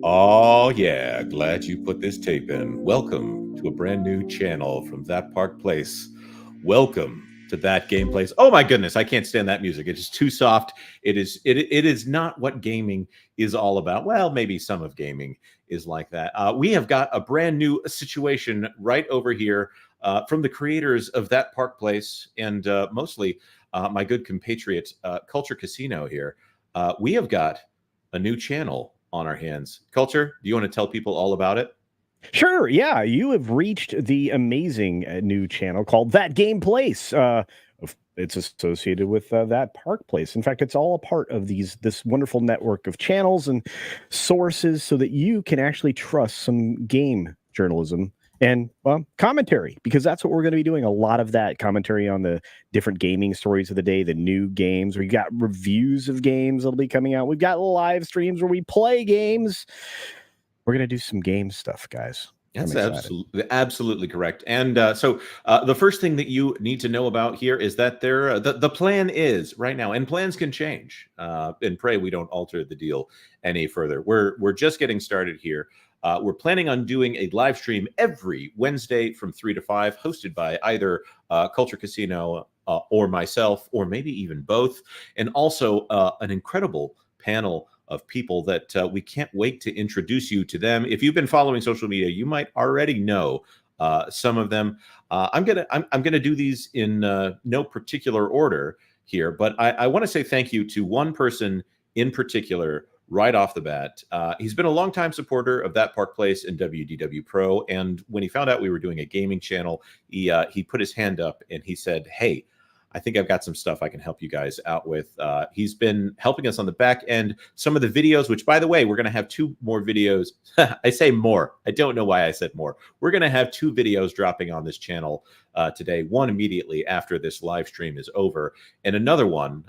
Oh, yeah. Glad you put this tape in. Welcome to a brand new channel from That Park Place. Welcome to That Game Place. Oh my goodness, I can't stand that music. It is too soft. It is not what gaming is all about. Well, maybe some of gaming is like that. We have got a brand new situation right over here from the creators of That Park Place and mostly my good compatriot Culture Casino here. We have got a new channel on our hands. Culture, do you want to tell people all about it? Sure. Yeah, you have reached the amazing new channel called That Game Place. It's associated with That Park Place. In fact, it's all a part of this wonderful network of channels and sources, so that you can actually trust some game journalism and commentary, because that's what we're going to be doing. A lot of that commentary on the different gaming stories of the day, the new games. We've got reviews of games that'll be coming out. We've got live streams where we play games. We're going to do some game stuff, guys. That's absolutely correct. And so the first thing that you need to know about here is that the plan is right now, and plans can change. And pray we don't alter the deal any further. We're just getting started here. We're planning on doing a live stream every Wednesday from 3 to 5, hosted by either Culture Casino or myself, or maybe even both, and also an incredible panel of people that we can't wait to introduce you to them. If you've been following social media, you might already know some of them. I'm gonna do these in no particular order here, but I want to say thank you to one person in particular right off the bat. He's been a longtime supporter of That Park Place and WDW Pro, and when he found out we were doing a gaming channel, he put his hand up and he said, "Hey, I think I've got some stuff I can help you guys out with." He's been helping us on the back end. Some of the videos, which, by the way, we're going to have 2 more videos. I say more. I don't know why I said more. We're going to have 2 videos dropping on this channel today. One immediately after this live stream is over, and another one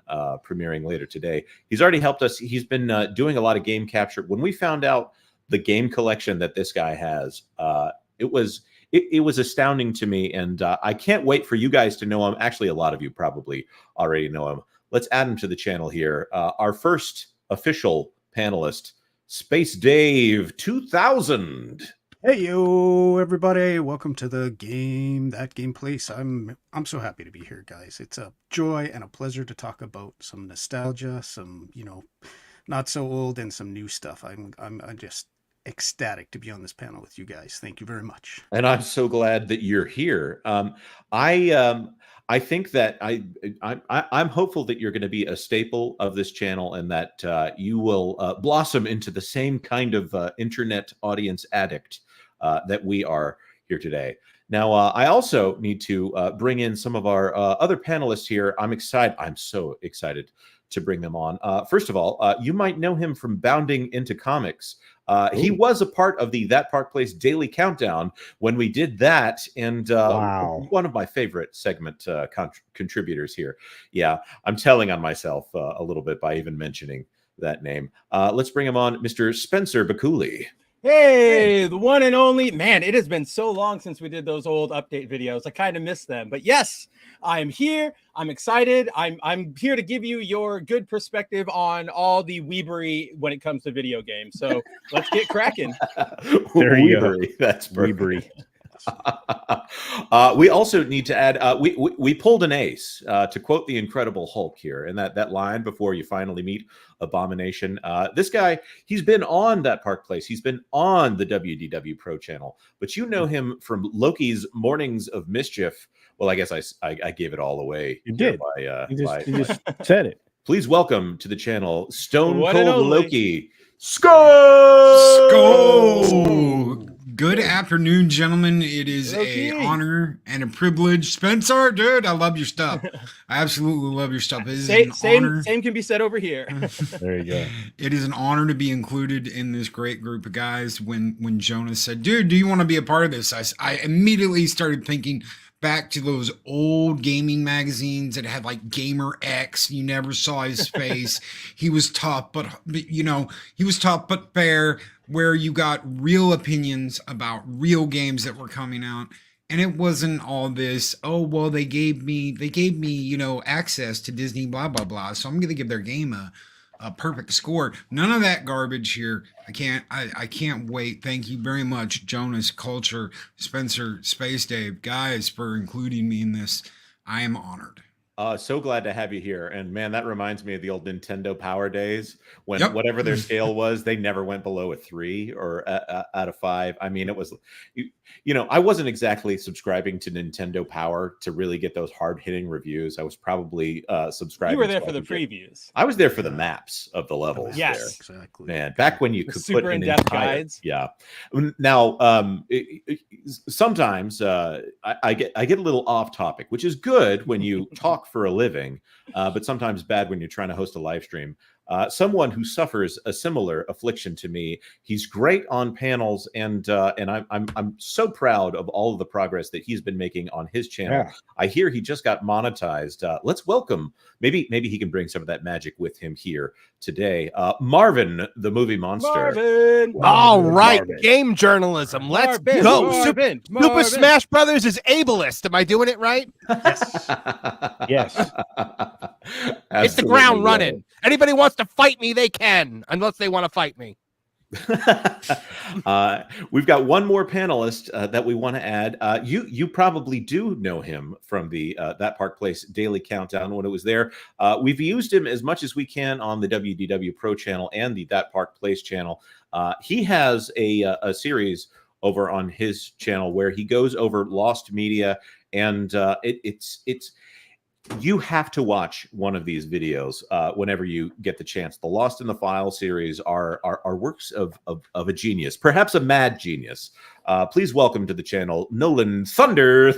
premiering later today. He's already helped us. He's been doing a lot of game capture. When we found out the game collection that this guy has, it was astounding to me, and I can't wait for you guys to know him. Actually, a lot of you probably already know him. Let's add him to the channel here. Our first official panelist, Space Dave 2000. Hey yo, everybody! Welcome to the That Game Place. I'm so happy to be here, guys. It's a joy and a pleasure to talk about some nostalgia, some not so old, and some new stuff. I'm just ecstatic to be on this panel with you guys. Thank you very much. And I'm so glad that you're here. I think that I'm hopeful that you're going to be a staple of this channel, and that you will blossom into the same kind of internet audience addict that we are here today. Now, I also need to bring in some of our other panelists here. I'm excited. I'm so excited to bring them on. First of all, you might know him from Bounding into Comics. He was a part of the That Park Place Daily Countdown when we did that, and Wow. one of my favorite segment contributors here. Yeah, I'm telling on myself a little bit by even mentioning that name. Let's bring him on, Mr. Spencer Bakuli. Hey, the one and only. Man, it has been so long since we did those old update videos. I kind of miss them. But yes, I am here. I'm excited. I'm here to give you your good perspective on all the weebery when it comes to video games. So let's get cracking. There you go. That's perfect. Weebery. We also need to add, we pulled an ace, to quote the Incredible Hulk here, and that line before you finally meet Abomination. This guy, he's been on That Park Place. He's been on the WDW Pro channel, but you know him from Loki's Mornings of Mischief. Well, I guess I gave it all away. You did. You just said it. Please welcome to the channel Stone One and Cold only. Loki. Skull! Good afternoon, gentlemen. It is Okay. an honor and a privilege. Spencer, dude, I love your stuff. I absolutely love your stuff. It is an honor. Same can be said over here. There you go. It is an honor to be included in this great group of guys. When Jonas said, dude, do you want to be a part of this? I immediately started thinking back to those old gaming magazines that had like Gamer X. You never saw his face. He was tough, but he was tough but fair, where you got real opinions about real games that were coming out. And it wasn't all this, oh, well, they gave me, access to Disney, blah, blah, blah. So I'm going to give their game a perfect score. None of that garbage here. I can't wait. Thank you very much, Jonas, Culture, Spencer, Space Dave, guys, for including me in this. I am honored. So glad to have you here. And man, that reminds me of the old Nintendo Power days when Yep. whatever their scale was, they never went below a 3 or out of 5. I mean, it was, I wasn't exactly subscribing to Nintendo Power to really get those hard hitting reviews. I was probably subscribing. You were there for the previews. I was there for the maps of the levels. Yes, there. Exactly. Man, back when you The could super put an in-depth entire, guides. Yeah. Now, sometimes I get a little off topic, which is good when you talk for a living, but sometimes bad when you're trying to host a live stream. Someone who suffers a similar affliction to me. He's great on panels, and I'm so proud of all of the progress that he's been making on his channel. Yeah. I hear he just got monetized. Let's welcome. Maybe he can bring some of that magic with him here today. Marvin, the movie monster. Marvin. All right, Marvin. game journalism. Let's Marvin, go. Marvin, Super Marvin. Smash Brothers is ableist. Am I doing it right? Yes. Yes. It's the ground running. Anybody wants to fight me, they can, unless they want to fight me. We've got one more panelist that we want to add. You probably do know him from the That Park Place Daily Countdown when it was there. We've used him as much as we can on the WDW Pro channel and the That Park Place channel. He has a series over on his channel where he goes over lost media, and it's you have to watch one of these videos whenever you get the chance. The Lost in the File series are works of a genius, perhaps a mad genius. Please welcome to the channel, Nolan Thunder.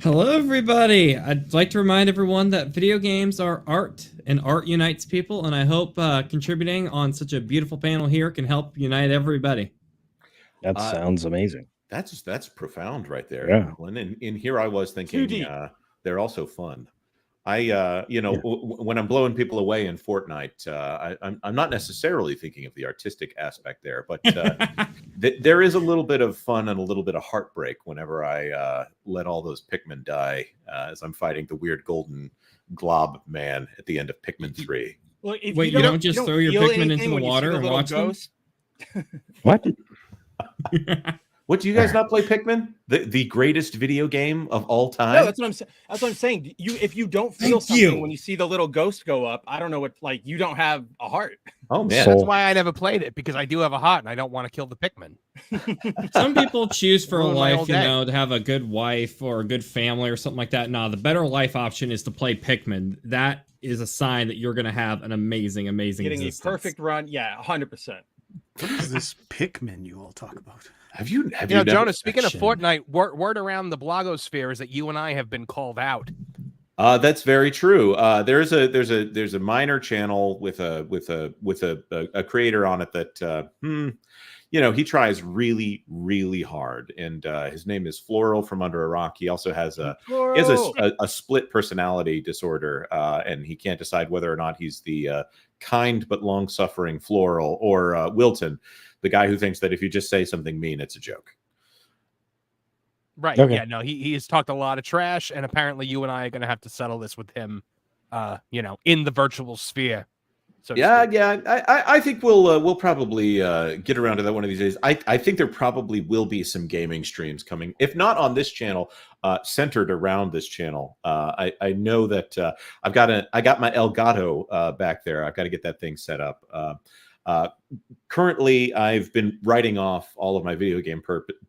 Hello, everybody. I'd like to remind everyone that video games are art, and art unites people, and I hope contributing on such a beautiful panel here can help unite everybody. That sounds amazing. That's profound right there. Yeah. And here I was thinking, 2D. they're also fun. When I'm blowing people away in Fortnite, I'm not necessarily thinking of the artistic aspect there, but there is a little bit of fun and a little bit of heartbreak whenever I let all those Pikmin die as I'm fighting the weird golden glob man at the end of Pikmin 3. Well, if Wait, you don't just throw your feel Pikmin into anything the when you see water the and little watch them? ghost? What? What, do you guys not play Pikmin? The greatest video game of all time? No, that's what I'm saying. If you don't feel Thank something you. when you see the little ghost go up, I don't know what, like, you don't have a heart. Oh man. Soul. That's why I never played it, because I do have a heart and I don't want to kill the Pikmin. Some people choose for a Ruin my life, whole day. to have a good wife or a good family or something like that. No, the better life option is to play Pikmin. That is a sign that you're going to have an amazing Getting existence. a perfect run. Yeah, 100%. What is this Pikmin you all talk about? Have you You know, never- Jonas, speaking of Action. Fortnite, word around the blogosphere is that you and I have been called out. That's very true. There's a minor channel with a creator on it that he tries really, really hard, and his name is Floral from Under a Rock. He also has a split personality disorder, and he can't decide whether or not he's the kind but long-suffering Floral or Wilton, the guy who thinks that if you just say something mean, it's a joke. Right. Okay. Yeah, no, he has talked a lot of trash, and apparently you and I are going to have to settle this with him, in the virtual sphere. So to Yeah, speak. yeah. I think we'll probably get around to that one of these days. I think there probably will be some gaming streams coming, if not on this channel, centered around this channel. I know that I got my Elgato back there. I've got to get that thing set up. Currently, I've been writing off all of my video game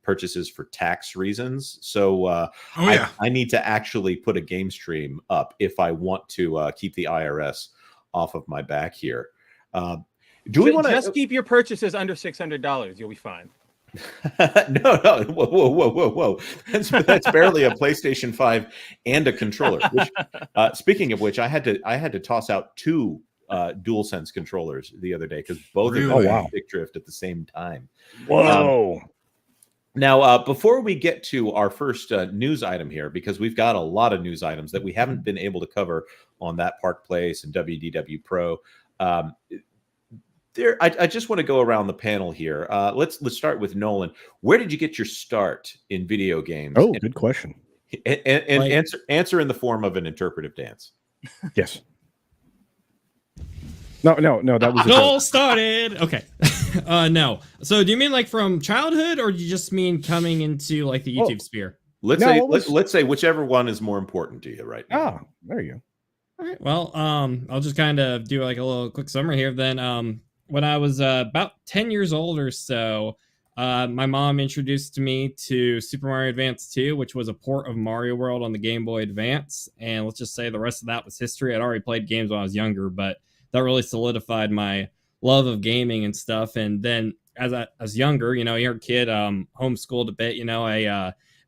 purchases for tax reasons. So I need to actually put a game stream up if I want to keep the IRS off of my back here. Do we want to just keep your purchases under $600? You'll be fine. No. Whoa. That's barely a PlayStation 5 and a controller. Which, speaking of which, I had to toss out two DualSense controllers the other day because both of them Really? Oh, wow. stick drift at the same time. Whoa. Now, before we get to our first news item here, because we've got a lot of news items that we haven't been able to cover on That Park Place and WDW Pro. I just want to go around the panel here. Let's start with Nolan. Where did you get your start in video games? Oh, good question. And answer in the form of an interpretive dance. Yes. No, that was a It joke. all started. Okay. No. So do you mean like from childhood, or do you just mean coming into like the YouTube sphere? Let's No, say what was- let's say whichever one is more important to you right now. Ah, there you go. All right. Well, I'll just kind of do like a little quick summary here. Then, when I was about 10 years old or so, my mom introduced me to Super Mario Advance 2, which was a port of Mario World on the Game Boy Advance. And let's just say the rest of that was history. I'd already played games when I was younger, but that really solidified my love of gaming and stuff. And then as I was younger, younger kid, homeschooled a bit,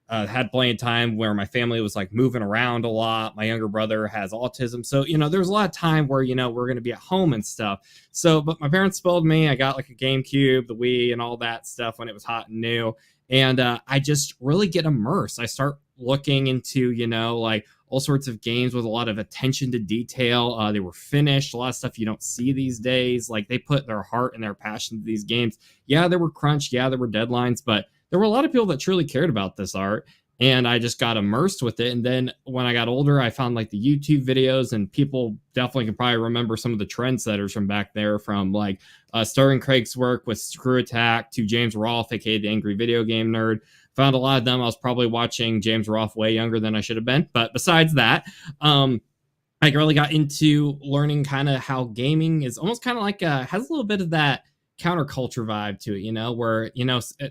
I had plenty of time where my family was like moving around a lot. My younger brother has autism. So, there was a lot of time where, we're going to be at home and stuff. So, but my parents spoiled me. I got like a GameCube, the Wii, and all that stuff when it was hot and new. And I just really get immersed. I start looking into, like all sorts of games with a lot of attention to detail. They were finished, a lot of stuff you don't see these days. Like they put their heart and their passion to these games. Yeah, there were crunch. Yeah, there were deadlines, but there were a lot of people that truly cared about this art, and I just got immersed with it. And then when I got older, I found like the YouTube videos, and people definitely can probably remember some of the trendsetters from back there, from like Sterling Craig's work with Screw Attack to James Rolfe, aka the Angry Video Game Nerd. Found a lot of them. I was probably watching James Rolfe way younger than I should have been. But besides that, I really got into learning kind of how gaming is almost kind of like has a little bit of that counterculture vibe to it, where,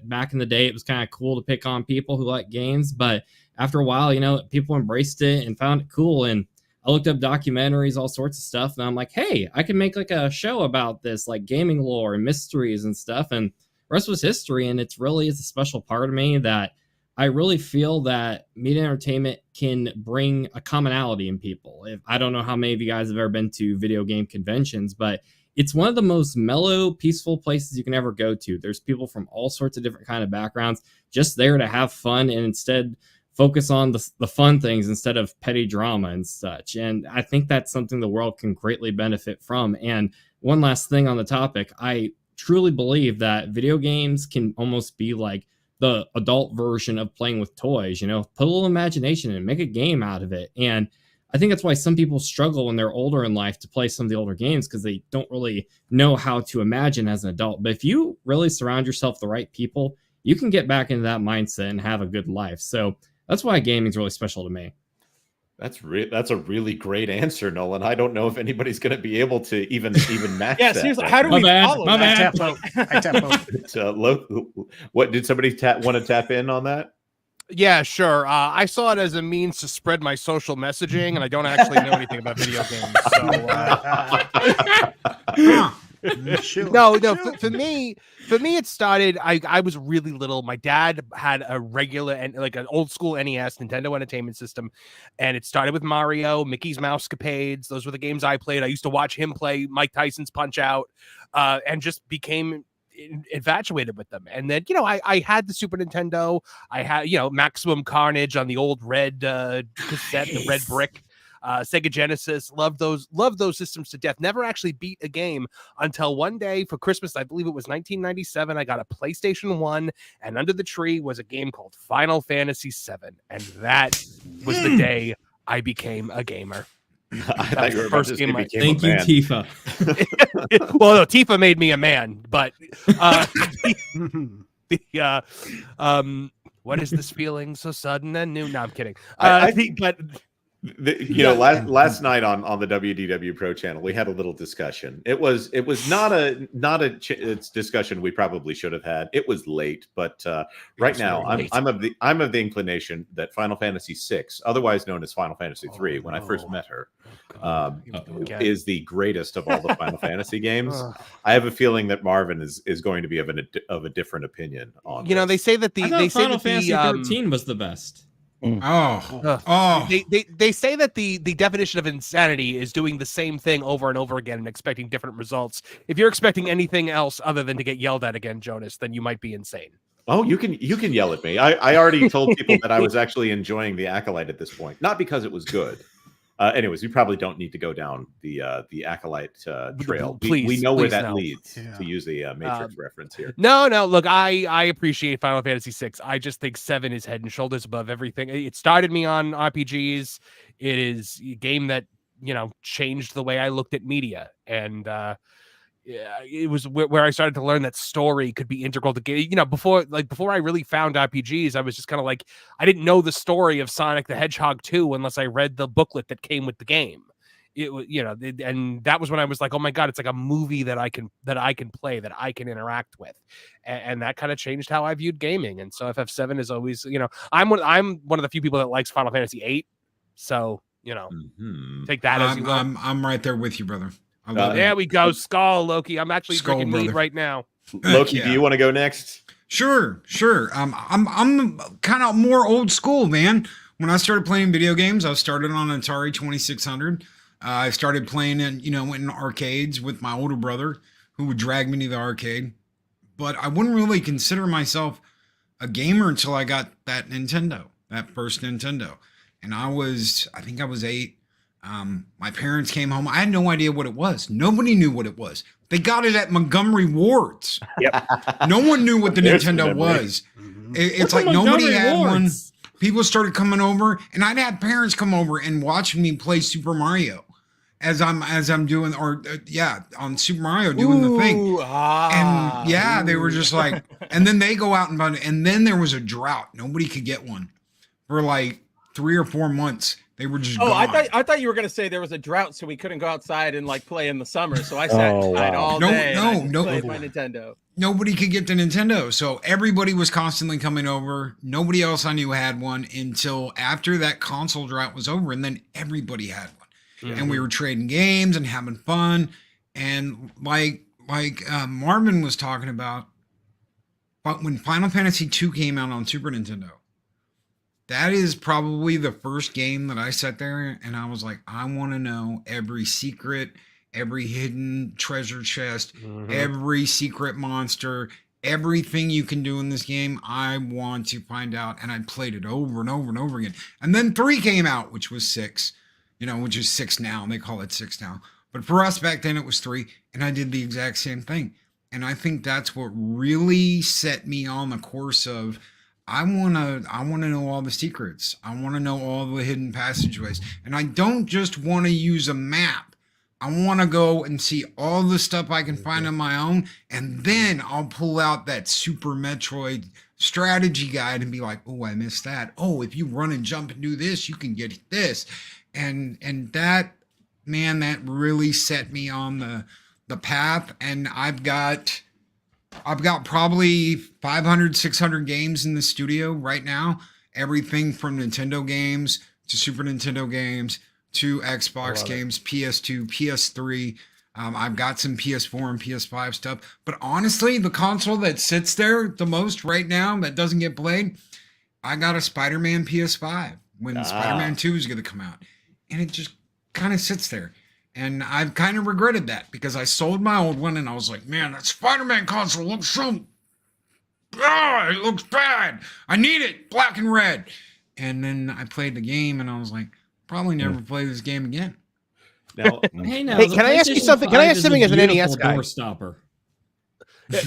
back in the day, it was kind of cool to pick on people who like games. But after a while, people embraced it and found it cool. And I looked up documentaries, all sorts of stuff. And I'm like, hey, I can make like a show about this, like gaming lore and mysteries and stuff. And the rest was history. And it's a special part of me that I really feel that media entertainment can bring a commonality in people. I don't know how many of you guys have ever been to video game conventions, but it's one of the most mellow, peaceful places you can ever go to. There's people from all sorts of different kind of backgrounds just there to have fun and instead focus on the fun things instead of petty drama and such. And I think that's something the world can greatly benefit from. And one last thing on the topic, I truly believe that video games can almost be like the adult version of playing with toys. Put a little imagination and make a game out of it. And I think that's why some people struggle when they're older in life to play some of the older games, because they don't really know how to imagine as an adult. But if you really surround yourself with the right people, you can get back into that mindset and have a good life. So that's why gaming is really special to me. That's a really great answer, Nolan. I don't know if anybody's going to be able to even match Yeah, that. seriously, how do we follow My that? bad. I tap out. What did somebody want to tap in on that? Yeah, sure. I saw it as a means to spread my social messaging, and I don't actually know anything about video games. So, no. For me, it started. I was really little. My dad had a regular and like an old school NES, Nintendo Entertainment System, and it started with Mario, Mickey's Mousecapades. Those were the games I played. I used to watch him play Mike Tyson's Punch Out, and just became infatuated with them. And then I had the Super Nintendo. I had Maximum Carnage on the old red cassette, the red brick. Sega Genesis, loved those systems to death. Never actually beat a game until one day for Christmas, I believe it was 1997. I got a PlayStation 1, and under the tree was a game called Final Fantasy 7, and that was the day I became a gamer. I thought you were about to say became Thank a you, man. Tifa. Well, no, Tifa made me a man, but what is this feeling so sudden and new? No, I'm kidding. I think, but last night on the WDW Pro channel, we had a little discussion. It was not a discussion we probably should have had. It was late, but right now I'm of the inclination that Final Fantasy VI, otherwise known as Final Fantasy III, when I first met her, is the greatest of all the Final Fantasy games. I have a feeling that Marvin is going to be of a different opinion on. They say that Final Fantasy 13 was the best. They say that the definition of insanity is doing the same thing over and over again and expecting different results. If you're expecting anything else other than to get yelled at again, Jonas, then you might be insane. Oh, you can yell at me. I already told people that I was actually enjoying the Acolyte at this point, not because it was good. Anyways, we probably don't need to go down the Acolyte trail. We know where that leads, to use the Matrix reference here. No. Look, I appreciate Final Fantasy VI. I just think 7 is head and shoulders above everything. It started me on RPGs. It is a game that changed the way I looked at media. And yeah, it was where I started to learn that story could be integral to game. Before I really found RPGs, I was just kind of like, I didn't know the story of Sonic the Hedgehog 2 unless I read the booklet that came with the game. It was, and that was when I was like, oh my God, it's like a movie that I can play, that I can interact with. And that kind of changed how I viewed gaming. And so FF7 is always, I'm one of the few people that likes Final Fantasy 8. So, take that as you will. I'm right there with you, brother. There we go. Skull, Loki. I'm actually Skull, drinking brother. meat right now. Loki, Yeah. do you want to go next? Sure. I'm kind of more old school, man. When I started playing video games, I started on Atari 2600. I started playing in arcades with my older brother, who would drag me to the arcade. But I wouldn't really consider myself a gamer until I got that first Nintendo. And I think I was 8. My parents came home. I had no idea what it was. Nobody knew what it was. They got it at Montgomery Ward's. Yep. No one knew what the There's Nintendo memory. was. It's What's like a nobody Montgomery had one. Ward's? People started coming over, and I'd have parents come over and watch me play Super Mario as I'm doing, on Super Mario doing the thing. And yeah, they were just like, and then they go out and buy it, and then there was a drought. Nobody could get one for like 3 or 4 months. They were just Oh, gone. I thought you were gonna say there was a drought, so we couldn't go outside and like play in the summer. So I sat Oh, inside wow. all No, day. no, and I just no. played my Nintendo. Nobody could get the Nintendo. So everybody was constantly coming over. Nobody else I knew had one until after that console drought was over. And then everybody had one. And we were trading games and having fun. And like Marvin was talking about, but when Final Fantasy 2 came out on Super Nintendo, that is probably the first game that I sat there and I was like, I want to know every secret, every hidden treasure chest, every secret monster, everything you can do in this game. I want to find out. And I played it over and over and over again. And then 3 came out, which was 6, which is 6 now. And they call it 6 now. But for us back then, it was 3. And I did the exact same thing. And I think that's what really set me on the course of, I want to know all the secrets. I want to know all the hidden passageways. And I don't just want to use a map. I want to go and see all the stuff I can find on my own. And then I'll pull out that Super Metroid strategy guide and be like, oh, I missed that. Oh, if you run and jump and do this, you can get this. And that, man, that really set me on the path. And I've got probably 500, 600 games in the studio right now. Everything from Nintendo games to Super Nintendo games to Xbox games, PS2, PS3. I've got some PS4 and PS5 stuff. But honestly, the console that sits there the most right now that doesn't get played, I got a Spider-Man PS5 when Spider-Man 2 is going to come out. And it just kind of sits there. And I've kind of regretted that because I sold my old one and I was like, man, that Spider-Man console looks it looks bad. I need it, black and red. And then I played the game and I was like, probably never play this game again. Now, Hey, now, Hey, the can I ask you PlayStation something? Can I 5 ask is something a as an NES beautiful guy? door stopper.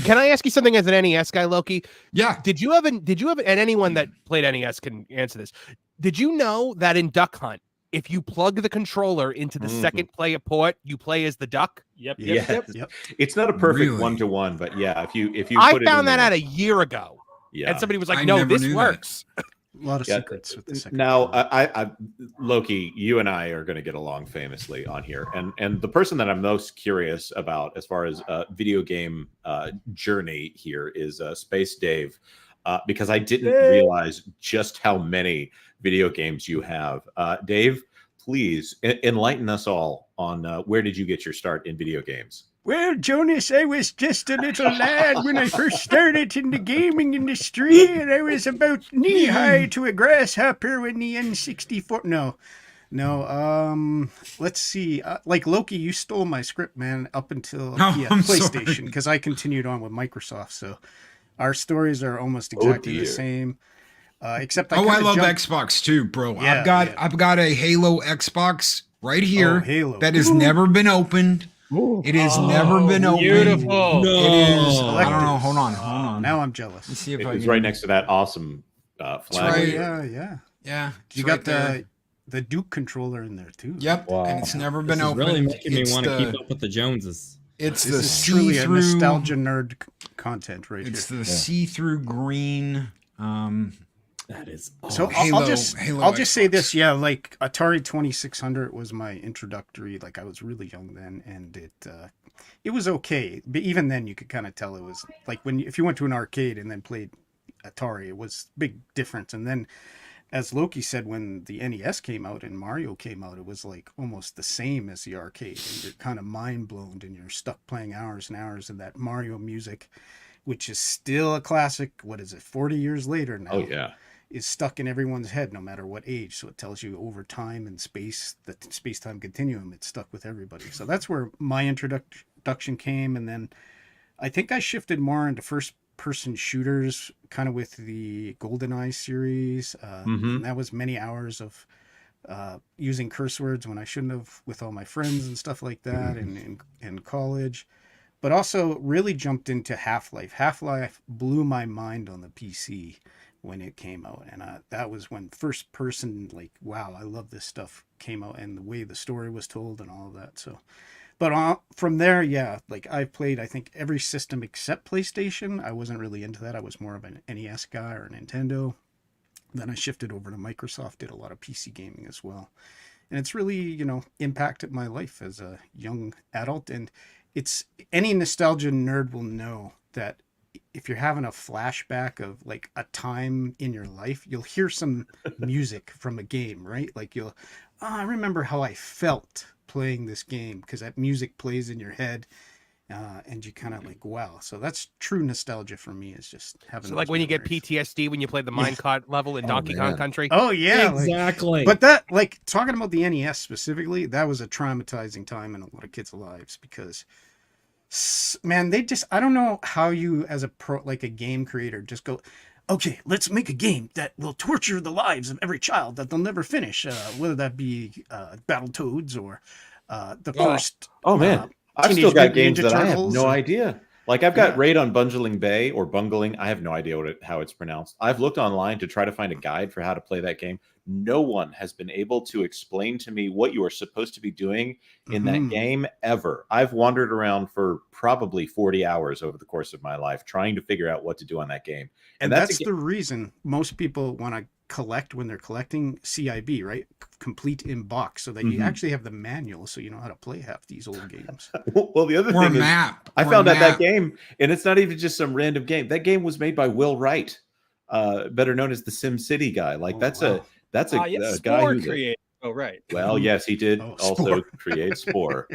Can I ask you something as an NES guy, Loki? Yeah. Did you have, and anyone that played NES can answer this. Did you know that in Duck Hunt, if you plug the controller into the second play port, you play as the duck? Yep. yes. Yep. It's not a perfect Really? 1-to-1, but yeah, if you I put it in found that there, out a year ago. yeah. And somebody was like, I no, never this knew that. works. A lot of Yeah. secrets with the second. Now, I Loki, you and I are going to get along famously on here, and the person that I'm most curious about as far as video game journey here is Space Dave, because I didn't realize just how many video games you have. Dave, please enlighten us all on where did you get your start in video games? Well, Jonas, I was just a little lad when I first started in the gaming industry, and I was about knee-high to a grasshopper when the N64... No, let's see. Like Loki, you stole my script, man, up until Oh, I'm PlayStation, sorry. because I continued on with Microsoft, so our stories are almost exactly the dear. same. Except I kinda love jumped... Xbox too, bro. Yeah, I've got a Halo Xbox right here Oh, Halo. that has never been opened. It has never been opened. Beautiful. It is. No. I don't know. Hold on. Now I'm jealous. Let's see if It I was can. right next to that awesome flag. right. Yeah. Yeah. You it's got right there. the Duke controller in there too. Yep, Wow. and it's never been This is opened. really making me It's want to the- keep up with the Joneses. It's This the is truly a see-through nostalgia nerd content right It's here. the see-through green. That is So awesome. I'll just Halo say Xbox. this, yeah, like Atari 2600 was my introductory. Like I was really young then, and it was okay, but even then you could kind of tell it was like if you went to an arcade and then played Atari, it was big difference. And then, as Loki said, when the NES came out and Mario came out, it was like almost the same as the arcade, and you're kind of mind blown, and you're stuck playing hours and hours, and that Mario music, which is still a classic. What is it? 40 years later now. Oh yeah. Is stuck in everyone's head no matter what age. So it tells you over time and space, the space-time continuum, it's stuck with everybody. So that's where my introduction came. And then I think I shifted more into first-person shooters, kind of with the GoldenEye series. And that was many hours of using curse words when I shouldn't have, with all my friends and stuff like that in college. But also really jumped into Half-Life. Half-Life blew my mind on the PC when it came out, and that was when first person, like, wow, I love this stuff, came out, and the way the story was told and all of that. So but from there, yeah, like I've played I think every system except PlayStation. I wasn't really into that. I was more of an NES guy or a Nintendo. Then I shifted over to Microsoft, did a lot of PC gaming as well, and it's really impacted my life as a young adult. And it's any nostalgia nerd will know that if you're having a flashback of like a time in your life, you'll hear some music from a game, right? Like I remember how I felt playing this game, because that music plays in your head, and you kind of like, wow. So that's true nostalgia for me, is just having. So like when you get memories. PTSD when you play the minecart level in Donkey Kong Country. Oh yeah, exactly. But that, like, talking about the NES specifically, that was a traumatizing time in a lot of kids' lives, because man, I don't know how you as a pro, like a game creator, just go, okay, let's make a game that will torture the lives of every child that they'll never finish, whether that be Battletoads or the first. Oh man, I've still got games that I have no idea. Like I've got Raid on Bungling Bay, or Bungling. I have no idea how it's pronounced. I've looked online to try to find a guide for how to play that game. No one has been able to explain to me what you are supposed to be doing in that game ever. I've wandered around for probably 40 hours over the course of my life trying to figure out what to do on that game. And that's the reason most people want to collect when they're collecting CIB, right? Complete in box, so that you actually have the manual, so you know how to play half these old games. Well, the other thing is, I found out that game, and it's not even just some random game. That game was made by Will Wright, better known as the Sim City guy. Like that's a guy who created. Oh right. Well, yes, he did also create Spore.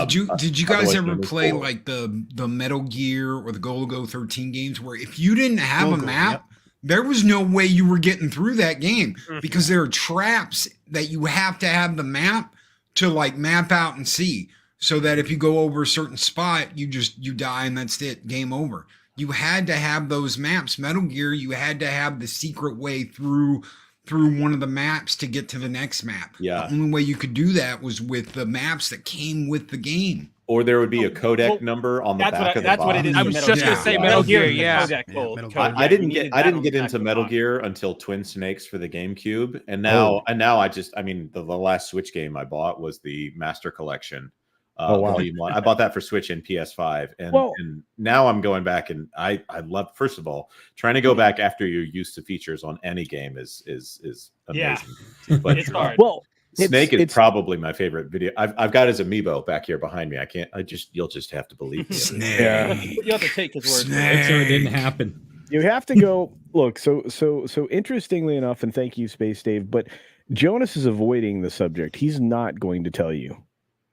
Did you guys ever play like the Metal Gear or the Go 13 games, where if you didn't have a map, there was no way you were getting through that game, because there are traps that you have to have the map to like map out and see, so that if you go over a certain spot, you die and that's it, game over. You had to have those maps. Metal Gear, you had to have the secret way through one of the maps to get to the next map. Yeah. The only way you could do that was with the maps that came with the game. Or there would be a codec number on the back of the box. That's what it is. I was just going to say Metal Gear, yeah. I didn't get into Metal Gear until Twin Snakes for the GameCube, and now the last Switch game I bought was the Master Collection. Volume 1. I bought that for Switch and PS5, and now I'm going back, and I love, first of all, trying to go back after you're used to features on any game is amazing. Yeah. But it's hard. Well, Snake is probably my favorite video. I've got his amiibo back here behind me. You'll just have to believe me. Snake. You have to take his word. Make sure it didn't happen. You have to go look. So interestingly enough, and thank you, Space Dave, but Jonas is avoiding the subject. He's not going to tell you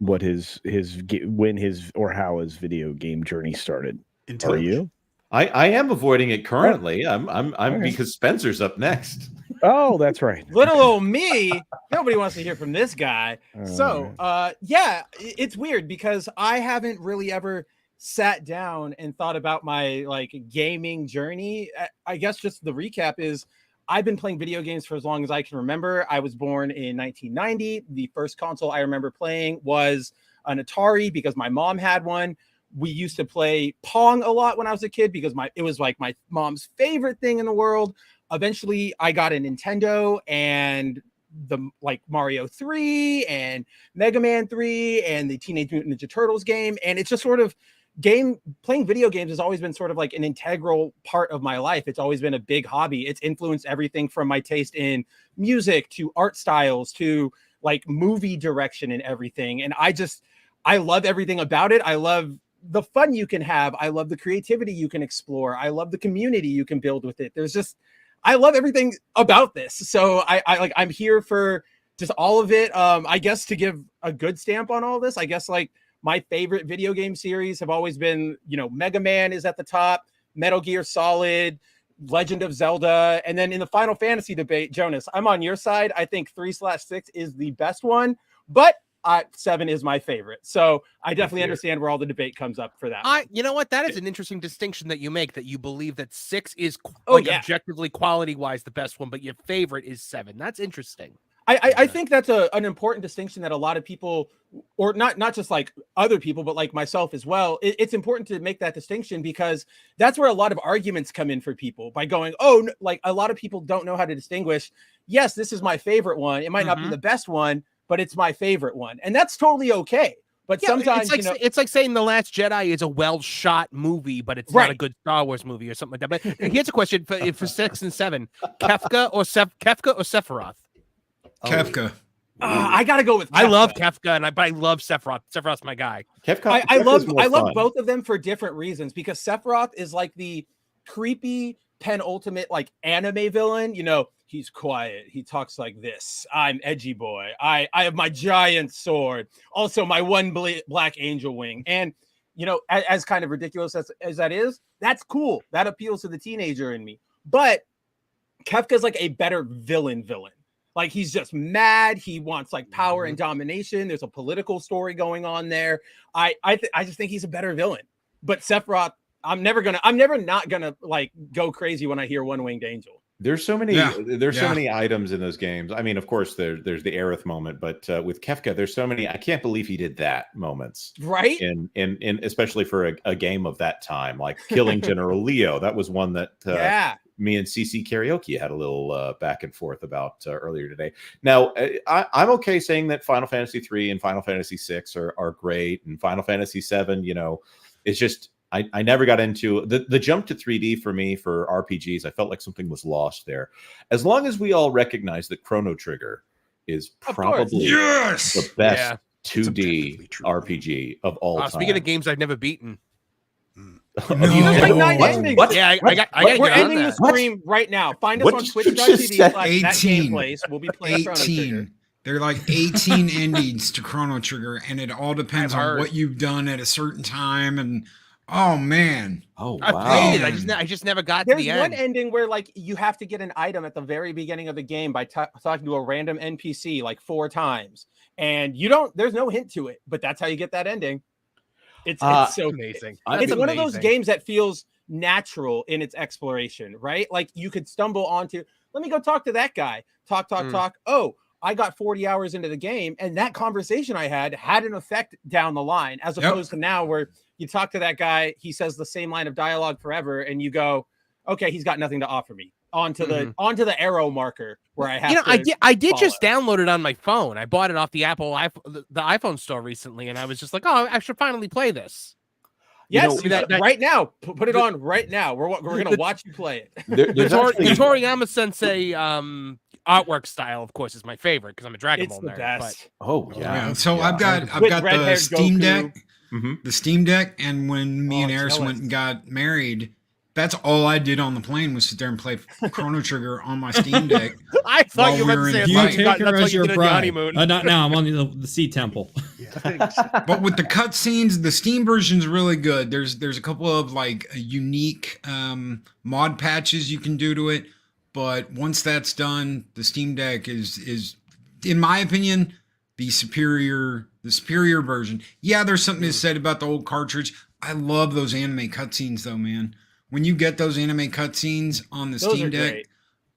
what when his or how his video game journey started. Are you? I am avoiding it currently. I'm Okay. because Spencer's up next. Oh, that's right. Little old me. Nobody wants to hear from this guy. It's weird because I haven't really ever sat down and thought about my like gaming journey. I guess just the recap is I've been playing video games for as long as I can remember. I was born in 1990. The first console I remember playing was an Atari because my mom had one. We used to play Pong a lot when I was a kid because it was like my mom's favorite thing in the world. Eventually, I got a Nintendo, and the like Mario 3 and Mega Man 3 and the Teenage Mutant Ninja Turtles game. And it's just sort of playing video games has always been sort of like an integral part of my life. It's always been a big hobby. It's influenced everything from my taste in music to art styles to like movie direction and everything. And I love everything about it. I love the fun you can have. I love the creativity you can explore. I love the community you can build with it. I love everything about this. So I'm here for just all of it. I guess to give a good stamp on all this, I guess like my favorite video game series have always been, Mega Man is at the top, Metal Gear Solid, Legend of Zelda. And then in the Final Fantasy debate, Jonas, I'm on your side. I think 3/6 is the best one, but 7 is my favorite. So I definitely understand where all the debate comes up for that. You know what? That is an interesting distinction that you make, that you believe that 6 is objectively quality wise the best one, but your favorite is 7. That's interesting. I think that's an important distinction that a lot of people, or not just like other people, but like myself as well. It's important to make that distinction because that's where a lot of arguments come in for people by going, like a lot of people don't know how to distinguish. Yes, this is my favorite one. It might not be the best one, but it's my favorite one. And that's totally okay. But sometimes it's like saying The Last Jedi is a well-shot movie, but it's not a good Star Wars movie or something like that. But here's a question for 6 and 7: Kefka or Sephiroth? Kefka. I gotta go with Kefka. I love Kefka, but I love Sephiroth. Sephiroth's my guy. I love both of them for different reasons, because Sephiroth is like the creepy penultimate like anime villain. He's quiet. He talks like this. I'm edgy boy. I have my giant sword. Also my one black angel wing. And as kind of ridiculous as that is, that's cool. That appeals to the teenager in me. But Kefka's like a better villain. Like he's just mad. He wants like power and domination. There's a political story going on there. I just think he's a better villain. But Sephiroth, I'm never not gonna like go crazy when I hear One Winged Angel. There's so many so many items in those games. I mean, of course, there's the Aerith moment, but with Kefka, there's so many. I can't believe he did that moments, right? In especially for a game of that time, like killing General Leo. That was one that me and CC Karaoke had a little back and forth about earlier today. Now, I'm okay saying that Final Fantasy 3 and Final Fantasy 6 are great, and Final Fantasy 7, it's just. I never got into the jump to 3D for me for RPGs. I felt like something was lost there. As long as we all recognize that Chrono Trigger is probably the best 2D RPG of all time. Speaking of games I've never beaten. What? Yeah, I got. We're ending the stream right now. Find us on Twitch.tv/ThatGamePlace. We'll be playing Chrono Trigger. There are like 18 endings to Chrono Trigger, and it all depends on what you've done at a certain time. And oh man! Oh wow! I played it. I just never got to the end. There's one ending where like you have to get an item at the very beginning of the game by talking to a random NPC like 4 times, and there's no hint to it, but that's how you get that ending. It's so amazing. It's one of those games that feels natural in its exploration, right? Like you could stumble onto, let me go talk to that guy. Talk. Oh, I got 40 hours into the game, and that conversation I had an effect down the line, as opposed to now where you talk to that guy, he says the same line of dialogue forever, and you go, okay, he's got nothing to offer me. Onto the arrow marker where I have I did just download it on my phone. I bought it off the iPhone store recently, and I was just like, oh, I should finally play this. Yes, right now. Put it on right now. We're gonna watch you play it. The Toriyama Sensei artwork style, of course, is my favorite because I'm a Dragon Ball nerd. Best. So I've got the Steam Deck, the Steam Deck, and when me and Eris went and got married, that's all I did on the plane was sit there and play Chrono Trigger on my Steam Deck. I thought you were going to say you take her as your bride. Not now. I'm on the Sea Temple. But with the cutscenes, the Steam version is really good. There's a couple of like unique mod patches you can do to it. But once that's done, the Steam Deck is in my opinion, the superior version. Yeah, there's something to say about the old cartridge. I love those anime cutscenes though, man. When you get those anime cutscenes on the Steam Deck, great.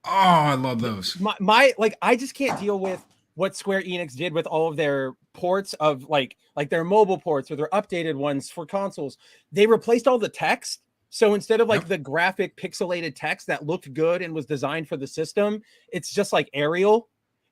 Oh, I love those. I just can't deal with what Square Enix did with all of their ports of like their mobile ports or their updated ones for consoles. They replaced all the text. So instead of like the graphic pixelated text that looked good and was designed for the system, it's just like Arial.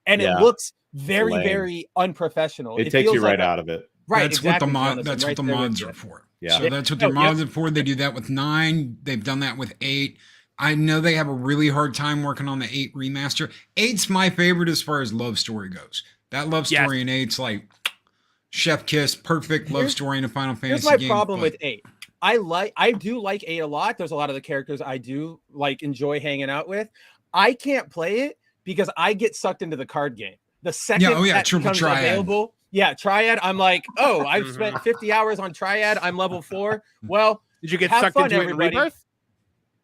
and Yeah. it looks very, Lame. very unprofessional. It takes feels you right like out of it. Right, That's exactly. what Jonathan, that's right what the there with mods you. are for. Yeah. So that's what their Oh, mods are for. They do that with 9. They've done that with 8. I know they have a really hard time working on the 8 remaster. 8's my favorite as far as love story goes. That love story in 8's like chef kiss, perfect love story in a Final Fantasy Here's my game. problem with 8. I do like 8 a lot. There's a lot of the characters I do like enjoy hanging out with. I can't play it because I get sucked into the card game. The second that triple becomes triad. available, Triad, I'm like, oh, I've spent 50 hours on Triad. I'm level 4. Well, Did you get have sucked fun, into it in everybody. Rebirth?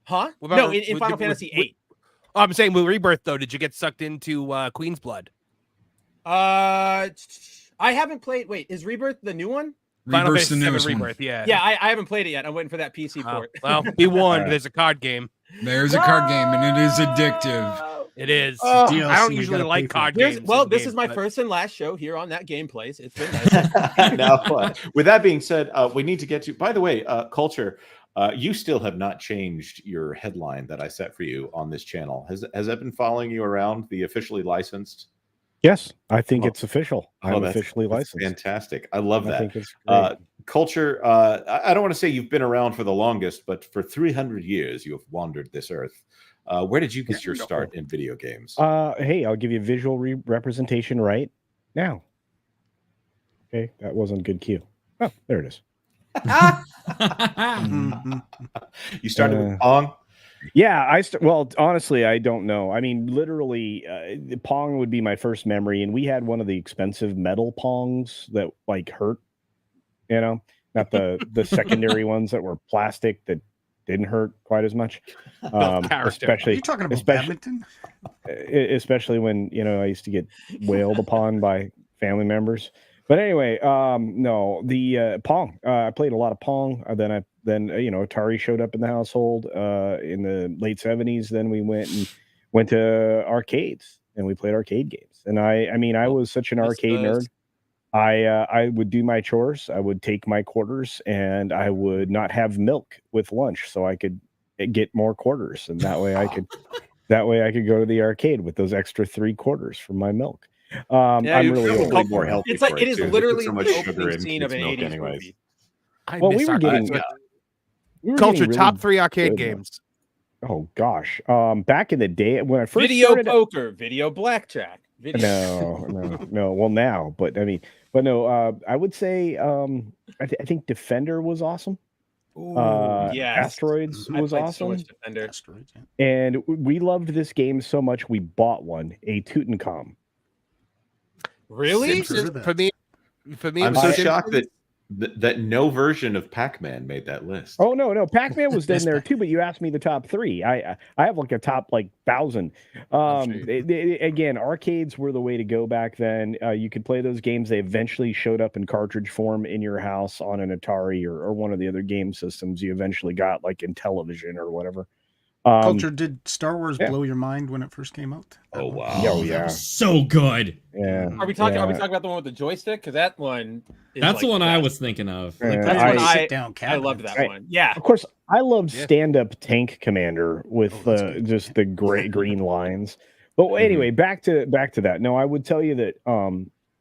Huh? What about- No, in Final Fantasy 8. Oh, I'm saying with Rebirth though, did you get sucked into Queen's Blood? I haven't played. Wait, is Rebirth the new one? Final Rebirth's the Fantasy VII newest one. Rebirth, yeah. Yeah, I haven't played it yet. I'm waiting for that PC port. Well, be warned, Alright. there's a card game. There's a card game, and it is addictive. It is. Oh, DLC, I don't you usually gotta like pay for card it. games. Well, in this games, is my but- first and last show here on That Game Plays. It's been nice. Now, with that being said, we need to get to. By the way, Culture, you still have not changed your headline that I set for you on this channel. Has that been following you around? The officially licensed. Yes, I think Oh. it's official. I'm officially that's licensed. Fantastic. I love I that. think it's great. Culture, I don't want to say you've been around for the longest, but for 300 years you have wandered this earth. Where did you get your start in video games? Hey, I'll give you visual representation right now. Okay, that wasn't a good cue. Oh, there it is. Mhm. You started with Pong? Yeah, well, honestly, I don't know. I mean, literally, the Pong would be my first memory, and we had one of the expensive metal Pongs that like hurt. You know, not the secondary ones that were plastic that didn't hurt quite as much. Are Especially you talking about especially- badminton? especially when I used to get wailed upon by family members. But anyway, no, the Pong. I played a lot of Pong. Then Atari showed up in the household in the late 70s. Then we went to arcades and we played arcade games. And I was such an arcade nerd. I would do my chores. I would take my quarters and I would not have milk with lunch so I could get more quarters. And that way I could go to the arcade with those extra 3 quarters for my milk. I'm really probably more healthy. It's like for it is too. They put literally so the much sugar opening in scene of an kids' milk 80s anyways. movie. Well, we were getting Culture really top 3 arcade good, though. games. Oh gosh, back in the day when I first Video started, poker, video blackjack. no. Well, now, but no. I would say I think Defender was awesome. yes. Asteroids I was played so awesome, much Defender. Asteroids, yeah. and we loved this game so much we bought one, a Tutankhamun. Really? Simpsons. For me, I'm it was so Simpsons. shocked that no version of Pac-Man made that list. Oh no, Pac-Man was in there too, but you asked me the top 3. I have like a top 1,000. Again, arcades were the way to go back then. You could play those games. They eventually showed up in cartridge form in your house on an Atari or one of the other game systems you eventually got, like in television or whatever. Culture, did Star Wars blow your mind when it first came out? Oh wow. Oh, that yeah. was so good. Yeah. Are we talking yeah. about the one with the joystick? Because that one is That's like the one I best. was thinking of. Yeah. That's I- when sit down I loved that Right. one. Yeah. Of course, I loved Yeah. stand-up Tank Commander with that's good. just the gray green lines. But anyway, back to that. No, I would tell you that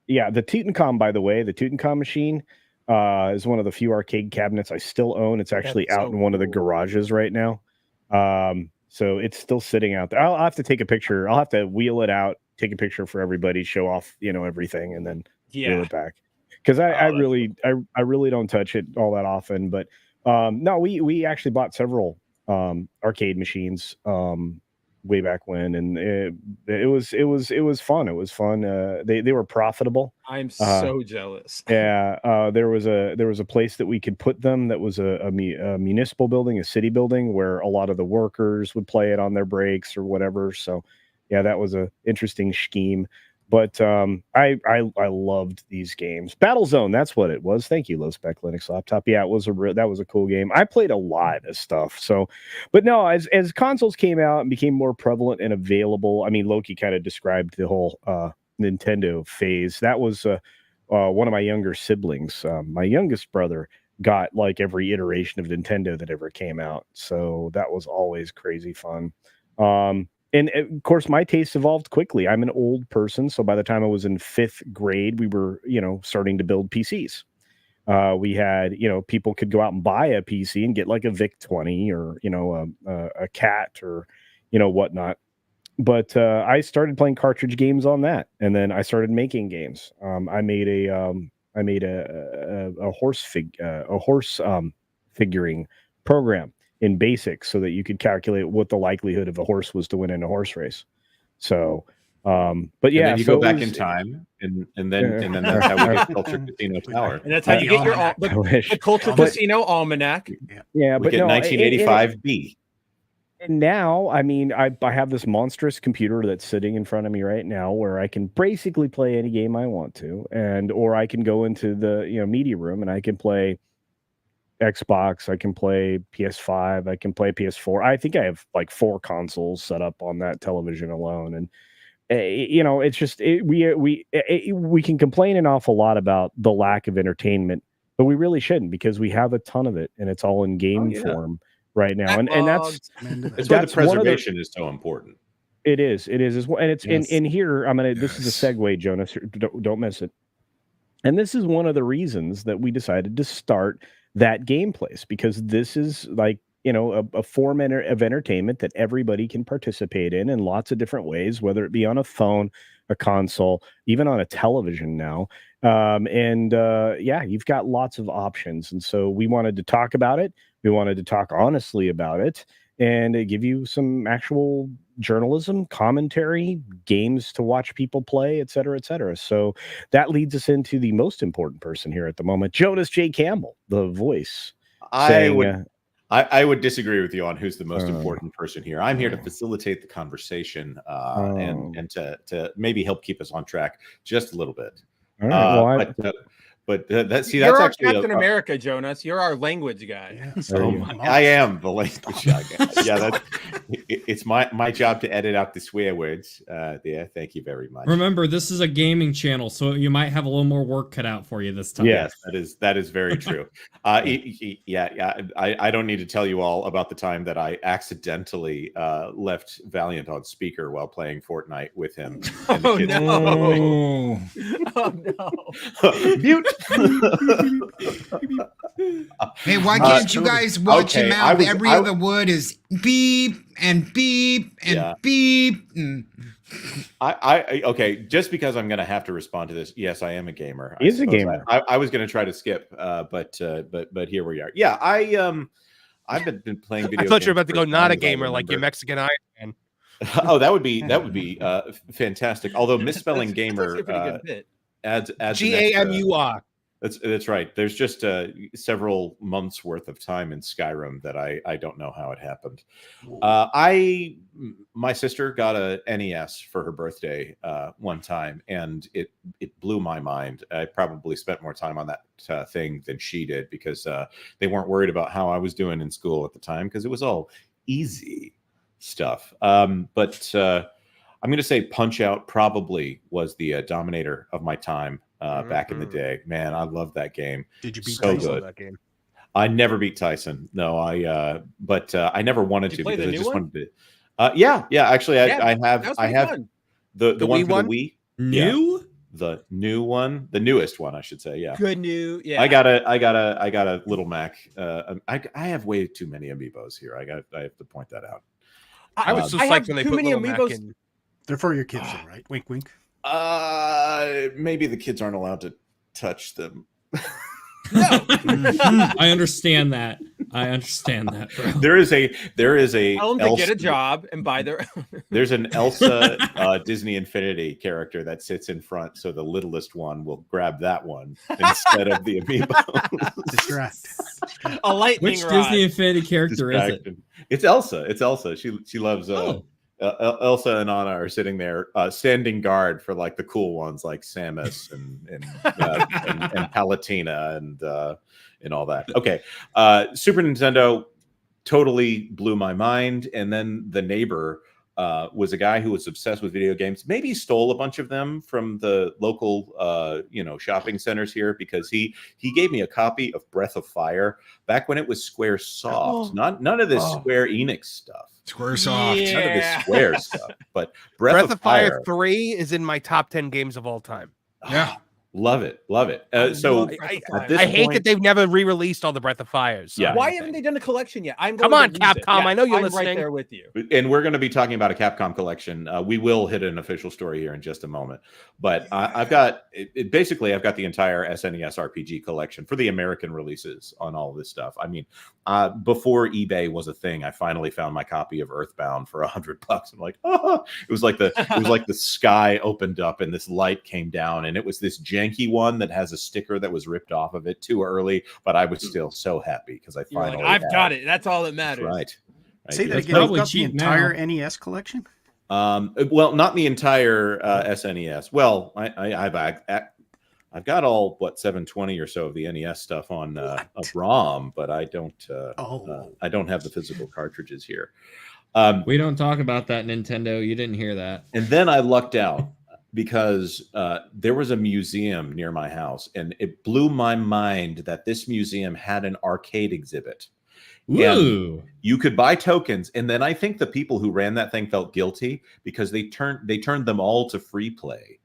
the Tutankhamun, by the way, the Tutankhamun machine is one of the few arcade cabinets I still own. It's actually That's out so in one of the cool. garages right now. So it's still sitting out there. I'll have to take a picture. I'll have to wheel it out, take a picture for everybody, show off, everything, and then wheel Yeah. it back. Because I that's really don't touch it all that often. But no, we actually bought several arcade machines way back when, and it was fun. It was fun. They were profitable. I'm so jealous. Yeah, there was a place that we could put them that was a municipal building, a city building, where a lot of the workers would play it on their breaks or whatever. So yeah, that was a interesting scheme. But I loved these games. Battlezone, that's what it was. Thank you, Low Spec Linux Laptop. Yeah, that was a cool game. I played a lot of stuff. So, but no, as consoles came out and became more prevalent and available, I mean, Loki kind of described the whole Nintendo phase. That was one of my younger siblings. My youngest brother got like every iteration of Nintendo that ever came out. So that was always crazy fun. And of course, my taste evolved quickly. I'm an old person, so by the time I was in 5th grade, we were, starting to build PCs. We had, people could go out and buy a PC and get like a VIC-20 or, a CAT or, whatnot. But I started playing cartridge games on that, and then I started making games. I made a horse figuring program in BASIC so that you could calculate what the likelihood of a horse was to win in a horse race. So, but yeah, and then you go back in time, and then that's how we get Culture Casino Tower, and that's how you get the Culture Casino Almanac. Yeah, we get 1985B. And now, I mean, I have this monstrous computer that's sitting in front of me right now, where I can basically play any game I want to, or I can go into the media room and I can play Xbox, I can play PS5, I can play PS4. I think I have like 4 consoles set up on that television alone, and it's just we can complain an awful lot about the lack of entertainment, but we really shouldn't, because we have a ton of it, and it's all in game form right now, and that's why the preservation is so important. It is as well, and it's in here. This is a segue, Jonas. Don't miss it. And this is one of the reasons that we decided to start that game place, because this is like, a form of entertainment that everybody can participate in lots of different ways, whether it be on a phone, a console, even on a television now. You've got lots of options. And so we wanted to talk about it. We wanted to talk honestly about it and give you some actual journalism, commentary, games to watch people play, et cetera, et cetera. So that leads us into the most important person here at the moment, Jonas J. Campbell, the voice. I would disagree with you on who's the most important person here. I'm here to facilitate the conversation and to maybe help keep us on track just a little bit. All right. You're actually Captain America, Jonas. You're our language guy. I am the language guy. Yeah, it's my job to edit out the swear words. Thank you very much. Remember, this is a gaming channel, so you might have a little more work cut out for you this time. Yes, that is very true. I don't need to tell you all about the time that I accidentally left Valiant on speaker while playing Fortnite with him. Oh no! Oh no! Mute. Hey, why can't you guys watch him out? Every other word is beep and beep and beep. Okay, just because I'm going to have to respond to this. Yes, I am a gamer. He's a gamer. I was going to try to skip, but here we are. Yeah, I've been playing video games. I thought you were about to go not a gamer, like your Mexican Iron Man. Oh, that would be fantastic. Although misspelling gamer adds GAMUR. That's right. There's just several months worth of time in Skyrim that I don't know how it happened. My sister got a NES for her birthday one time, and it blew my mind. I probably spent more time on that thing than she did, because they weren't worried about how I was doing in school at the time, because it was all easy stuff. But I'm going to say Punch-Out probably was the dominator of my time back in the day. Man, I love that game. Did you beat so Tyson? Good. That game? I never beat Tyson. No, but I never wanted to, play because the I just new one? wanted to. Yeah. Actually, I have the one Wii for one? the Wii. New? Yeah. The new one, the newest one, I should say. Yeah. Good new. Yeah. I got a little Mac. I have way too many amiibos here. I have to point that out. I was so psyched when they put little Mac in. They're for your kids, though, right? Wink, wink. Maybe the kids aren't allowed to touch them. No. I understand that. Bro. There is a Tell them to get a job and buy their. There's an Elsa Disney Infinity character that sits in front, so the littlest one will grab that one instead of the amiibo. Distract. A lightning Which rod. Disney Infinity character is it? It's Elsa. She loves. Elsa and Anna are sitting there, standing guard for like the cool ones, like Samus and Palutena and all that. Okay, Super Nintendo totally blew my mind, and then the neighbor was a guy who was obsessed with video games. Maybe stole a bunch of them from the local, shopping centers here, because he gave me a copy of Breath of Fire back when it was Square Soft. None of this Square Enix stuff. Squaresoft. None of this Square stuff. But Breath of Fire 3 is in my top 10 games of all time. Yeah. Love it. I hate that they've never re-released all the Breath of Fires. Yeah. Why haven't they done a collection yet? I'm Come going on, to use it. Capcom. Yeah, I know you're I'm listening. right there with you. And we're going to be talking about a Capcom collection. We will hit an official story here in just a moment. But I've got basically I've got the entire SNES RPG collection for the American releases on all this stuff. I mean, before eBay was a thing, I finally found my copy of Earthbound for $100. I'm like, oh, it was like the sky opened up and this light came down, and it was this janky one that has a sticker that was ripped off of it too early, but I was still so happy because I finally I've got it. That's all that matters. Right. Say that It's again. You've probably got the cheap entire now. NES collection? Well, not the entire SNES. Well, I've got all 720 or so of the NES stuff on a ROM, but I don't have the physical cartridges here. We don't talk about that, Nintendo. You didn't hear that. And then I lucked out because there was a museum near my house, and it blew my mind that this museum had an arcade exhibit. Woo! And you could buy tokens, and then I think the people who ran that thing felt guilty because they turned them all to free play.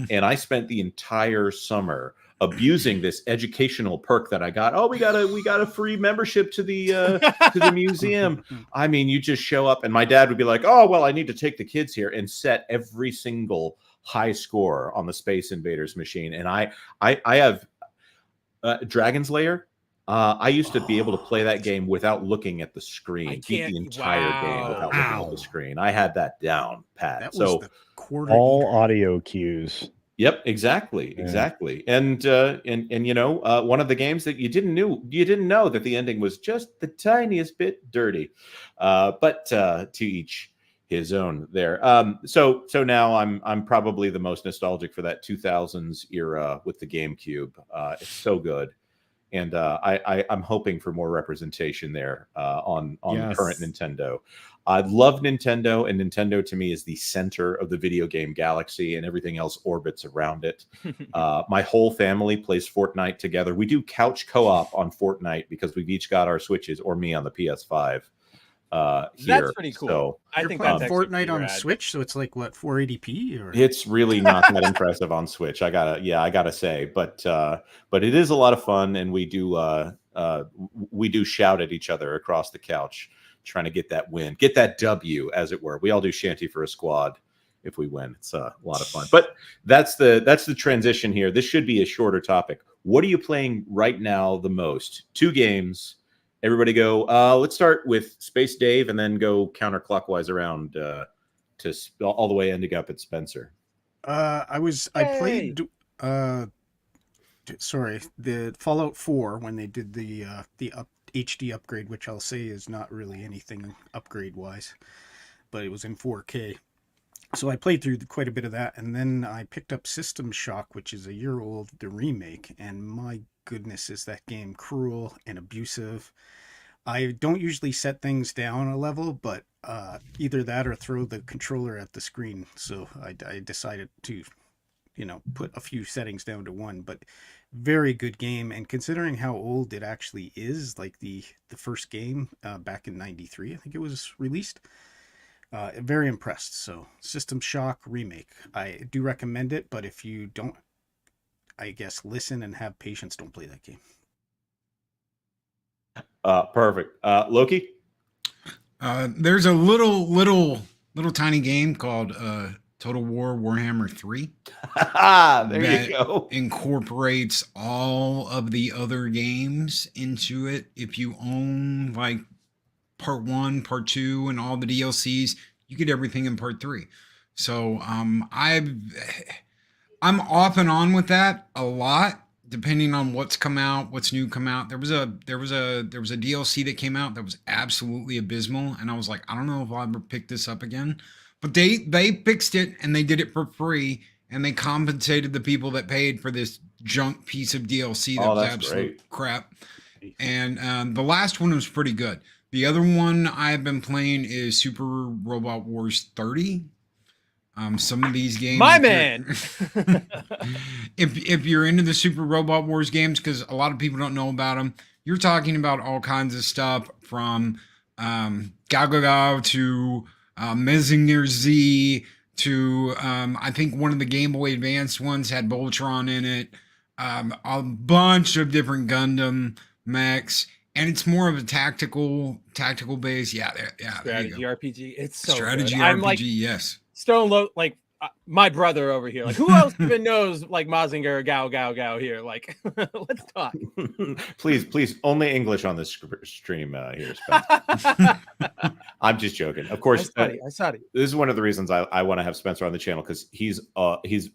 And I spent the entire summer abusing this educational perk that I got. Oh, we got a free membership to the museum. I mean, you just show up, and my dad would be like, "Oh, well, I need to take the kids here," and set every single high score on the Space Invaders machine. And I have Dragon's Lair. I used to be able to play that game without looking at the screen. Beat the entire game without looking at the screen. I had that down pat. That was the quarter All eater. audio cues. Yep, exactly. And one of the games that you didn't know that the ending was just the tiniest bit dirty, but to each his own there. So now I'm probably the most nostalgic for that 2000s era with the GameCube. It's so good. And I'm hoping for more representation there on Yes. current Nintendo. I love Nintendo, and Nintendo to me is the center of the video game galaxy, and everything else orbits around it. My whole family plays Fortnite together. We do couch co-op on Fortnite because we've each got our Switches, or me on the PS5. Here. That's pretty cool. So, I think Playing that's actually Fortnite pretty on rad. Switch, so it's like what, 480p or it's really not that impressive on Switch. I gotta say, but it is a lot of fun, and we do shout at each other across the couch, trying to get that win, get that W, as it were. We all do shanty for a squad if we win. It's a lot of fun. But that's the transition here. This should be a shorter topic. What are you playing right now the most? 2 games. Everybody go. Let's start with Space Dave, and then go counterclockwise around to all the way ending up at Spencer. I played the Fallout 4 when they did the HD upgrade, which I'll say is not really anything upgrade wise, but it was in 4K. So I played through quite a bit of that, and then I picked up System Shock, which is a year old, the remake, and my goodness, is that game cruel and abusive. I don't usually set things down a level, but either that or throw the controller at the screen. So I decided to, put a few settings down to 1, but very good game. And considering how old it actually is, like the first game back in '93, I think it was released. Very impressed. So System Shock remake. I do recommend it, but if you don't, I guess, listen and have patience, don't play that game. Perfect. Loki? There's a little tiny game called Total War Warhammer 3. There you go. Incorporates all of the other games into it. If you own like part 1, part 2, and all the DLCs, you get everything in part 3. So I'm off and on with that a lot, depending on what's come out, what's new come out. There was a DLC that came out that was absolutely abysmal, and I was like, I don't know if I'll ever pick this up again. But they fixed it, and they did it for free, and they compensated the people that paid for this junk piece of DLC that was absolute crap. And the last one was pretty good. The other one I've been playing is Super Robot Wars 30. Some of these games, My man. if you're into the Super Robot Wars games, because a lot of people don't know about them, you're talking about all kinds of stuff from Gao Gao Gao to Mazinger Z to I think one of the Game Boy Advance ones had Voltron in it. A bunch of different Gundam mechs, and it's more of a tactical base. Yeah, yeah. Strategy RPG. It's so strategy good. RPG. I'm like Yes. Stone Low, like my brother over here. Like, who else even knows like Mazinger or Gao Gao Gao here? Like, let's talk. Please, only English on this stream here, Spencer. I'm just joking. Of course, I study. This is one of the reasons I want to have Spencer on the channel, because he's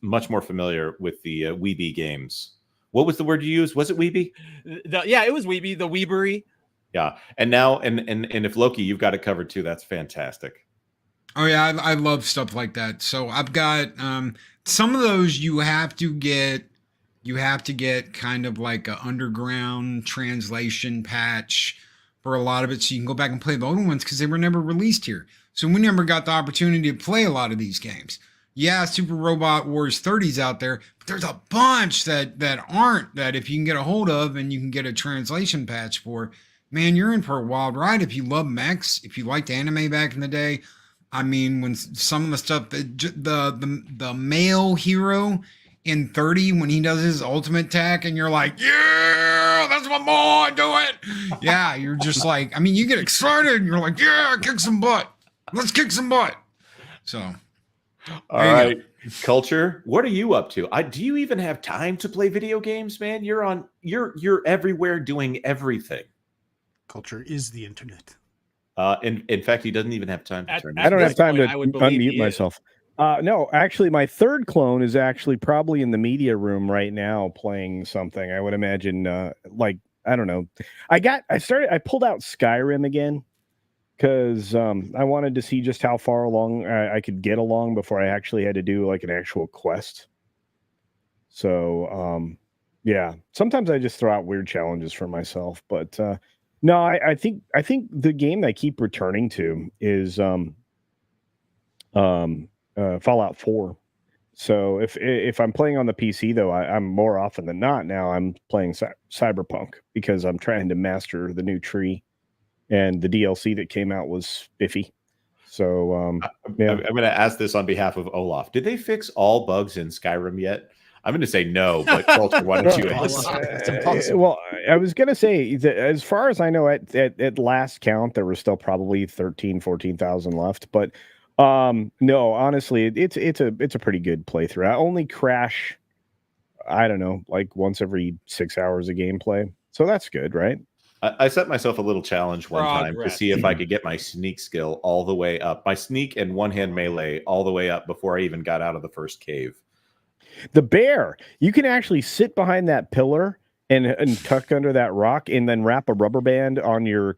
much more familiar with the Weeby games. What was the word you used? Was it Weeby? Yeah, it was Weeby, the Weebery. Yeah, and now and if Loki, you've got it covered too. That's fantastic. Oh yeah, I love stuff like that. So I've got some of those you have to get kind of like an underground translation patch for a lot of it, so you can go back and play the older ones because they were never released here. So we never got the opportunity to play a lot of these games. Yeah, Super Robot Wars 30's out there, but there's a bunch that aren't, that if you can get a hold of and you can get a translation patch for, man, you're in for a wild ride. If you love mechs, if you liked anime back in the day, I mean, when some of the stuff, the male hero in 30, when he does his ultimate attack and you're like, yeah, that's my boy, do it. Yeah, you're just like, I mean, you get excited and you're like, yeah, kick some butt. Let's kick some butt. So, all right, Culture, what are you up to? Do you even have time to play video games, man? You're everywhere doing everything. Culture is the internet. In fact, he doesn't even have time to turn. I don't have time to unmute myself. No, actually, my third clone is actually probably in the media room right now playing something. I would imagine, like, I don't know. I pulled out Skyrim again because I wanted to see just how far along I could get along before I actually had to do like an actual quest. So, yeah, sometimes I just throw out weird challenges for myself, but no, I think the game I keep returning to is Fallout 4. So if I'm playing on the PC though, I'm more often than not now I'm playing Cyberpunk because I'm trying to master the new tree, and the DLC that came out was spiffy. So yeah. I'm going to ask this on behalf of Olaf. Did they fix all bugs in Skyrim yet? I'm going to say no, but Culture, why don't you ask? Well, I was going to say that as far as I know, at last count, there were still probably 14,000 left. But no, honestly, it's a pretty good playthrough. I only crash, I don't know, like once every 6 hours of gameplay. So that's good, right? I set myself a little challenge one time to see if I could get my sneak skill all the way up, my sneak and one-hand melee all the way up before I even got out of the first cave. The bear, you can actually sit behind that pillar and tuck under that rock, and then wrap a rubber band on your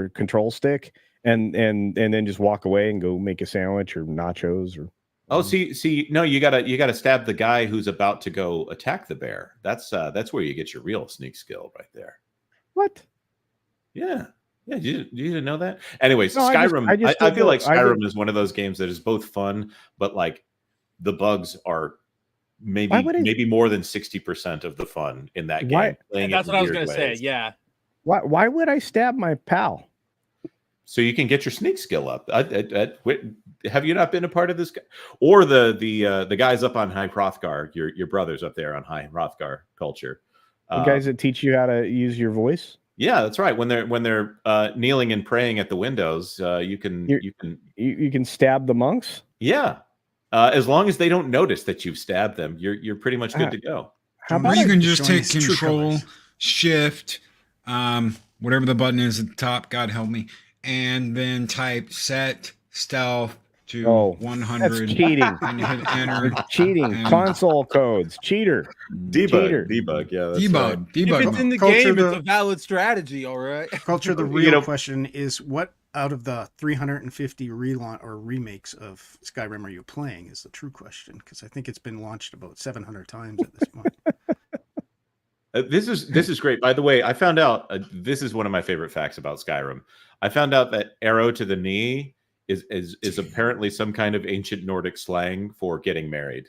control stick, and then just walk away and go make a sandwich or nachos or. Oh, see, no, you gotta stab the guy who's about to go attack the bear. That's where you get your real sneak skill right there. What? Yeah. You didn't know that? Anyways, no, Skyrim. I feel like Skyrim is one of those games that is both fun, but like the bugs are maybe more than 60% of the fun in that game. That's what I was going to say. Yeah. Why would I stab my pal? So you can get your sneak skill up. Have you not been a part of this? Or the guys up on High Hrothgar, your brothers up there on High Hrothgar Culture. The guys that teach you how to use your voice? Yeah, that's right. When they're kneeling and praying at the windows, you can stab the monks. Yeah. As long as they don't notice that you've stabbed them, you're pretty much good to go. Or you can just take Control, Shift, whatever the button is at the top, God help me, and then type set stealth to 100. That's cheating. And hit enter. Cheating. Console codes. Cheater. Debug. Yeah, that's debug. Right. Debug. If it's in the game, it's a valid strategy. All right. Culture. The real question is, what out of the 350 relaunch or remakes of Skyrim are you playing? Is the true question, because I think it's been launched about 700 times at this point. This is great. By the way, I found out this is one of my favorite facts about Skyrim. I found out that arrow to the knee is apparently some kind of ancient Nordic slang for getting married.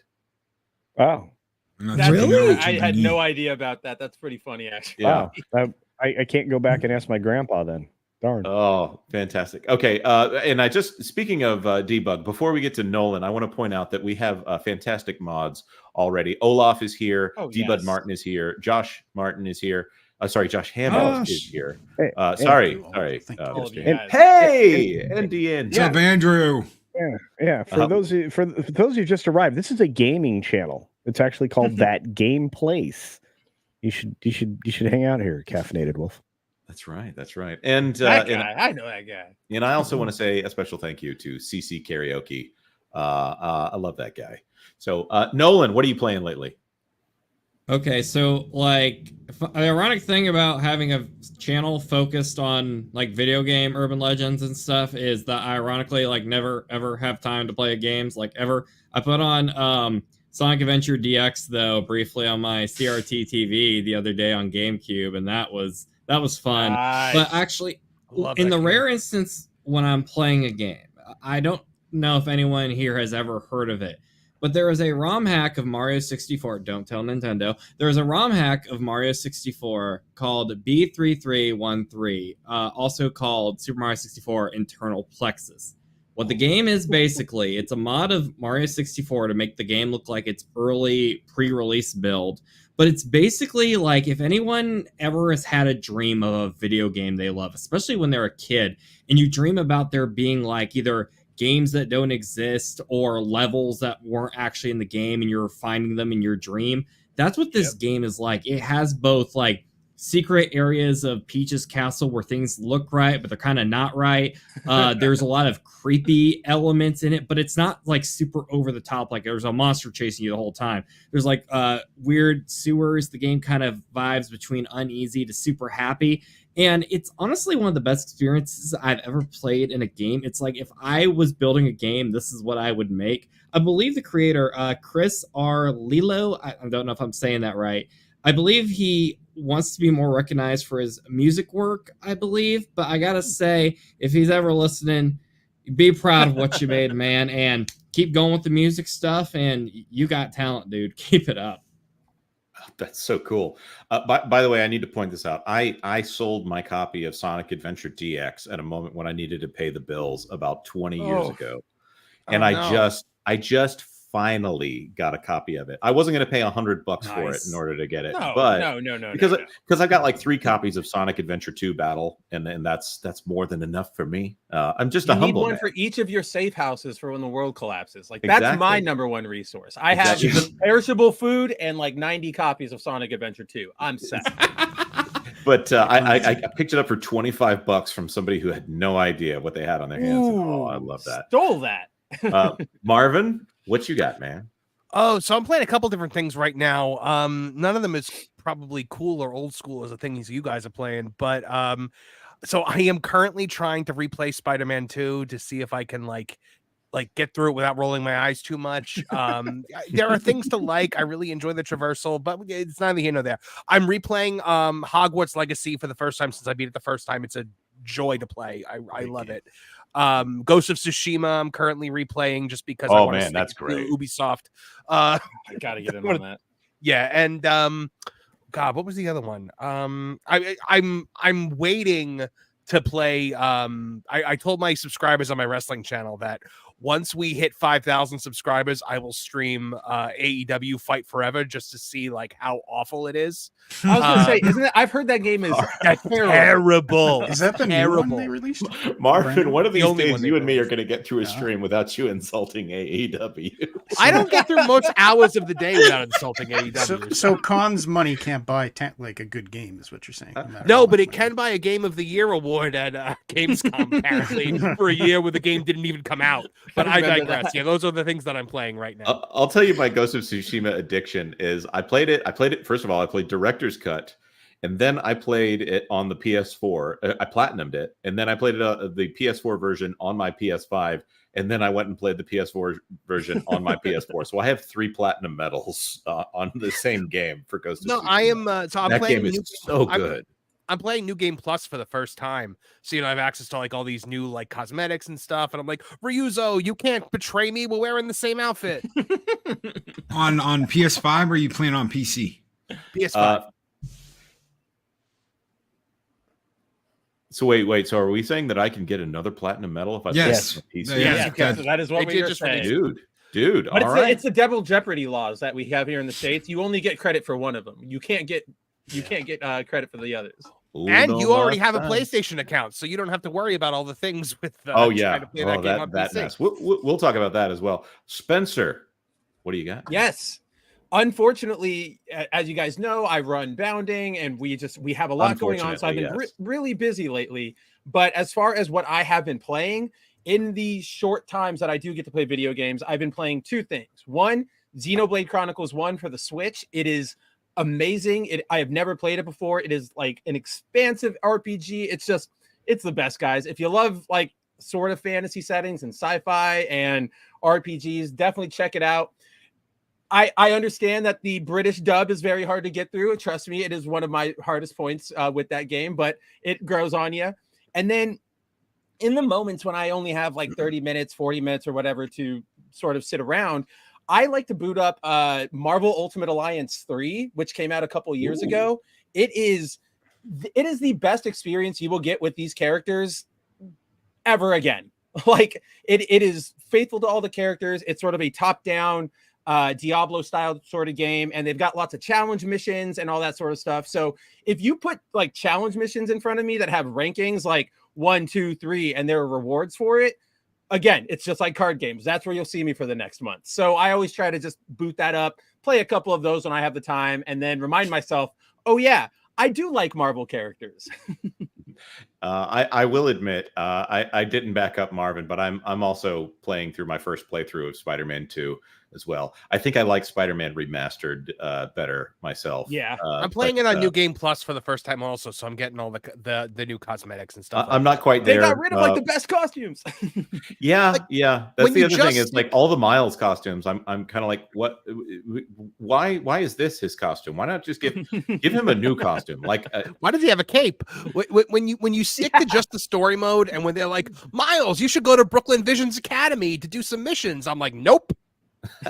Oh, That's Really? I had no idea about that. That's pretty funny, actually. Yeah. wow. I can't go back and ask my grandpa then. Darn. Oh, fantastic. Okay. And speaking of debug, before we get to Nolan, I want to point out that we have fantastic mods already. Olaf is here. Oh, Debug yes. Martin is here. Josh Martin is here. Sorry, Josh Hamill is here. Hey, Sorry. Thank Mr. all of you Ham- guys. Hey, and Deanne. What's up, Andrew? Yeah. For those who just arrived, this is a gaming channel. It's actually called That Game Place. You should hang out here, Caffeinated Wolf. That's right. That's right. And That guy, I know that guy. and I also want to say a special thank you to CC Karaoke. I love that guy. So Nolan, what are you playing lately? Okay, so like the ironic thing about having a channel focused on like video game urban legends and stuff is that I ironically like never ever have time to play games like ever. I put on Sonic Adventure DX though briefly on my CRT TV the other day on GameCube, and that was fun. Nice. But actually, Love in that the game. rare instance when I'm playing a game, I don't know if anyone here has ever heard of it. But there is a ROM hack of Mario 64. Don't tell Nintendo. There is a ROM hack of Mario 64 called B3313, also called Super Mario 64 Internal Plexus. What the game is basically, it's a mod of Mario 64 to make the game look like its early pre-release build. But it's basically like if anyone ever has had a dream of a video game they love, especially when they're a kid, and you dream about there being like either games that don't exist or levels that weren't actually in the game and you're finding them in your dream. That's what this game is like. It has both like secret areas of Peach's castle where things look right, but they're kind of not right. There's a lot of creepy elements in it, but it's not like super over the top. Like there's a monster chasing you the whole time. There's like weird sewers. The game kind of vibes between uneasy to super happy. And it's honestly one of the best experiences I've ever played in a game. It's like if I was building a game, this is what I would make. I believe the creator, Chris R. Lilo, I don't know if I'm saying that right. I believe he wants to be more recognized for his music work, I believe. But I gotta say, if he's ever listening, be proud of what you made, man, and keep going with the music stuff. And you got talent, dude. Keep it up. That's so cool. By the way, I need to point this out. I sold my copy of Sonic Adventure DX at a moment when I needed to pay the bills about 20 years ago. And I just finally got a copy of it. I wasn't going to pay $100 for it in order to get it. No, but no. Because I got like 3 copies of Sonic Adventure 2 Battle, and that's more than enough for me. I'm just You a need humble one man. for each of your safe houses for when the world collapses. Like Exactly. that's my number one resource. I have perishable food and like 90 copies of Sonic Adventure 2. I'm set. But I picked it up for $25 from somebody who had no idea what they had on their hands. And, oh, I love that. Stole that. Marvin, what you got, man? Oh, so I'm playing a couple different things right now. None of them is probably cool or old school as the things you guys are playing, but so I am currently trying to replay Spider-Man 2 to see if I can like get through it without rolling my eyes too much. There are things to like. I really enjoy the traversal, but it's neither here nor there. I'm replaying Hogwarts Legacy for the first time since I beat it the first time. It's a joy to play. I love it. Ghost of Tsushima I'm currently replaying just because I want to that's great. Ubisoft. I gotta get in on that. Yeah, and God, what was the other one? I'm waiting to play. I told my subscribers on my wrestling channel that once we hit 5,000 subscribers, I will stream AEW Fight Forever just to see like how awful it is. I was gonna say, isn't it? I've heard that game is terrible. Is that the new one they released? Marvin, Brandon? one of these only days one they you and me are released. going to get through a stream without you insulting AEW. I don't get through most hours of the day without insulting AEW. So Khan's money can't buy like a good game, is what you're saying. matter No, how but much it money. can buy a Game of the Year award at Gamescom apparently for a year where the game didn't even come out. But I remember digress. that. Yeah, those are the things that I'm playing right now. I'll tell you my Ghost of Tsushima addiction is I played it. First of all, I played Director's Cut. and then I played it on the PS4. I platinumed it, and then I played it the PS4 version on my PS5, and then I went and played the PS4 version on my PS4. So I have 3 platinum medals on the same game for Ghost of No, Tsushima. I am. So I'm That playing game is so good. I'm playing New Game Plus for the first time, so I have access to like all these new like cosmetics and stuff, and I'm like, Ryuzo, you can't betray me. We're wearing the same outfit. On PS5, or are you playing on PC? PS5. So wait. So are we saying that I can get another platinum medal if I Yes. play on PC? Yeah. Yes, that is what They we are just saying. Dude. But All right. it's the double jeopardy laws that we have here in the States. You only get credit for one of them. You can't get credit for the others. And you already have a PlayStation account, so you don't have to worry about all the things with trying to play that game on PC. Mess. We'll talk about that as well. Spencer, what do you got? Yes. Unfortunately, as you guys know, I run Bounding, and we have a lot going on, so I've been really busy lately. But as far as what I have been playing, in the short times that I do get to play video games, I've been playing 2 things. One, Xenoblade Chronicles 1 for the Switch. It is amazing. I have never played it before. It is like an expansive RPG. It's the best, guys. If you love like sort of fantasy settings and sci-fi and RPGs, definitely check it out. I understand that the British dub is very hard to get through. Trust me, it is one of my hardest points with that game, but it grows on you. And then in the moments when I only have like 30 minutes, 40 minutes or whatever to sort of sit around, I like to boot up Marvel Ultimate Alliance 3, which came out a couple years ago. It is the best experience you will get with these characters ever again. Like it is faithful to all the characters. It's sort of a top-down Diablo style sort of game, and they've got lots of challenge missions and all that sort of stuff. So if you put like challenge missions in front of me that have rankings like 1, 2, 3, and there are rewards for it, again, it's just like card games. That's where you'll see me for the next month. So I always try to just boot that up, play a couple of those when I have the time, and then remind myself, oh yeah, I do like Marvel characters. I will admit, I didn't back up Marvin, but I'm also playing through my first playthrough of Spider-Man 2 as well. I think I like Spider-Man Remastered better myself. Yeah, I'm playing it on New Game Plus for the first time also, so I'm getting all the new cosmetics and stuff. I'm not quite there. They got rid of like the best costumes. Yeah. That's the other thing is like all the Miles costumes. I'm kind of like, what? Why is this his costume? Why not just give him a new costume? Like, why does he have a cape? When you stick to just the story mode, and when they're like, Miles, you should go to Brooklyn Visions Academy to do some missions, I'm like, nope.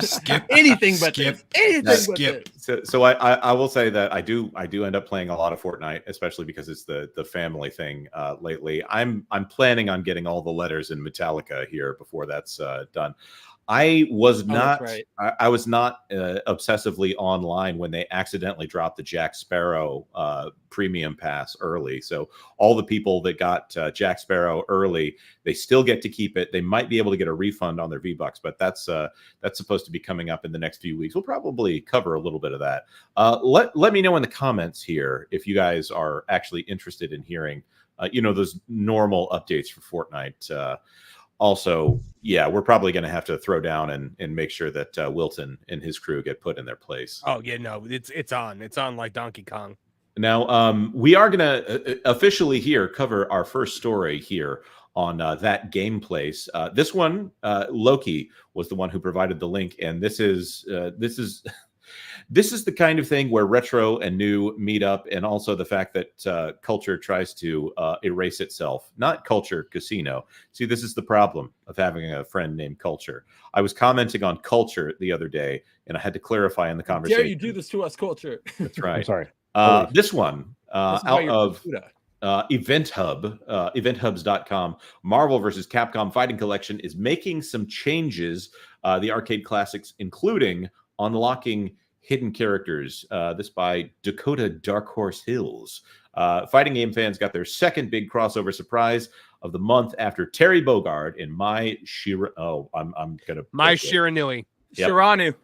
Skip anything but skip. this. Anything Skip. but this. So I will say that I do end up playing a lot of Fortnite, especially because it's the family thing lately. I'm planning on getting all the letters in Metallica here before that's done. I was not I was not obsessively online when they accidentally dropped the Jack Sparrow premium pass early. So all the people that got Jack Sparrow early, they still get to keep it. They might be able to get a refund on their V-Bucks, but that's supposed to be coming up in the next few weeks. We'll probably cover a little bit of that. Let me know in the comments here if you guys are actually interested in hearing those normal updates for Fortnite. Also, yeah, we're probably going to have to throw down and make sure that Wilton and his crew get put in their place. Oh yeah, no, it's on like Donkey Kong. Now, we are going to officially here cover our first story here on That Game Place. This one, Loki was the one who provided the link, and this is the kind of thing where retro and new meet up, and also the fact that culture tries to erase itself. Not Culture Casino. See, this is the problem of having a friend named Culture. I was commenting on Culture the other day, and I had to clarify in the conversation. Dare you do this to us, Culture? That's right. I'm sorry. This one out of Event Hub, eventhubs.com, Marvel vs. Capcom Fighting Collection is making some changes. The arcade classics, including unlocking hidden characters. This by Dakota Dark Horse Hills. Fighting game fans got their second big crossover surprise of the month after Terry Bogard in My Shiranui. Yep. Shiranu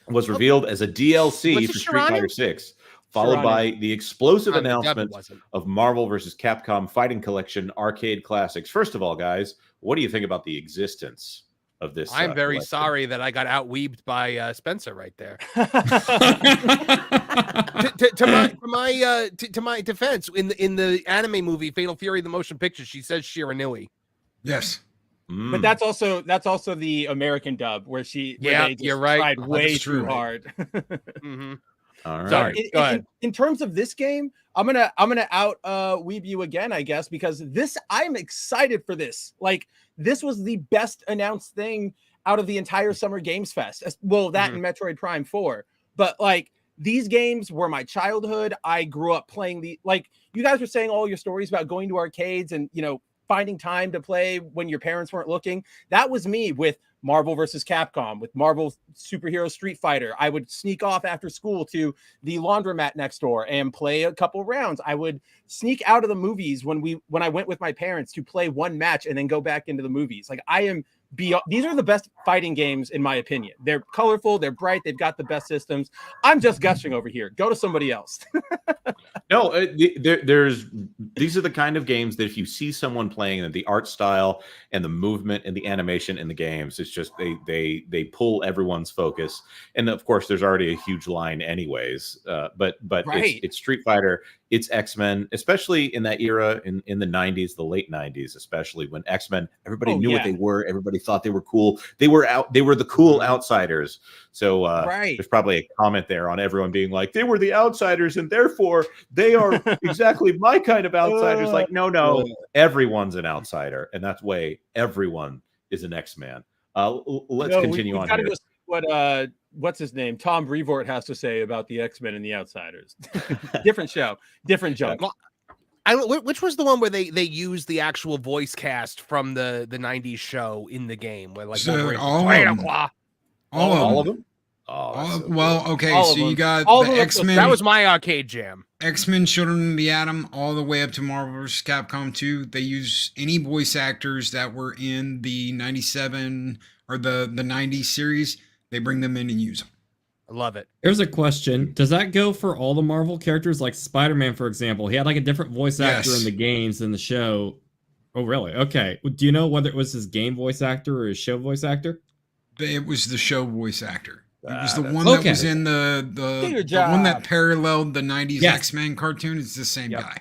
was revealed as a DLC What's for a Street Shiranu? Fighter 6, followed by the explosive The devil announcement wasn't. of Marvel vs. Capcom Fighting Collection arcade classics. First of all, guys, what do you think about the existence of this? I'm very collection? sorry that I got outweebed by Spencer right there. to my defense, in the anime movie Fatal Fury, the motion picture, she says Shiranui. Yes. But that's also the American dub where they just you're right. tried way That's true. too hard. Mm-hmm. All right. Sorry. Go ahead. In terms of this game, I'm gonna out weeb you again, I guess, because I'm excited for this. Like, this was the best announced thing out of the entire Summer Games Fest. Well, that and Metroid Prime 4. But like, these games were my childhood. I grew up playing you guys were saying all your stories about going to arcades and, finding time to play when your parents weren't looking. That was me with Marvel versus Capcom, with Marvel Superhero Street Fighter. I would sneak off after school to the laundromat next door and play a couple rounds. I would sneak out of the movies when I went with my parents to play one match and then go back into the movies. Like, these are the best fighting games in my opinion. They're colorful, they're bright, they've got the best systems. I'm just gushing over here. Go to somebody else. No, these are the kind of games that if you see someone playing, and the art style and the movement and the animation in the games, it's just they pull everyone's focus. And of course, there's already a huge line anyways. But right. it's Street Fighter, it's X-Men, especially in that era in the 90s, the late 90s, especially when X-Men, everybody knew what they were. Everybody thought they were cool. They were the cool outsiders. So there's probably a comment there on everyone being like, they were the outsiders and therefore they are exactly my kind of outsiders. Like, no, everyone's an outsider. And that's way everyone is an X-Man. Let's continue on here. What's his name? Tom Brevoort has to say about the X-Men and the Outsiders. Different show, different joke. Which was the one where they used the actual voice cast from the 90s show in the game? Where like all of them? You got the X-Men. That was my arcade jam. X-Men Children of the Atom all the way up to Marvel vs. Capcom 2. They use any voice actors that were in the 97 or the 90s series. They bring them in and use them. I love it. Here's a question. Does that go for all the Marvel characters? Like Spider-Man, for example. He had like a different voice actor in the games than the show. Oh, really? Okay. Do you know whether it was his game voice actor or his show voice actor? It was the show voice actor. It was the one that was in the one that paralleled the 90s X-Men cartoon. It's the same guy.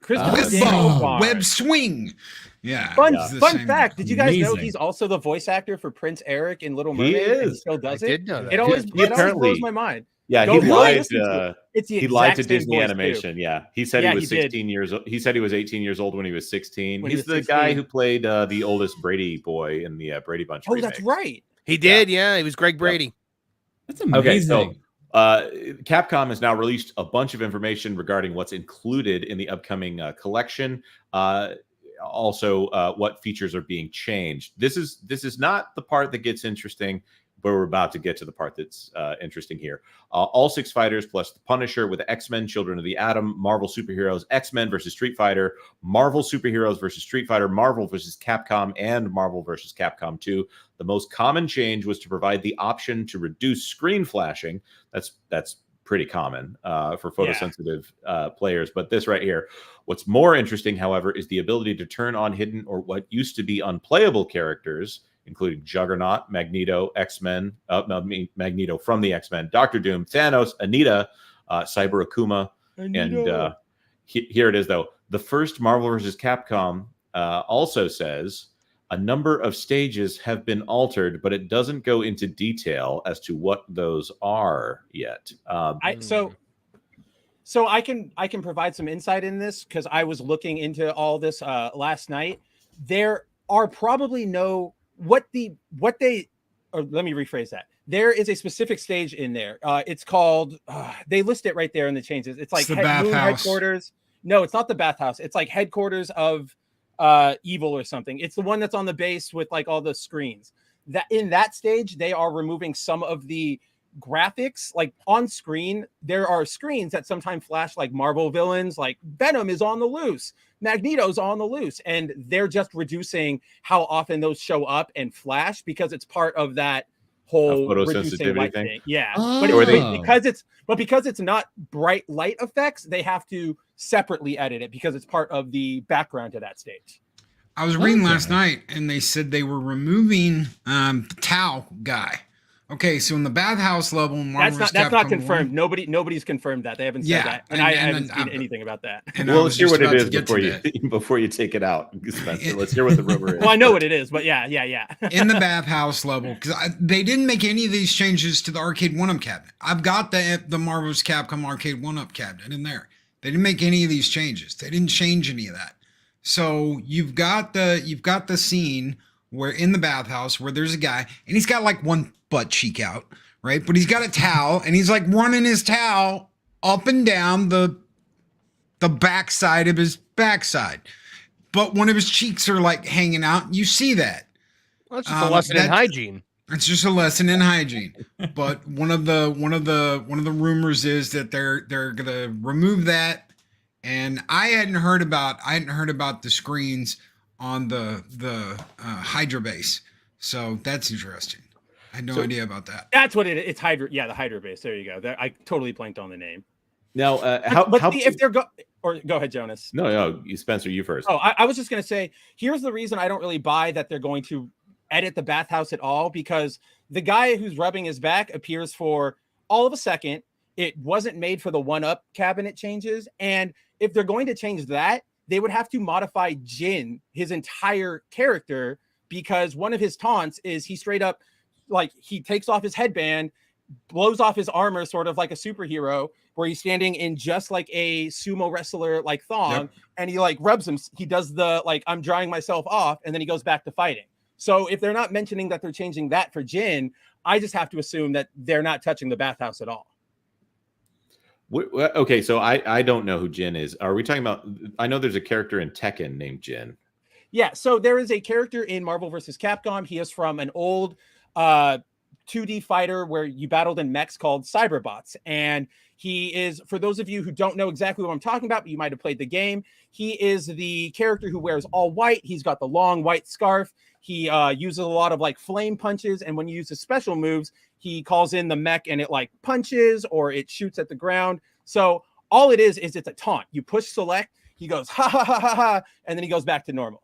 Web swing. Yeah. Fun fact. Did you guys know he's also the voice actor for Prince Eric in Little Mermaid? He is. And he still does it. Did know that. It always blows my mind. Yeah, he lied to Disney voice Animation. Too. Yeah, he said he was 16 years old. He said he was 18 years old when he was 16. He's the guy who played the oldest Brady boy in the Brady Bunch. Oh, that's right. He did. Yeah, he was Greg Brady. That's amazing. Okay, so Capcom has now released a bunch of information regarding what's included in the upcoming collection. Also, what features are being changed. This is not the part that gets interesting, but we're about to get to the part that's interesting here. All 6 fighters plus the Punisher with X-Men, Children of the Atom, Marvel Superheroes, X-Men versus Street Fighter, Marvel Superheroes versus Street Fighter, Marvel versus Capcom, and Marvel versus Capcom 2. The most common change was to provide the option to reduce screen flashing. That's pretty common for photosensitive players. But this right here, what's more interesting, however, is the ability to turn on hidden or what used to be unplayable characters, including Juggernaut, Magneto, X-Men, Magneto from the X-Men, Doctor Doom, Thanos, Anita, Cyber Akuma. And here it is, though. The first Marvel vs. Capcom also says a number of stages have been altered, but it doesn't go into detail as to what those are yet. So I can provide some insight in this because I was looking into all this last night. There are probably let me rephrase that. There is a specific stage in there. It's called, they list it right there in the changes. It's like the Moon bathhouse. Headquarters. No, it's not the bathhouse. It's like headquarters of evil or something. It's the one that's on the base with like all the screens. That in that stage, they are removing some of the graphics. Like on screen, there are screens that sometimes flash like Marvel villains, like Venom is on the loose, Magneto's on the loose, and they're just reducing how often those show up and flash because it's part of that whole reducing light thing. Yeah, but because it's not bright light effects, they have to separately edit it because it's part of the background to that stage. I was reading last night, and they said they were removing the Tau guy. Okay, so in the bathhouse level, Marvel That's vs. not Capcom confirmed. 1, Nobody's confirmed that. They haven't said Yeah, that, and and- I and- haven't seen and- anything about that. and I Well, was let's hear just what it about is to get before to you that. before you take it out, Spencer. Let's hear what the rumor is. Well, I know what it is, but yeah. In the bathhouse level, because they didn't make any of these changes to the arcade 1-up cabinet. I've got the Marvel vs. Capcom arcade 1-up cabinet in there. They didn't make any of these changes. They didn't change any of that. So you've got the scene where in the bathhouse where there's a guy and he's got like one butt cheek out, right? But he's got a towel and he's like running his towel up and down the backside of his backside. But one of his cheeks are like hanging out. You see that. Well, that's just a lesson in hygiene. It's just a lesson in hygiene. But one of the rumors is that they're gonna remove that. And I hadn't heard about the screens on the Hydra base. So that's interesting. I had no idea about that. That's what it is. It's Hydra. Yeah, the Hydra base. There you go. I totally blanked on the name. Now, if they're go ahead, Jonas. No, you, Spencer, you first. Oh, I was just going to say, here's the reason I don't really buy that they're going to edit the bathhouse at all, because the guy who's rubbing his back appears for all of a second. It wasn't made for the 1-up cabinet changes. And if they're going to change that, they would have to modify Jin, his entire character, because one of his taunts is he straight up, like, he takes off his headband, blows off his armor, sort of like a superhero, where he's standing in just like a sumo wrestler like thong, and he like rubs him. He does the like I'm drying myself off, and then he goes back to fighting. So if they're not mentioning that they're changing that for Jin, I just have to assume that they're not touching the bathhouse at all. Okay, so I don't know who Jin is. Are we talking about? I know there's a character in Tekken named Jin. Yeah, so there is a character in Marvel vs. Capcom. He is from an old 2D fighter where you battled in mechs called Cyberbots. And he is, for those of you who don't know exactly what I'm talking about, but you might have played the game, he is the character who wears all white. He's got the long white scarf. He uses a lot of like flame punches. And when you use his special moves, he calls in the mech and it like punches or it shoots at the ground. So all it is it's a taunt. You push select, he goes, ha, ha, ha, ha, ha, and then he goes back to normal.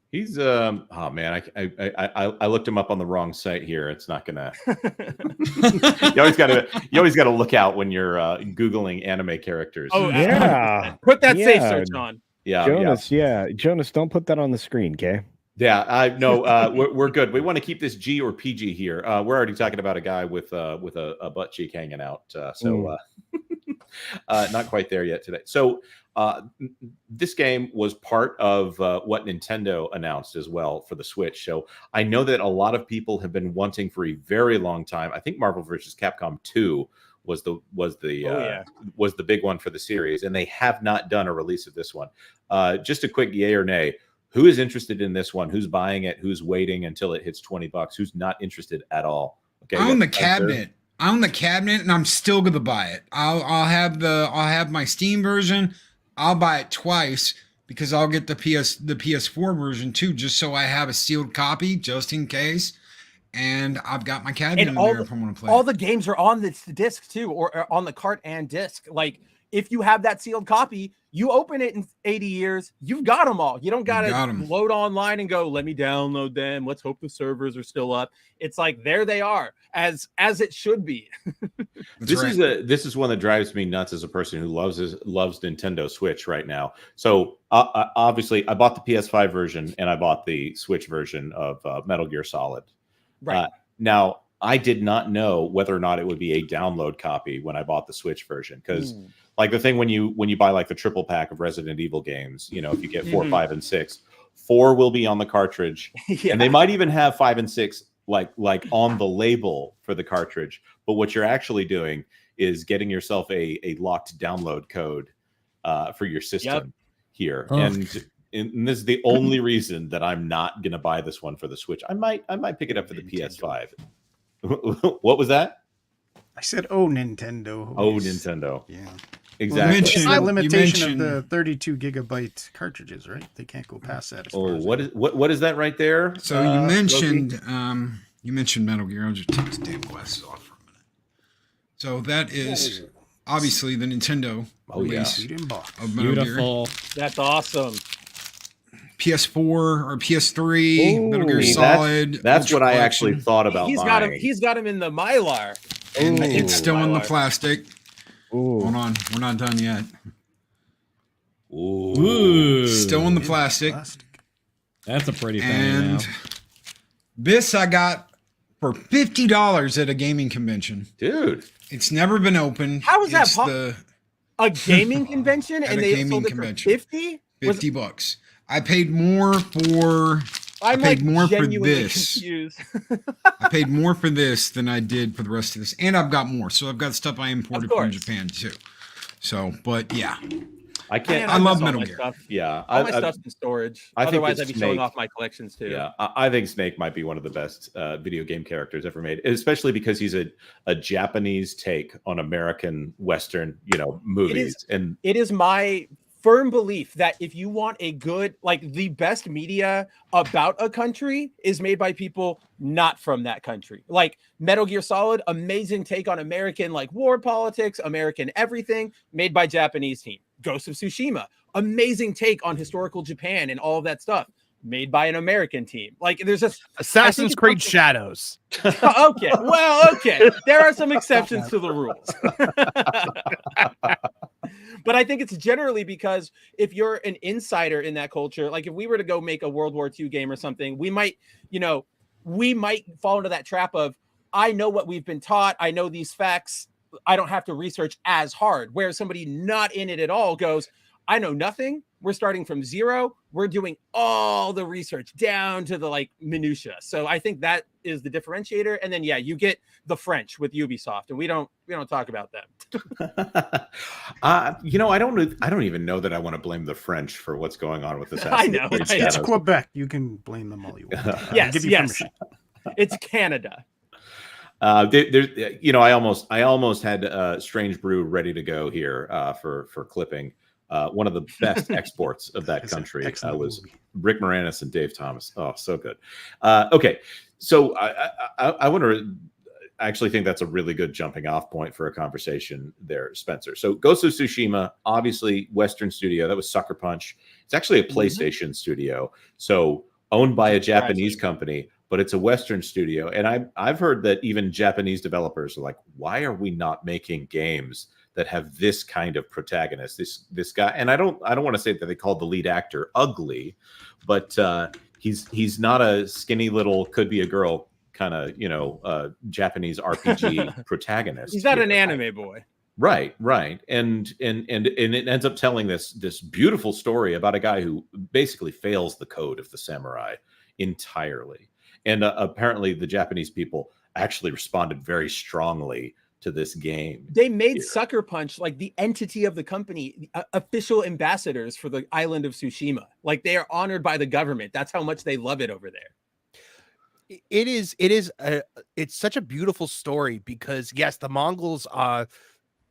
He's oh man, I looked him up on the wrong site here. It's not gonna. you always gotta look out when you're Googling anime characters. Oh yeah, put that safe search on. Yeah, Jonas. Yeah, Jonas, don't put that on the screen, okay? Yeah, we're good. We want to keep this G or PG here. We're already talking about a guy with a butt cheek hanging out. Not quite there yet today. So this game was part of what Nintendo announced as well for the Switch. So I know that a lot of people have been wanting for a very long time. I think Marvel vs. Capcom 2 was the big one for the series, and they have not done a release of this one. Just a quick yay or nay. Who is interested in this one? Who's buying it? Who's waiting until it hits $20? Who's not interested at all? Okay, I own the cabinet. And I'm still gonna buy it. I'll have my Steam version. I'll buy it twice because I'll get the PS4 version too, just so I have a sealed copy just in case. And I've got my cabinet in there if I want to play. All the games are on the disc too, or on the cart and disc. Like if you have that sealed copy, you open it in 80 years, you've got them all. You don't got to load online and go, let me download them. Let's hope the servers are still up. It's like, there they are, as it should be. This is one that drives me nuts as a person who loves Nintendo Switch right now. So obviously I bought the PS5 version and I bought the Switch version of Metal Gear Solid. Right. Now, I did not know whether or not it would be a download copy when I bought the Switch version, because like the thing when you buy like the triple pack of Resident Evil games, you know, if you get 4, 5, and 6, 4 will be on the cartridge, and they might even have 5 and 6 like on the label for the cartridge. But what you're actually doing is getting yourself a locked download code for your system here, and this is the only reason that I'm not gonna buy this one for the Switch. I might pick it up for the PS5. What was that? I said, "Oh, Nintendo." Oh, Nintendo. Yeah, exactly. It's the limitation of the 32 gigabyte cartridges, right? They can't go past that. What is that right there? So you mentioned Metal Gear. I'll just take this damn glasses off for a minute. So that is obviously the Nintendo release of Metal Gear. That's awesome. PS4 or PS3, Metal Gear Ooh, Solid. That's Ultra what I actually Collection. thought about He's buying. got him. He's got him in the Mylar. And Ooh. it's still in the Mylar. plastic. Ooh. Hold on, we're not done yet. Ooh. Still in the plastic. That's a pretty thing. And this I got for $50 at a gaming convention. Dude. It's never been opened. How is that It's the A gaming convention, At and a they gaming sold it convention. for 50? $50. I paid more for I'm paid like more for genuinely this. confused. I paid more for this than I did for the rest of this. And I've got more. So I've got stuff I imported from Japan too. So, but yeah. I can't. I love miss all Metal my Gear. stuff. Yeah. All my stuff's in storage. I think Otherwise, that I'd be showing Snake- off my collections too. Yeah, I think Snake might be one of the best video game characters ever made, especially because he's a Japanese take on American Western, movies. It is my firm belief that if you want a good, like the best media about a country is made by people not from that country. Like Metal Gear Solid, amazing take on American like war politics, American everything, made by Japanese team. Ghost of Tsushima, amazing take on historical Japan and all of that stuff, made by an American team. Like there's just Assassin's Creed Shadows. Okay, well, okay. There are some exceptions to the rules. But I think it's generally because if you're an insider in that culture, like if we were to go make a World War II game or something, we might fall into that trap of, I know what we've been taught. I know these facts. I don't have to research as hard. Whereas somebody not in it at all goes, I know nothing. We're starting from zero. We're doing all the research down to the like minutia. So I think that is the differentiator. And then you get the French with Ubisoft, and we don't talk about them. I don't even know that I want to blame the French for what's going on with this. I know. It's Quebec. You can blame them all you want. Yes, give you yes. permission. It's Canada. I almost had Strange Brew ready to go here for clipping. One of the best exports of that country was movie. Rick Moranis and Dave Thomas. Oh, so good. Okay, so I want to actually think that's a really good jumping off point for a conversation there, Spencer. So Ghost of Tsushima, obviously Western studio. That was Sucker Punch. It's actually a PlayStation studio, so owned by a Japanese company, but it's a Western studio. And I've heard that even Japanese developers are like, why are we not making games that have this kind of protagonist, this guy? And I don't want to say that they called the lead actor ugly, but he's not a skinny little could be a girl kind of Japanese RPG protagonist. He's not an anime boy. Right. And it ends up telling this beautiful story about a guy who basically fails the code of the samurai entirely. And apparently the Japanese people actually responded very strongly to this game. They made Sucker Punch like the entity of the company, official ambassadors for the island of Tsushima. Like they are honored by the government. That's how much they love it over there. It's such a beautiful story because yes, the Mongols are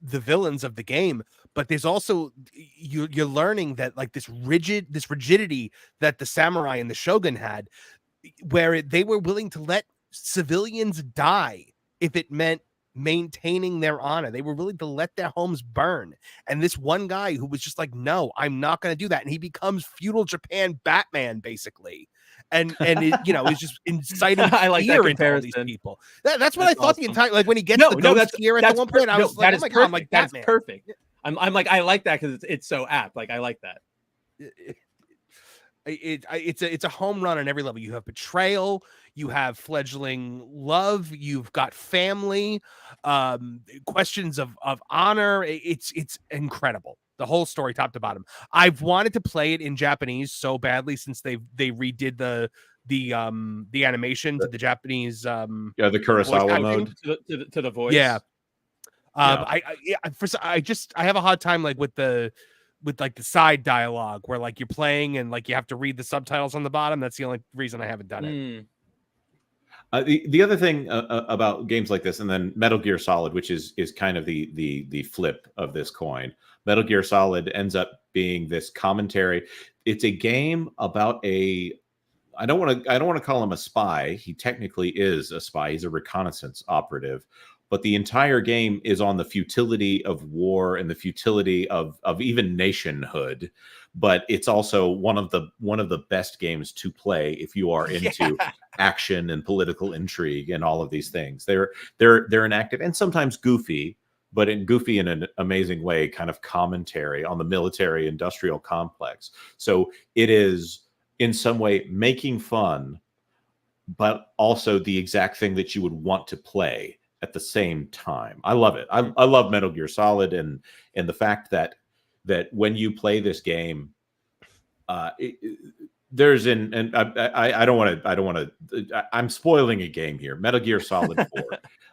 the villains of the game, but there's also you're learning that like this rigidity that the samurai and the shogun had, where they were willing to let civilians die if it meant maintaining their honor. They were willing to let their homes burn. And this one guy who was just like, no, I'm not going to do that. And he becomes feudal Japan Batman, basically. And it's just inciting I like fear that into all these comparison. people. That's what I thought awesome. the entire, like when he gets the ghost gear at the one point, I was like, oh my God, I'm like, that's Batman. perfect. I'm like, I like that because it's so apt. Like I like that. It's a home run on every level. You have betrayal, you have fledgling love, you've got family, questions of honor. It's incredible. The whole story, top to bottom. I've wanted to play it in Japanese so badly since they redid the animation to the Japanese the Kurosawa mode to the voice. Yeah. I have a hard time like with the side dialogue where like you're playing and like you have to read the subtitles on the bottom. That's the only reason I haven't done it. The other thing about games like this, and then Metal Gear Solid, which is kind of the flip of this coin. Metal Gear Solid ends up being this commentary. It's a game about I don't want to call him a spy. He technically is a spy. He's a reconnaissance operative, but the entire game is on the futility of war and the futility of even nationhood. But it's also one of the best games to play if you are into action and political intrigue and all of these things. They're enacted and sometimes goofy, but goofy in an amazing way, kind of commentary on the military industrial complex. So it is in some way making fun, but also the exact thing that you would want to play at the same time. I love it. I love Metal Gear Solid and the fact that when you play this game, there's and I don't want to. I'm spoiling a game here. Metal Gear Solid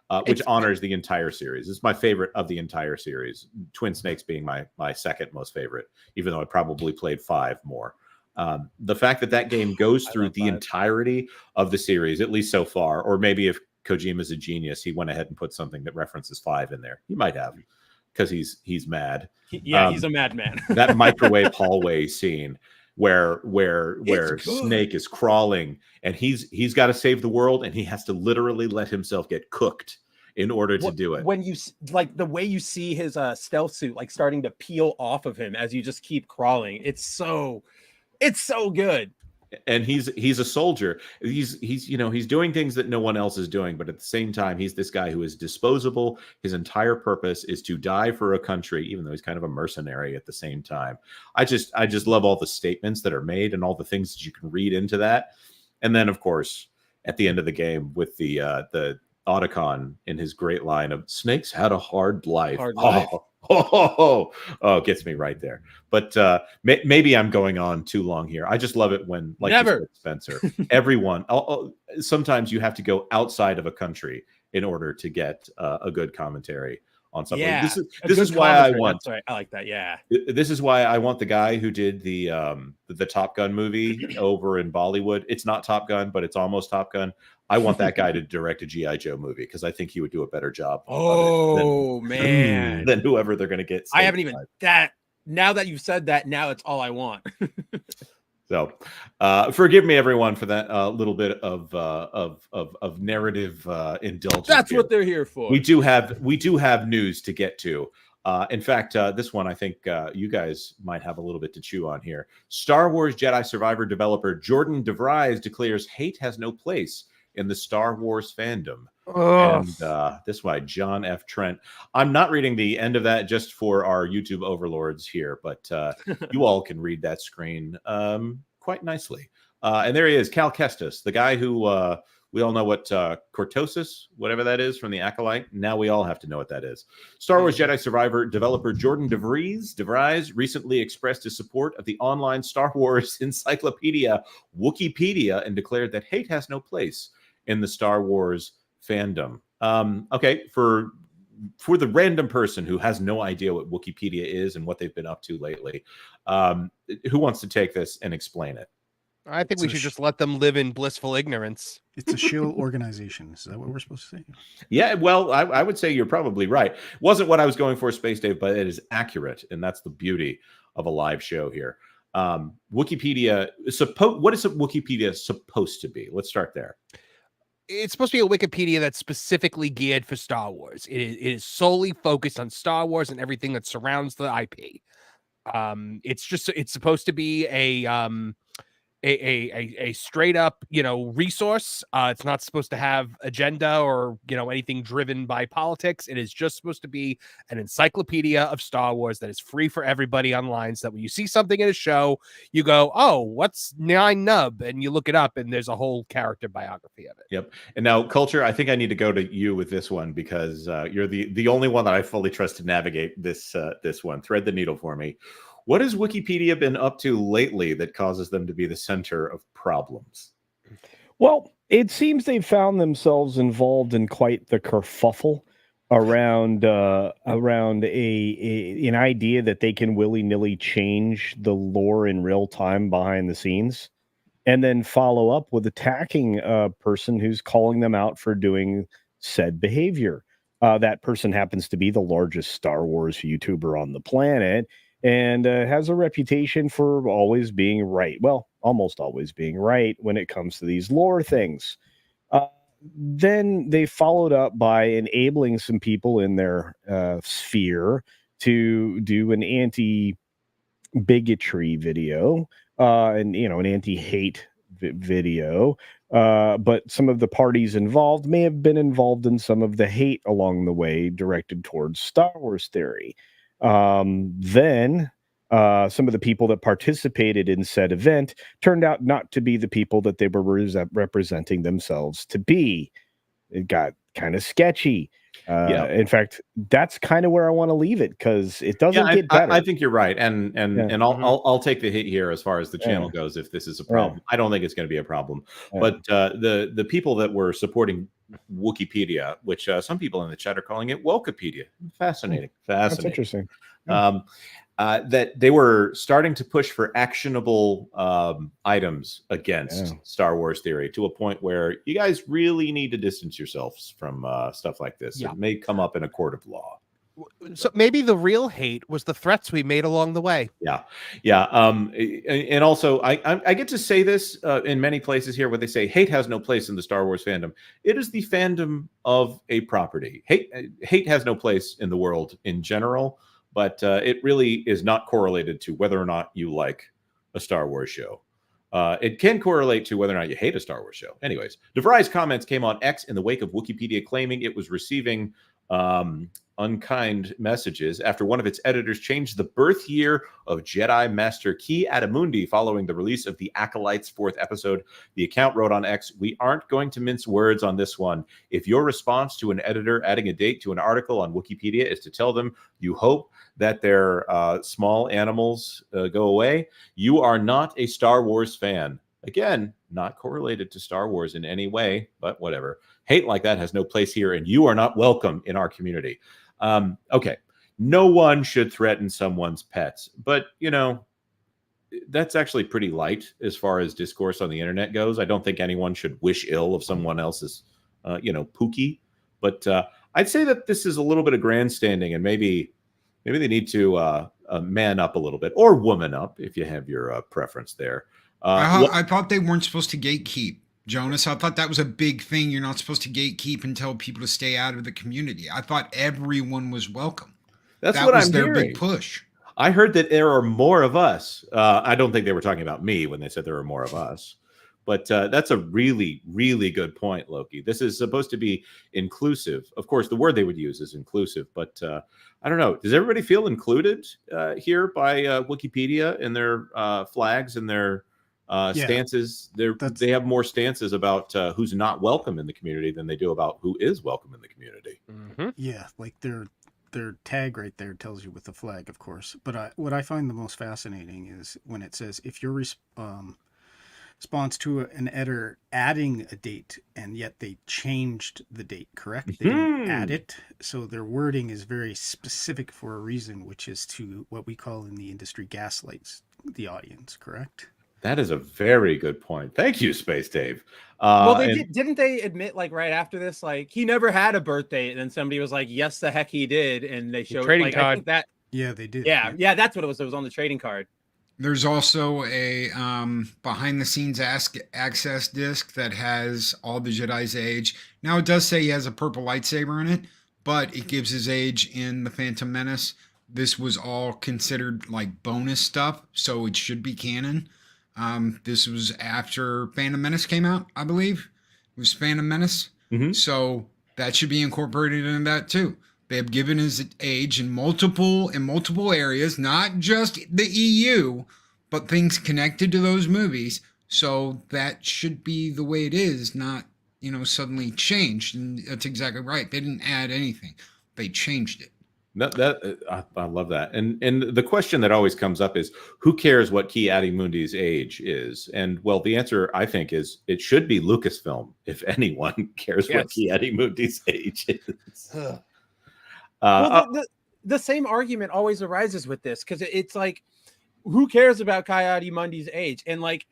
4, which honors the entire series. It's my favorite of the entire series. Twin Snakes being my second most favorite, even though I probably played 5 more. The fact that game goes through the entirety of the series, at least so far, or maybe if Kojima's a genius, he went ahead and put something that references 5 in there. He might have, because he's mad. He's a madman. That microwave hallway scene where Snake is crawling and he's got to save the world, and he has to literally let himself get cooked in order to do it. When you like the way you see his stealth suit like starting to peel off of him as you just keep crawling, it's so good. And he's a soldier. He's doing things that no one else is doing, but at the same time, he's this guy who is disposable. His entire purpose is to die for a country, even though he's kind of a mercenary at the same time. I just love all the statements that are made and all the things that you can read into that. And then, of course, at the end of the game with the Otacon in his great line of "Snake's had a hard life." Oh, gets me right there. But maybe I'm going on too long here. I just love it when, like you said, Spencer, everyone. Sometimes you have to go outside of a country in order to get a good commentary on something. Yeah, this is why I want. Sorry, I like that. Yeah, this is why I want the guy who did the Top Gun movie over in Bollywood. It's not Top Gun, but it's almost Top Gun. I want that guy to direct a G.I. Joe movie because I think he would do a better job. Man, than whoever they're going to get. I haven't even that. Now that you've said that, now it's all I want. So, forgive me, everyone, for that little bit of narrative indulgence. That's what they're here for. We do have news to get to. In fact, this one I think you guys might have a little bit to chew on here. Star Wars Jedi Survivor developer Jordan DeVries declares hate has no place in the Star Wars fandom. And this by John F. Trent. I'm not reading the end of that just for our YouTube overlords here, but you all can read that screen quite nicely. And there he is, Cal Kestis, the guy who we all know what cortosis, whatever that is from the Acolyte. Now we all have to know what that is. Star Wars Jedi Survivor developer Jordan DeVries recently expressed his support of the online Star Wars encyclopedia Wikipedia and declared that hate has no place in the Star Wars fandom. Okay, for the random person who has no idea what Wikipedia is and what they've been up to lately, who wants to take this and explain it? I think we should just let them live in blissful ignorance. It's a shill organization. Is that what we're supposed to say? Yeah, well, I would say you're probably right. Wasn't what I was going for, Space Dave, but it is accurate, and that's the beauty of a live show here. Wikipedia, what is Wikipedia supposed to be? Let's start there. It's supposed to be a Wikipedia that's specifically geared for Star Wars. It is solely focused on Star Wars and everything that surrounds the IP. It's supposed to be a straight up, resource. It's not supposed to have agenda or, anything driven by politics. It is just supposed to be an encyclopedia of Star Wars that is free for everybody online. So that when you see something in a show, you go, oh, what's Nine Nub? And you look it up and there's a whole character biography of it. Yep. And now, Culture, I think I need to go to you with this one because you're the only one that I fully trust to navigate this one. Thread the needle for me. What has Wikipedia been up to lately that causes them to be the center of problems? Well, it seems they've found themselves involved in quite the kerfuffle around an idea that they can willy-nilly change the lore in real time behind the scenes, and then follow up with attacking a person who's calling them out for doing said behavior. That person happens to be the largest Star Wars YouTuber on the planet, and has a reputation for always being right. Well, almost always being right when it comes to these lore things. then they followed up by enabling some people in their sphere to do an anti-bigotry video, and an anti-hate video. But some of the parties involved may have been involved in some of the hate along the way directed towards Star Wars theory. Then some of the people that participated in said event turned out not to be the people that they were representing themselves to be. It got kind of sketchy. In fact, that's kind of where I want to leave it, because it doesn't get better. I think you're right, and I'll take the hit here as far as the channel goes. If this is a problem, I don't think it's going to be a problem. But the people that were supporting Wikipedia, which some people in the chat are calling it Wokepedia, fascinating. That's interesting. That they were starting to push for actionable items against Star Wars theory, to a point where you guys really need to distance yourselves from stuff like this. It may come up in a court of law. So maybe the real hate was the threats we made along the way. And also, I get to say this in many places here, where they say hate has no place in the Star Wars fandom. It is the fandom of a property. Hate has no place in the world in general. But it really is not correlated to whether or not you like a Star Wars show. It can correlate to whether or not you hate a Star Wars show. Anyways, DeVry's comments came on X in the wake of Wikipedia claiming it was receiving unkind messages after one of its editors changed the birth year of Jedi Master Ki-Adi-Mundi following the release of the Acolyte's 4th episode. The account wrote on X, "We aren't going to mince words on this one. If your response to an editor adding a date to an article on Wikipedia is to tell them you hope that their small animals go away, you are not a Star Wars fan." Again, not correlated to Star Wars in any way, but whatever. Hate like that has no place here, and you are not welcome in our community. Okay, no one should threaten someone's pets, but that's actually pretty light as far as discourse on the internet goes. I don't think anyone should wish ill of someone else's, Pookie. But I'd say that this is a little bit of grandstanding, and maybe they need to man up a little bit, or woman up if you have your preference there. I thought they weren't supposed to gatekeep, Jonas. I thought that was a big thing. You're not supposed to gatekeep and tell people to stay out of the community. I thought everyone was welcome. That what was I'm their hearing. Big push. I heard that there are more of us. I don't think they were talking about me when they said there were more of us. But that's a really, really good point, Loki. This is supposed to be inclusive. Of course, the word they would use is inclusive. But I don't know. Does everybody feel included here by Wikipedia in their flags and their stances? They have more stances about who's not welcome in the community than they do about who is welcome in the community. Mm-hmm. Yeah, like their tag right there tells you with the flag, of course. But what I find the most fascinating is when it says, if your response to an editor adding a date, and yet they changed the date, correct? They didn't add it. So their wording is very specific for a reason, which is to what we call in the industry gaslights the audience, correct? That is a very good point. Thank you, Space Dave. Well, didn't they admit, like, right after this, like, he never had a birthday, and then somebody was like, yes, the heck he did, and they showed trading like card. I think that. Yeah, they did. Yeah, that's what it was. It was on the trading card. There's also a behind the scenes access disc that has all the Jedi's age. Now it does say he has a purple lightsaber in it, but it gives his age in the Phantom Menace. This was all considered like bonus stuff, so it should be canon. This was after Phantom Menace came out, I believe. It was Phantom Menace. Mm-hmm. So that should be incorporated into that too. They have given his age in multiple areas, not just the EU, but things connected to those movies. So that should be the way it is, not, suddenly changed. And that's exactly right. They didn't add anything. They changed it. I love that. And the question that always comes up is, who cares what Ki-Adi-Mundi's age is? And well, the answer, I think, is it should be Lucasfilm, if anyone cares what Ki-Adi-Mundi's age is. The same argument always arises with this, because it's like, who cares about Ki-Adi-Mundi's age? And like,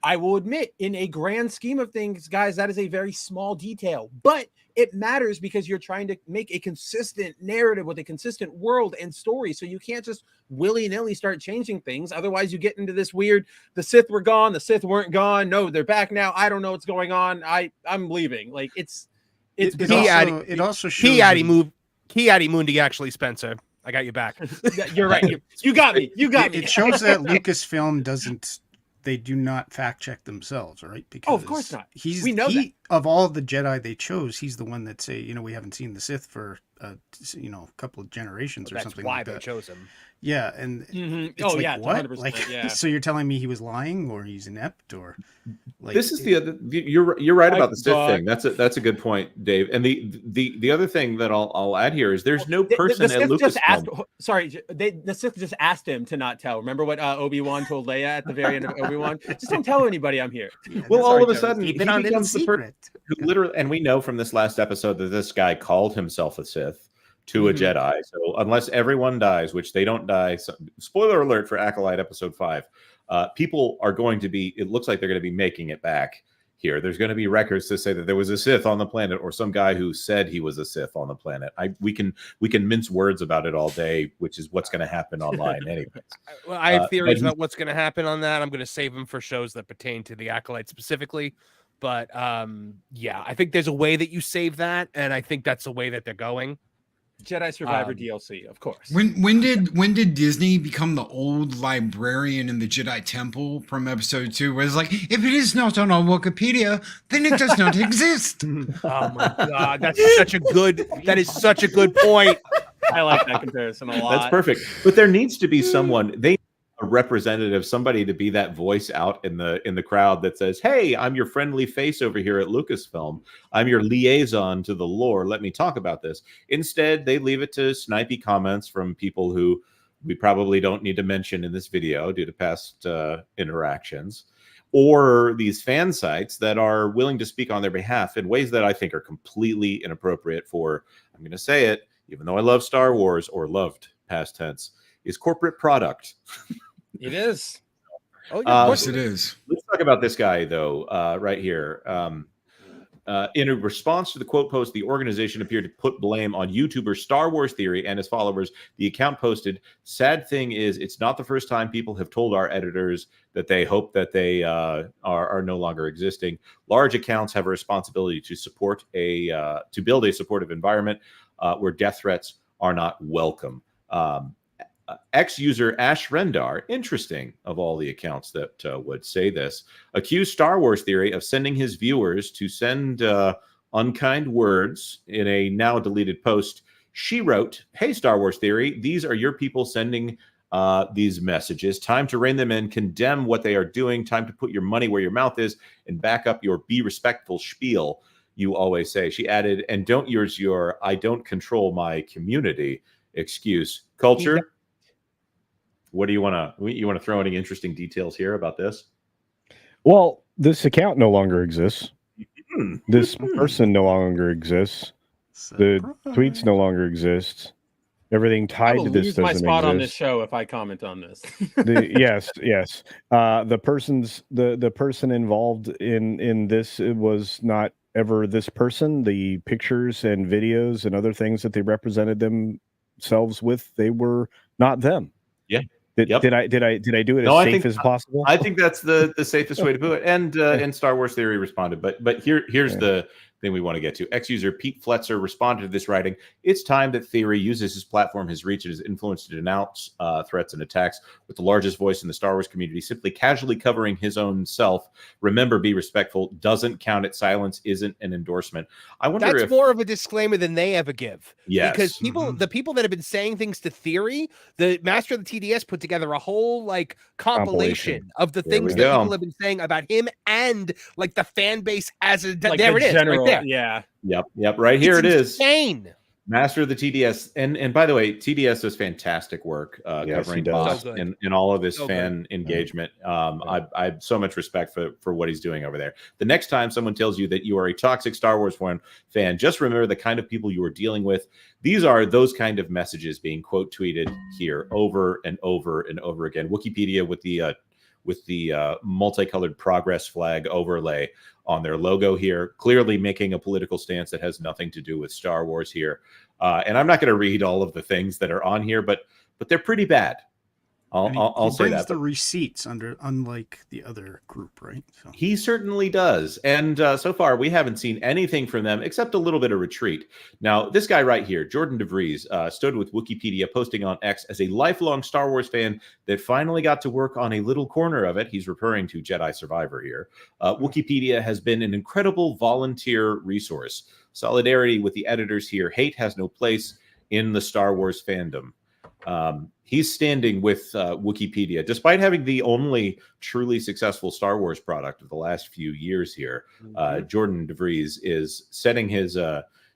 I will admit, in a grand scheme of things, guys, that is a very small detail, but it matters because you're trying to make a consistent narrative with a consistent world and story. So you can't just willy-nilly start changing things. Otherwise, you get into this weird, the Sith were gone, the Sith weren't gone. No, they're back now. I don't know what's going on. I'm leaving. Like it also shows Ki-Adi Mundi, actually, Spencer. I got you back. You're right. You got me. You got me. It shows that Lucasfilm they do not fact check themselves, right? Because of course not. We know that. Of all the Jedi they chose, he's the one that say, we haven't seen the Sith for a couple of generations or something like that. That's why they chose him. Yeah, and it's what? 100%, yeah. So you're telling me he was lying, or he's inept, or this is the other. You're right about the Sith thing. That's a good point, Dave. And the other thing that I'll add here is there's no person at Lucasfilm. The Sith just asked him to not tell. Remember what Obi-Wan told Leia at the very end of Obi-Wan? Just don't tell anybody I'm here. Yeah, well, all of a sudden, he becomes the secret. Literally, and we know from this last episode that this guy called himself a Sith to a Jedi. So unless everyone dies, which they don't die, so, spoiler alert for Acolyte episode 5, people are going to be, it looks like they're going to be making it back here. There's going to be records to say that there was a Sith on the planet, or some guy who said he was a Sith on the planet. We can mince words about it all day, which is what's going to happen online anyways. Well, I have theories about what's going to happen on that. I'm going to save them for shows that pertain to the Acolyte specifically. But yeah, I think there's a way that you save that, and I think that's the way that they're going. Jedi Survivor DLC, of course. When did Disney become the old librarian in the Jedi Temple from episode 2? Where it's like, if it is not on our Wikipedia, then it does not exist. Oh my god, that is such a good point. I like that comparison a lot. That's perfect. But there needs to be someone, a representative, somebody to be that voice out in the crowd that says, hey, I'm your friendly face over here at Lucasfilm. I'm your liaison to the lore. Let me talk about this. Instead, they leave it to snipey comments from people who we probably don't need to mention in this video due to past interactions, or these fan sites that are willing to speak on their behalf in ways that I think are completely inappropriate for, I'm going to say it, even though I love Star Wars, or loved, past tense, is corporate product. It is. Oh, yeah, of course it is. Let's talk about this guy, though, right here. In a response to the quote post, the organization appeared to put blame on YouTuber Star Wars Theory and his followers. The account posted, sad thing is, it's not the first time people have told our editors that they hope that they are no longer existing. Large accounts have a responsibility to support to build a supportive environment where death threats are not welcome. Ex-user Ash Rendar, interesting of all the accounts that would say this, accused Star Wars Theory of sending his viewers to send unkind words in a now deleted post. She wrote, hey, Star Wars Theory, these are your people sending these messages. Time to rein them in, condemn what they are doing, time to put your money where your mouth is, and back up your be respectful spiel you always say. She added, and don't use your I don't control my community excuse. Culture? What do you want to throw any interesting details here about this? Well, this account no longer exists. This person no longer exists. The tweets no longer exist. Everything tied to this doesn't exist. My spot on this show if I comment on this. Yes. The person involved in this, it was not ever this person. The pictures and videos and other things that they represented themselves with, they were not them. Yeah. Did I do it as safe as possible? I think that's the safest way to do it. And Star Wars Theory responded, but here's the thing we want to get to. Ex-user Pete Fletzer responded to this writing. It's time that Theory uses his platform, his reach, and his influence to denounce threats and attacks with the largest voice in the Star Wars community, simply casually covering his own self. Remember, be respectful. Doesn't count it. Silence isn't an endorsement. I wonder that's if more of a disclaimer than they ever give. Yes. Because the people that have been saying things to Theory, the Master of the TDS put together a whole compilation of the things that people have been saying about him and the fan base as a there it is. General, right there. Yeah. Yep. Right here it's it insane. is. Master of the TDS, and by the way, TDS does fantastic work covering Boss and all of his fan engagement. I have so much respect for what he's doing over there. The next time someone tells you that you are a toxic Star Wars fan, just remember the kind of people you are dealing with. These are those kind of messages being quote tweeted here over and over and over again. Wikipedia with with the multicolored progress flag overlay on their logo here, clearly making a political stance that has nothing to do with Star Wars here. And I'm not going to read all of the things that are on here, but they're pretty bad. I'll say that. The receipts unlike the other group, right? So. He certainly does. And so far, we haven't seen anything from them except a little bit of retreat. Now, this guy right here, Jordan DeVries, stood with Wikipedia, posting on X as a lifelong Star Wars fan that finally got to work on a little corner of it. He's referring to Jedi Survivor here. Wikipedia has been an incredible volunteer resource. Solidarity with the editors here. Hate has no place in the Star Wars fandom. He's standing with Wikipedia, despite having the only truly successful Star Wars product of the last few years here. Jordan DeVries is setting his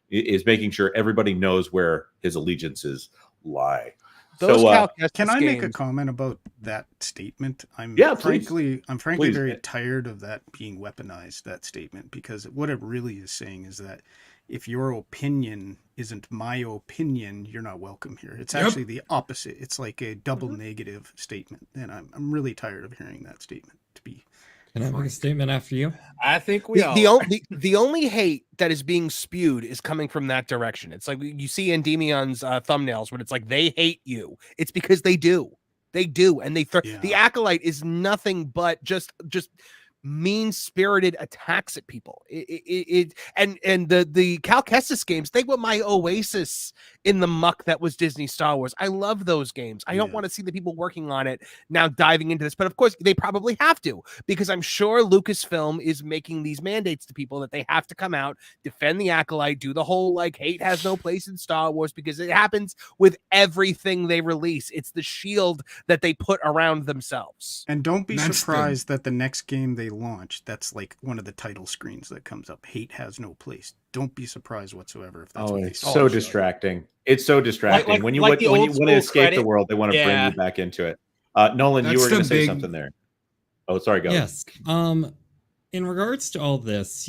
is making sure everybody knows where his allegiances lie. Those can I make a comment about that statement? I'm frankly very tired of that being weaponized, that statement, because what it really is saying is that if your opinion isn't my opinion, you're not welcome here. It's actually the opposite. It's like a double negative statement, and I'm really tired of hearing that statement. To be, can I make a statement after you? I think we the only hate that is being spewed is coming from that direction. It's like you see in Demion's thumbnails when it's like they hate you. It's because they do, and the Acolyte is nothing but just mean-spirited attacks at people. And the Cal Kestis games, they were my oasis in the muck that was Disney Star Wars. I love those games. I don't want to see the people working on it now diving into this, but of course they probably have to, because I'm sure Lucasfilm is making these mandates to people that they have to come out, defend the Acolyte, do the whole like hate has no place in Star Wars, because it happens with everything they release. It's the shield that they put around themselves. And don't be surprised that the next game they launch, that's like one of the title screens that comes up. Hate has no place. Don't be surprised whatsoever if that's what it's so distracting. It's so distracting. When you want to escape the world, they want to bring you back into it. Nolan, you were going to say something there. Oh, sorry, go. Yes. In regards to all this,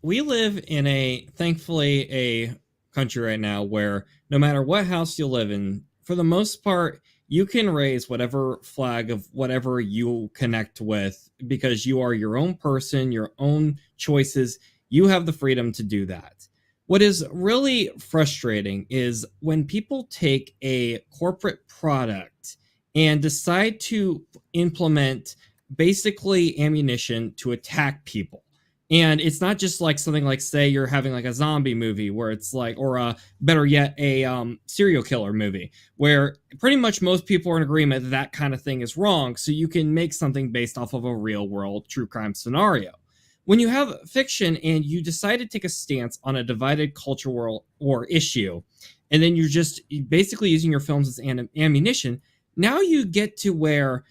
we live in thankfully a country right now where no matter what house you live in, for the most part, you can raise whatever flag of whatever you connect with, because you are your own person, your own choices. You have the freedom to do that. What is really frustrating is when people take a corporate product and decide to implement basically ammunition to attack people. And it's not just like something like, say, you're having like a zombie movie where it's like, or better yet, a serial killer movie, where pretty much most people are in agreement that that kind of thing is wrong. So you can make something based off of a real world true crime scenario. When you have fiction and you decide to take a stance on a divided culture or issue, and then you're just basically using your films as ammunition, now you get to where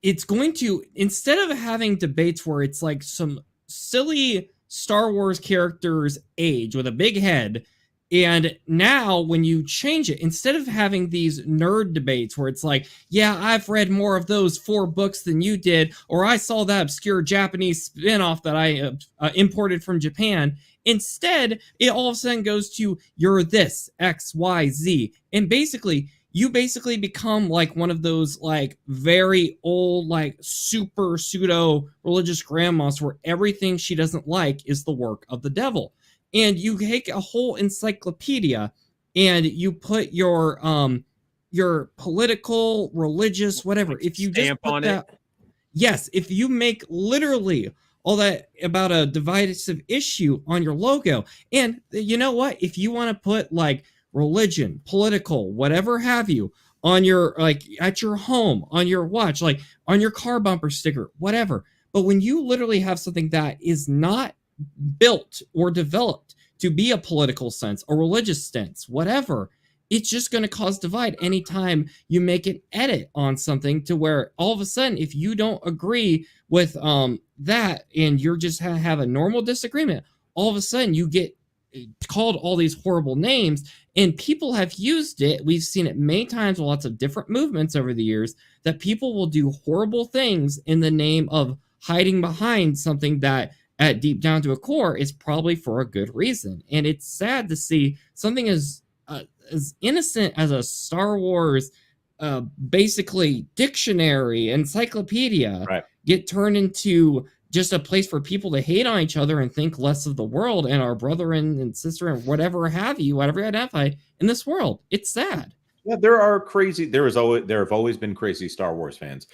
it's going to, instead of having debates where it's like some silly Star Wars characters age with a big head, and now when you change it, instead of having these nerd debates where it's like, yeah, I've read more of those 4 books than you did, or I saw that obscure Japanese spin-off that I imported from Japan, instead it all of a sudden goes to you're this X, Y, Z, and you basically become like one of those like very old, like super pseudo religious grandmas where everything she doesn't like is the work of the devil. And you take a whole encyclopedia and you put your political, religious, whatever. If you just put that, yes, if you make literally all that about a divisive issue on your logo, and you know what? If you want to put like religion, political, whatever have you, on your, like at your home, on your watch, like on your car bumper sticker, whatever. But when you literally have something that is not built or developed to be a political sense, a religious sense, whatever, it's just going to cause divide anytime you make an edit on something to where all of a sudden, if you don't agree with that and you're just have a normal disagreement, all of a sudden you get called all these horrible names, and people have used it. We've seen it many times with lots of different movements over the years that people will do horrible things in the name of hiding behind something that at deep down to a core is probably for a good reason. And it's sad to see something as innocent as a Star Wars basically dictionary, encyclopedia, right, get turned into just a place for people to hate on each other and think less of the world and our brother and sister and whatever have you, whatever you identify in this world. It's sad. Yeah, there have always been crazy Star Wars fans.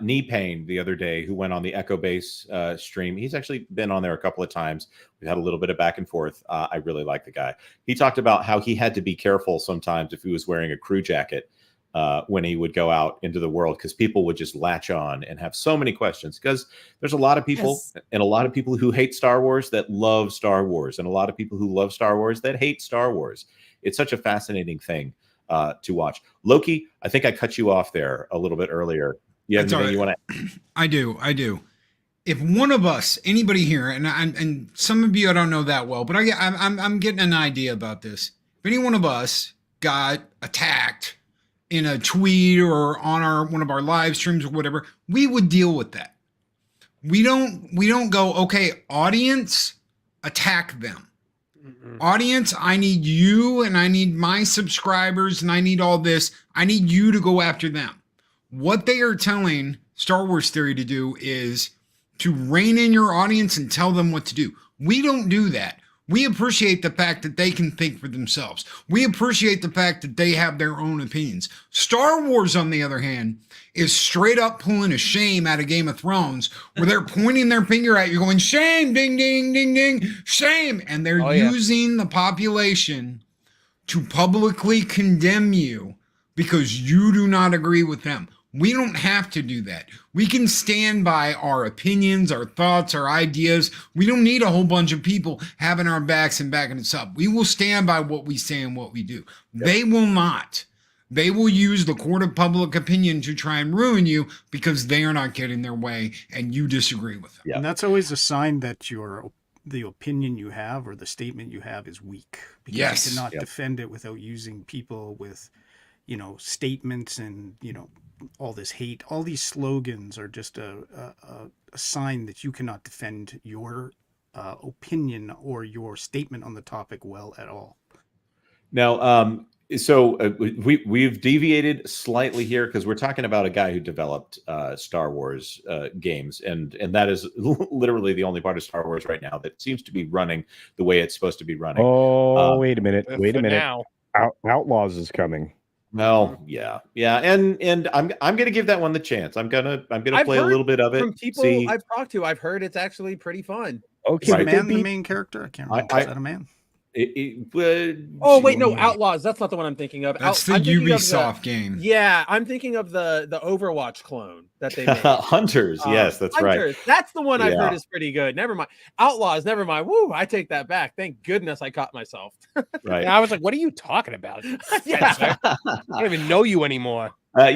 Knee Pain the other day, who went on the Echo Base stream, he's actually been on there a couple of times. We had a little bit of back and forth. I really like the guy. He talked about how he had to be careful sometimes if he was wearing a crew jacket when he would go out into the world, because people would just latch on and have so many questions. Because there's a lot of people and a lot of people who hate Star Wars that love Star Wars, and a lot of people who love Star Wars that hate Star Wars. It's such a fascinating thing to watch. Loki, I think I cut you off there a little bit earlier. You have anything you want to? I do. If one of us, anybody here, and some of you I don't know that well, but I'm getting an idea about this. If any one of us got attacked in a tweet or on one of our live streams or whatever, we would deal with that. We don't go, okay, audience, attack them. Audience, I need you and I need my subscribers and I need all this. I need you to go after them. What they are telling Star Wars Theory to do is to rein in your audience and tell them what to do. We don't do that. We appreciate the fact that they can think for themselves. We appreciate the fact that they have their own opinions. Star Wars, on the other hand, is straight up pulling a shame out of Game of Thrones, where they're pointing their finger at you going, shame, ding, ding, ding, ding, shame. And they're using the population to publicly condemn you because you do not agree with them. We don't have to do that. We can stand by our opinions, our thoughts, our ideas. We don't need a whole bunch of people having our backs and backing us up. We will stand by what we say and what we do. Yep. They will not. They will use the court of public opinion to try and ruin you because they are not getting their way and you disagree with them. Yep. And that's always a sign that the opinion you have or the statement you have is weak. Because you cannot defend it without using people with, statements and, all this hate. All these slogans are just a sign that you cannot defend your opinion or your statement on the topic well at all. Now, we've deviated slightly here because we're talking about a guy who developed Star Wars games, and that is literally the only part of Star Wars right now that seems to be running the way it's supposed to be running. Oh, wait a minute. Now. Outlaws is coming. Well, yeah, and I'm gonna give that one the chance. I'm gonna play a little bit of it. From people I've talked to, I've heard it's actually pretty fun. Okay, is man the main character? I can't remember. Is that a man? Wait, no, Outlaws. That's not the one I'm thinking of. That's the Ubisoft game. Yeah, I'm thinking of the Overwatch clone that they made. Hunters. Yes, that's Hunters. right. That's the one I've heard is pretty good. Never mind. Outlaws. Never mind. Woo! I take that back. Thank goodness I caught myself. Right. Yeah, I was like, "What are you talking about?" Yeah. I don't even know you anymore. I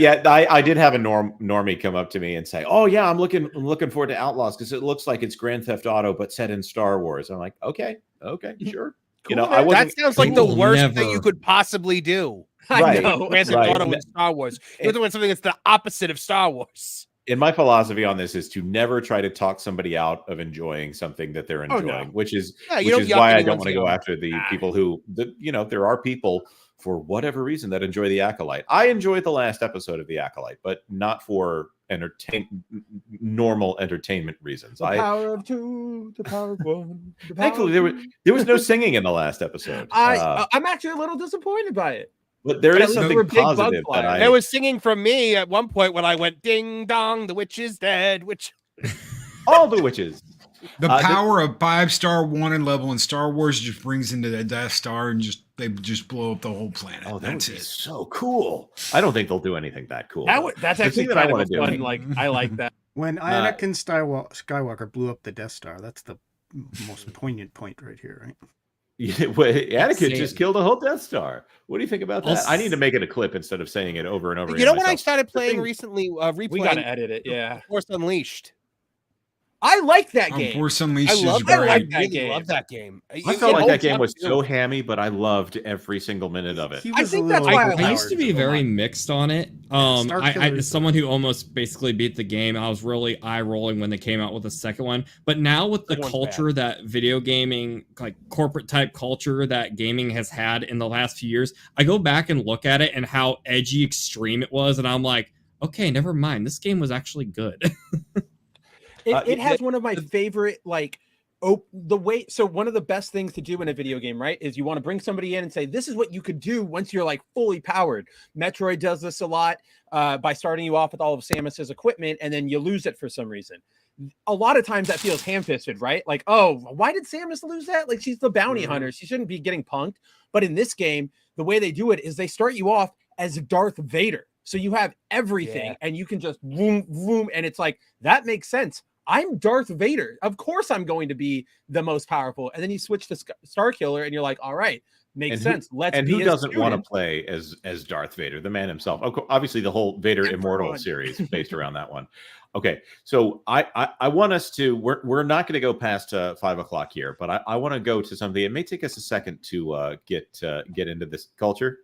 did have a normie come up to me and say, "Oh yeah, I'm looking forward to Outlaws because it looks like it's Grand Theft Auto but set in Star Wars." I'm like, okay, sure. Cool, that sounds like the worst thing you could possibly do. I know. Grand Theft Auto in Star Wars. You're doing something that's the opposite of Star Wars. And my philosophy on this is to never try to talk somebody out of enjoying something that they're enjoying, which is why I don't want to go after the people who, there are people for whatever reason that enjoy The Acolyte. I enjoyed the last episode of The Acolyte, but not for normal entertainment reasons. The power of two, the power of one. Thankfully, there was no singing in the last episode. I'm actually a little disappointed by it. But there is something positive that there was singing from me at one point when I went ding dong, the witch is dead. All the witches. The power of 5-star wanted level in Star Wars just brings into the Death Star and they just blow up the whole planet. Oh, that's so cool. I don't think they'll do anything that cool. That's actually kind of fun. Like, I like that. When Anakin Skywalker blew up the Death Star, that's the most poignant point right here, right? Anakin just killed a whole Death Star. What do you think about that? I need to make it a clip instead of saying it over and over. You know what I started playing recently? Replaying. We gotta edit it. Yeah, Force Unleashed. I like that game. Force Unleashed. I love that game. I felt like that game was so hammy, but I loved every single minute of it. I think that's why I used to be very mixed on it. As someone who almost basically beat the game, I was really eye rolling when they came out with the second one. But now with the culture that video gaming, like corporate type culture that gaming has had in the last few years, I go back and look at it and how edgy extreme it was, and I'm like, okay, never mind. This game was actually good. It has one of my favorite, like, the way. So one of the best things to do in a video game, right, is you want to bring somebody in and say, this is what you could do once you're like fully powered. Metroid does this a lot by starting you off with all of Samus's equipment, and then you lose it for some reason. A lot of times that feels ham-fisted, right? Like, oh, why did Samus lose that? Like, she's the bounty hunter. She shouldn't be getting punked. But in this game, the way they do it is they start you off as Darth Vader. So you have everything, and you can just vroom, vroom, and it's like, that makes sense. I'm Darth Vader. Of course I'm going to be the most powerful. And then you switch to Star Killer, and you're like, all right, makes sense. Who doesn't want to play as Darth Vader, the man himself? Obviously, the whole Vader Immortal series based around that one. Okay, so I want us to. We're not going to go past 5 o'clock here, but I want to go to something. It may take us a second to get into this culture.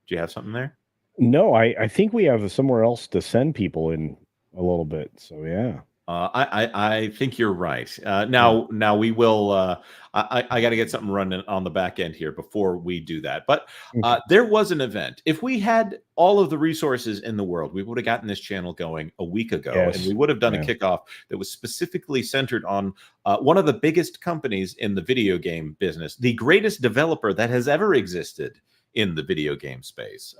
Do you have something there? No, I think we have somewhere else to send people in a little bit. So yeah. I think you're right. Now we will. I got to get something running on the back end here before we do that. But there was an event. If we had all of the resources in the world, we would have gotten this channel going a week ago, and we would have done a kickoff that was specifically centered on one of the biggest companies in the video game business, the greatest developer that has ever existed in the video game space.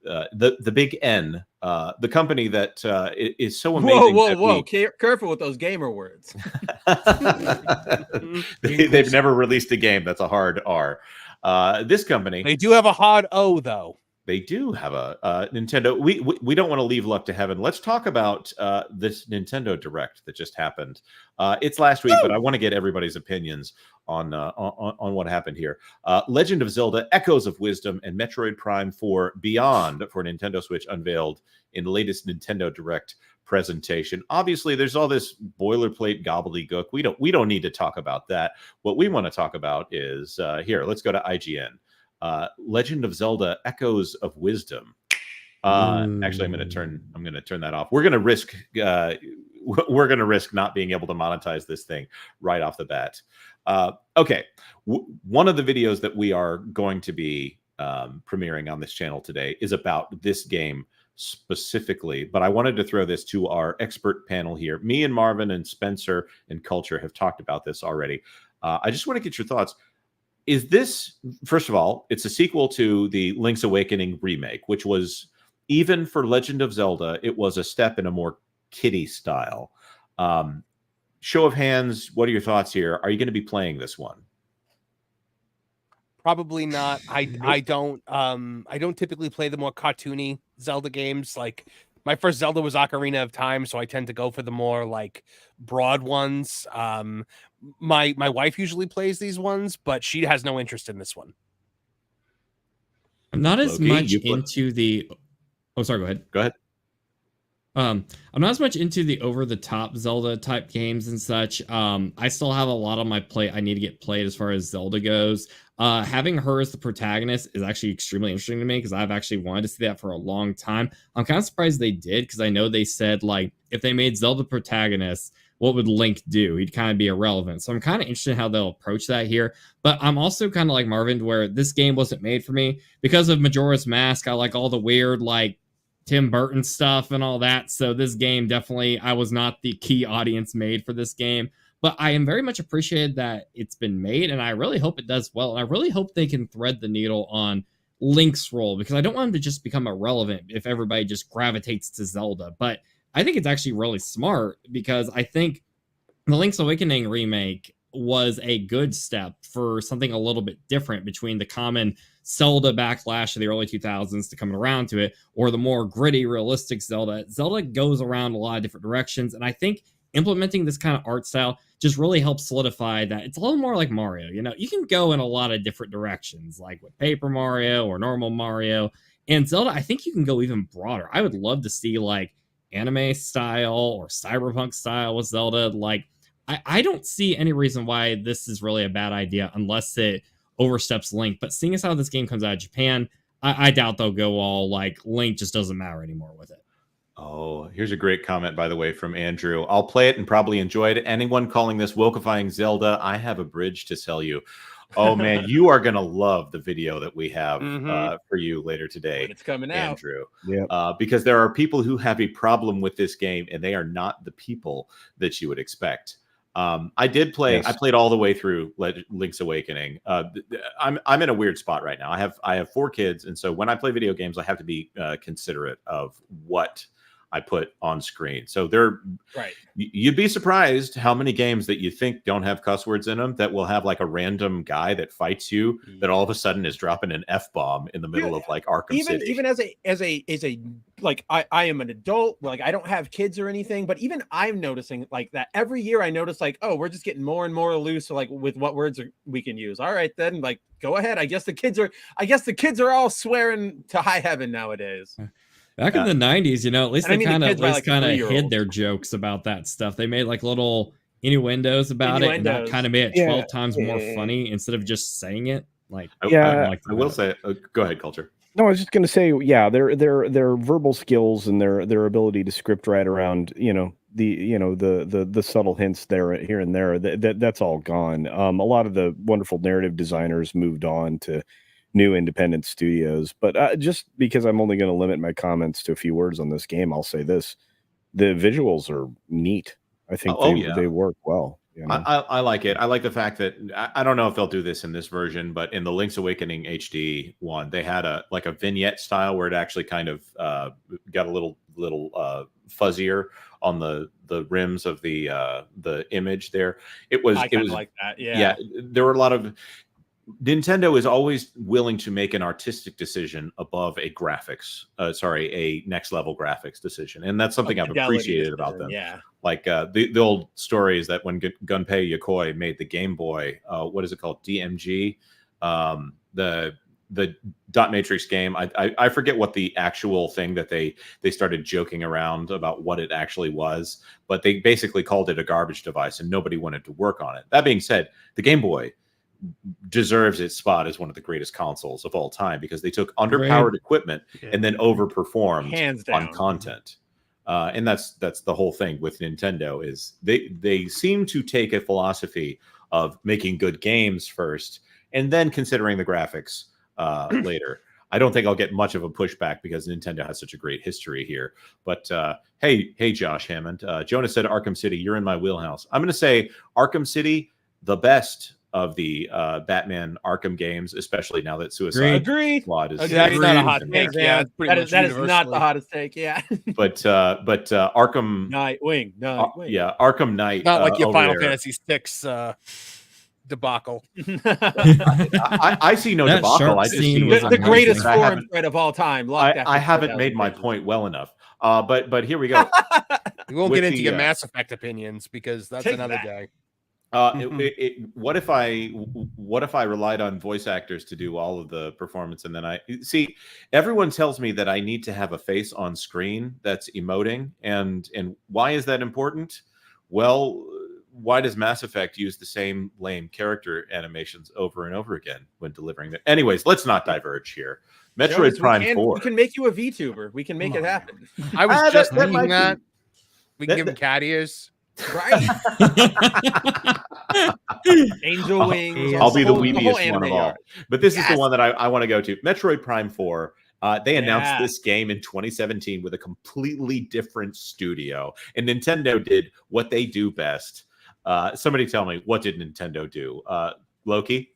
The big N, the company that is so amazing. Whoa! Careful with those gamer words. They've never released a game that's a hard R. This company, they do have a hard O though. They do have a Nintendo. We don't want to leave luck to heaven. Let's talk about this Nintendo Direct that just happened. It's last week, but I want to get everybody's opinions on what happened here. Legend of Zelda: Echoes of Wisdom and Metroid Prime 4 Beyond for Nintendo Switch unveiled in the latest Nintendo Direct presentation. Obviously, there's all this boilerplate gobbledygook. We don't need to talk about that. What we want to talk about is here. Let's go to IGN. Legend of Zelda: Echoes of Wisdom. Actually, I'm going to turn that off. We're going to risk not being able to monetize this thing right off the bat. Okay, one of the videos that we are going to be premiering on this channel today is about this game specifically, but I wanted to throw this to our expert panel here. Me and Marvin and Spencer and Culture have talked about this already. I just want to get your thoughts. Is this, first of all, it's a sequel to the Link's Awakening remake, which was, even for Legend of Zelda, it was a step in a more kiddie style. Show of hands, what are your thoughts here? Are you going to be playing this one? Probably not. I don't typically play the more cartoony Zelda games. Like, my first Zelda was Ocarina of Time, so I tend to go for the more like broad ones. My wife usually plays these ones, but she has no interest in this one. I'm not as much into the. Oh, sorry. Go ahead. Go ahead. I'm not as much into the over-the-top Zelda type games and such. I still have a lot on my plate I need to get played as far as Zelda goes. Having her as the protagonist is actually extremely interesting to me because I've actually wanted to see that for a long time. I'm kind of surprised they did because I know they said, like, if they made Zelda protagonist, what would Link do? He'd kind of be irrelevant. So I'm kind of interested in how they'll approach that here. But I'm also kind of like Marvin, where this game wasn't made for me because of Majora's Mask. I like all the weird, like, Tim Burton stuff and all that. So this game definitely, I was not the key audience made for this game. But I am very much appreciated that it's been made, and I really hope it does well. And I really hope they can thread the needle on Link's role, because I don't want him to just become irrelevant if everybody just gravitates to Zelda. But I think it's actually really smart, because I think the Link's Awakening remake was a good step for something a little bit different between the common Zelda backlash of the early 2000s to coming around to it, or the more gritty, realistic Zelda. Zelda goes around a lot of different directions, and I think implementing this kind of art style just really helps solidify that it's a little more like Mario. You know, you can go in a lot of different directions, like with Paper Mario or normal Mario. And Zelda, I think you can go even broader. I would love to see like anime style or cyberpunk style with Zelda. Like, I don't see any reason why this is really a bad idea unless it oversteps Link. But seeing as how this game comes out of Japan, I doubt they'll go all like Link just doesn't matter anymore with it. Oh, here's a great comment, by the way, from Andrew. I'll play it and probably enjoy it. Anyone calling this wokeifying Zelda, I have a bridge to sell you. Oh man, you are gonna love the video that we have Mhm. for you later today, When it's coming out. Andrew. Yep. Because there are people who have a problem with this game, and they are not the people that you would expect. I did play. Yes. I played all the way through Link's Awakening. I'm in a weird spot right now. I have 4 kids, and so when I play video games, I have to be considerate of what I put on screen. So Right. you'd be surprised how many games that you think don't have cuss words in them that will have like a random guy that fights you that all of a sudden is dropping an F-bomb in the middle of like Arkham City. Even as a like I am an adult, like I don't have kids or anything, but even I'm noticing like that every year I notice like, oh, we're just getting more and more loose like with what words we can use. All right, then like go ahead. I guess the kids are all swearing to high heaven nowadays. Back in the 90s, at least And I they mean the kind of kids by, like, a hid 3-year-old. their jokes about that stuff. They made like little innuendos about it, and that Innuendos. kind of made it Yeah, 12 times more yeah. funny instead of just saying it. Like, Yeah. I will say, go ahead, Culture. No, I was just going to say, yeah, their verbal skills and their ability to script write around, the subtle hints there, here and there, that's all gone. A lot of the wonderful narrative designers moved on to new independent studios, but just because I'm only going to limit my comments to a few words on this game, I'll say this: the visuals are neat. I think they work well. I like it. I like the fact that I don't know if they'll do this in this version, but in the Link's Awakening HD one, they had a vignette style where it actually kind of got a little fuzzier on the rims of the image there. It was like that. Yeah, there were a lot of. Nintendo is always willing to make an artistic decision above a next level graphics decision, and that's something I've appreciated about them. Yeah, like the old story is that when Gunpei Yokoi made the Game Boy, what is it called, DMG, the dot matrix game. I forget what the actual thing that they started joking around about what it actually was, but they basically called it a garbage device, and nobody wanted to work on it. That being said, the Game Boy deserves its spot as one of the greatest consoles of all time because they took underpowered equipment and then overperformed on content. And that's the whole thing with Nintendo is they seem to take a philosophy of making good games first and then considering the graphics later. I don't think I'll get much of a pushback because Nintendo has such a great history here. But hey, Josh Hammond, Jonah said Arkham City, you're in my wheelhouse. I'm going to say Arkham City, the best of the Batman Arkham games, especially now that Suicide Squad is. That's not a hot take. Yeah, that is not the hottest take. Yeah, but Arkham Nightwing. Arkham Knight. Not like your Final Fantasy VI debacle. I see no debacle. I just see the greatest forum thread of all time. I haven't made my point well enough. But here we go. We won't get into your Mass Effect opinions because that's another day. What if I relied on voice actors to do all of the performance, and then everyone tells me that I need to have a face on screen that's emoting, and why is that important? Well, why does Mass Effect use the same lame character animations over and over again when delivering that? Anyways, let's not diverge here. Metroid Prime 4. We can make you a VTuber. We can make it happen. I was just thinking that. We can give him cat ears. Right. Angel Wings. I'll be the weebiest one of all. But this is the one that I want to go to. Metroid Prime 4. They announced this game in 2017 with a completely different studio. And Nintendo did what they do best. Somebody tell me, what did Nintendo do? Loki?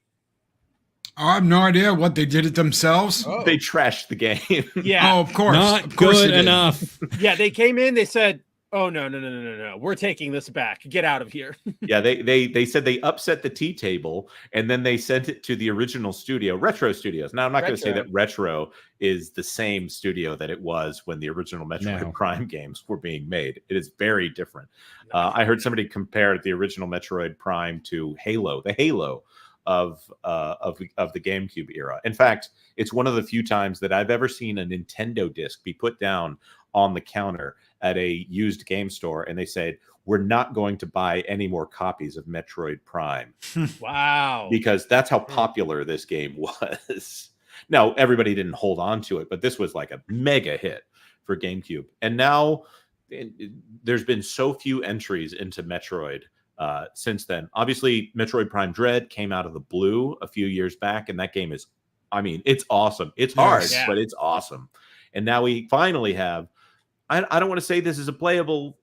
I have no idea what they did it themselves. Oh. They trashed the game. Yeah. Oh, of course. Not good enough. Yeah, they came in, they said, oh, no. We're taking this back. Get out of here. Yeah, they said they upset the tea table, and then they sent it to the original studio, Retro Studios. Now, I'm not going to say that Retro is the same studio that it was when the original Metroid Prime games were being made. It is very different. I heard somebody compare the original Metroid Prime to Halo, the Halo of the GameCube era. In fact, it's one of the few times that I've ever seen a Nintendo disc be put down on the counter at a used game store, and they said, we're not going to buy any more copies of Metroid Prime. Wow. Because that's how popular this game was. Now, everybody didn't hold on to it, but this was like a mega hit for GameCube. And now there's been so few entries into Metroid since then. Obviously, Metroid Prime Dread came out of the blue a few years back, and that game is, I mean, it's awesome. It's hard, but it's awesome. And now we finally have, I don't want to say this is a playable,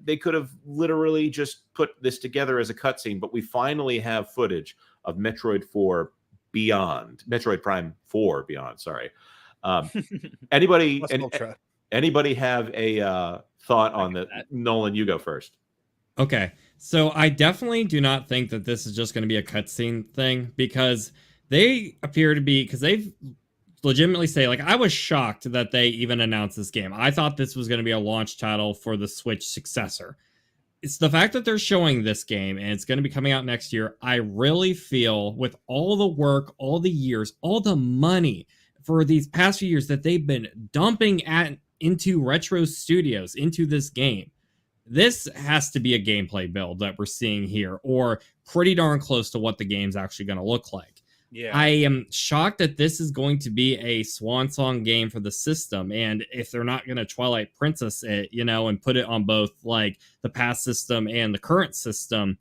they could have literally just put this together as a cutscene, but we finally have footage of Metroid 4 Beyond, Metroid Prime 4 Beyond, sorry. Anybody have a thought on the, Nolan, you go first. Okay, so I definitely do not think that this is just going to be a cutscene thing, because they appear to be, because they've legitimately say, like, I was shocked that they even announced this game. I thought this was going to be a launch title for the Switch successor. It's the fact that they're showing this game and it's going to be coming out next year. I really feel, with all the work, all the years, all the money for these past few years that they've been dumping into Retro Studios, into this game, this has to be a gameplay build that we're seeing here, or pretty darn close to what the game's actually going to look like. Yeah. I am shocked that this is going to be a swan song game for the system. And if they're not going to Twilight Princess it, you know, and put it on both like the past system and the current system,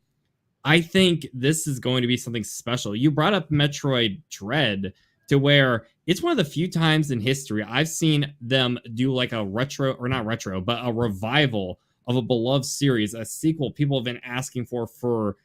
I think this is going to be something special. You brought up Metroid Dread, to where it's one of the few times in history I've seen them do like a retro, or not retro, but a revival of a beloved series, a sequel people have been asking for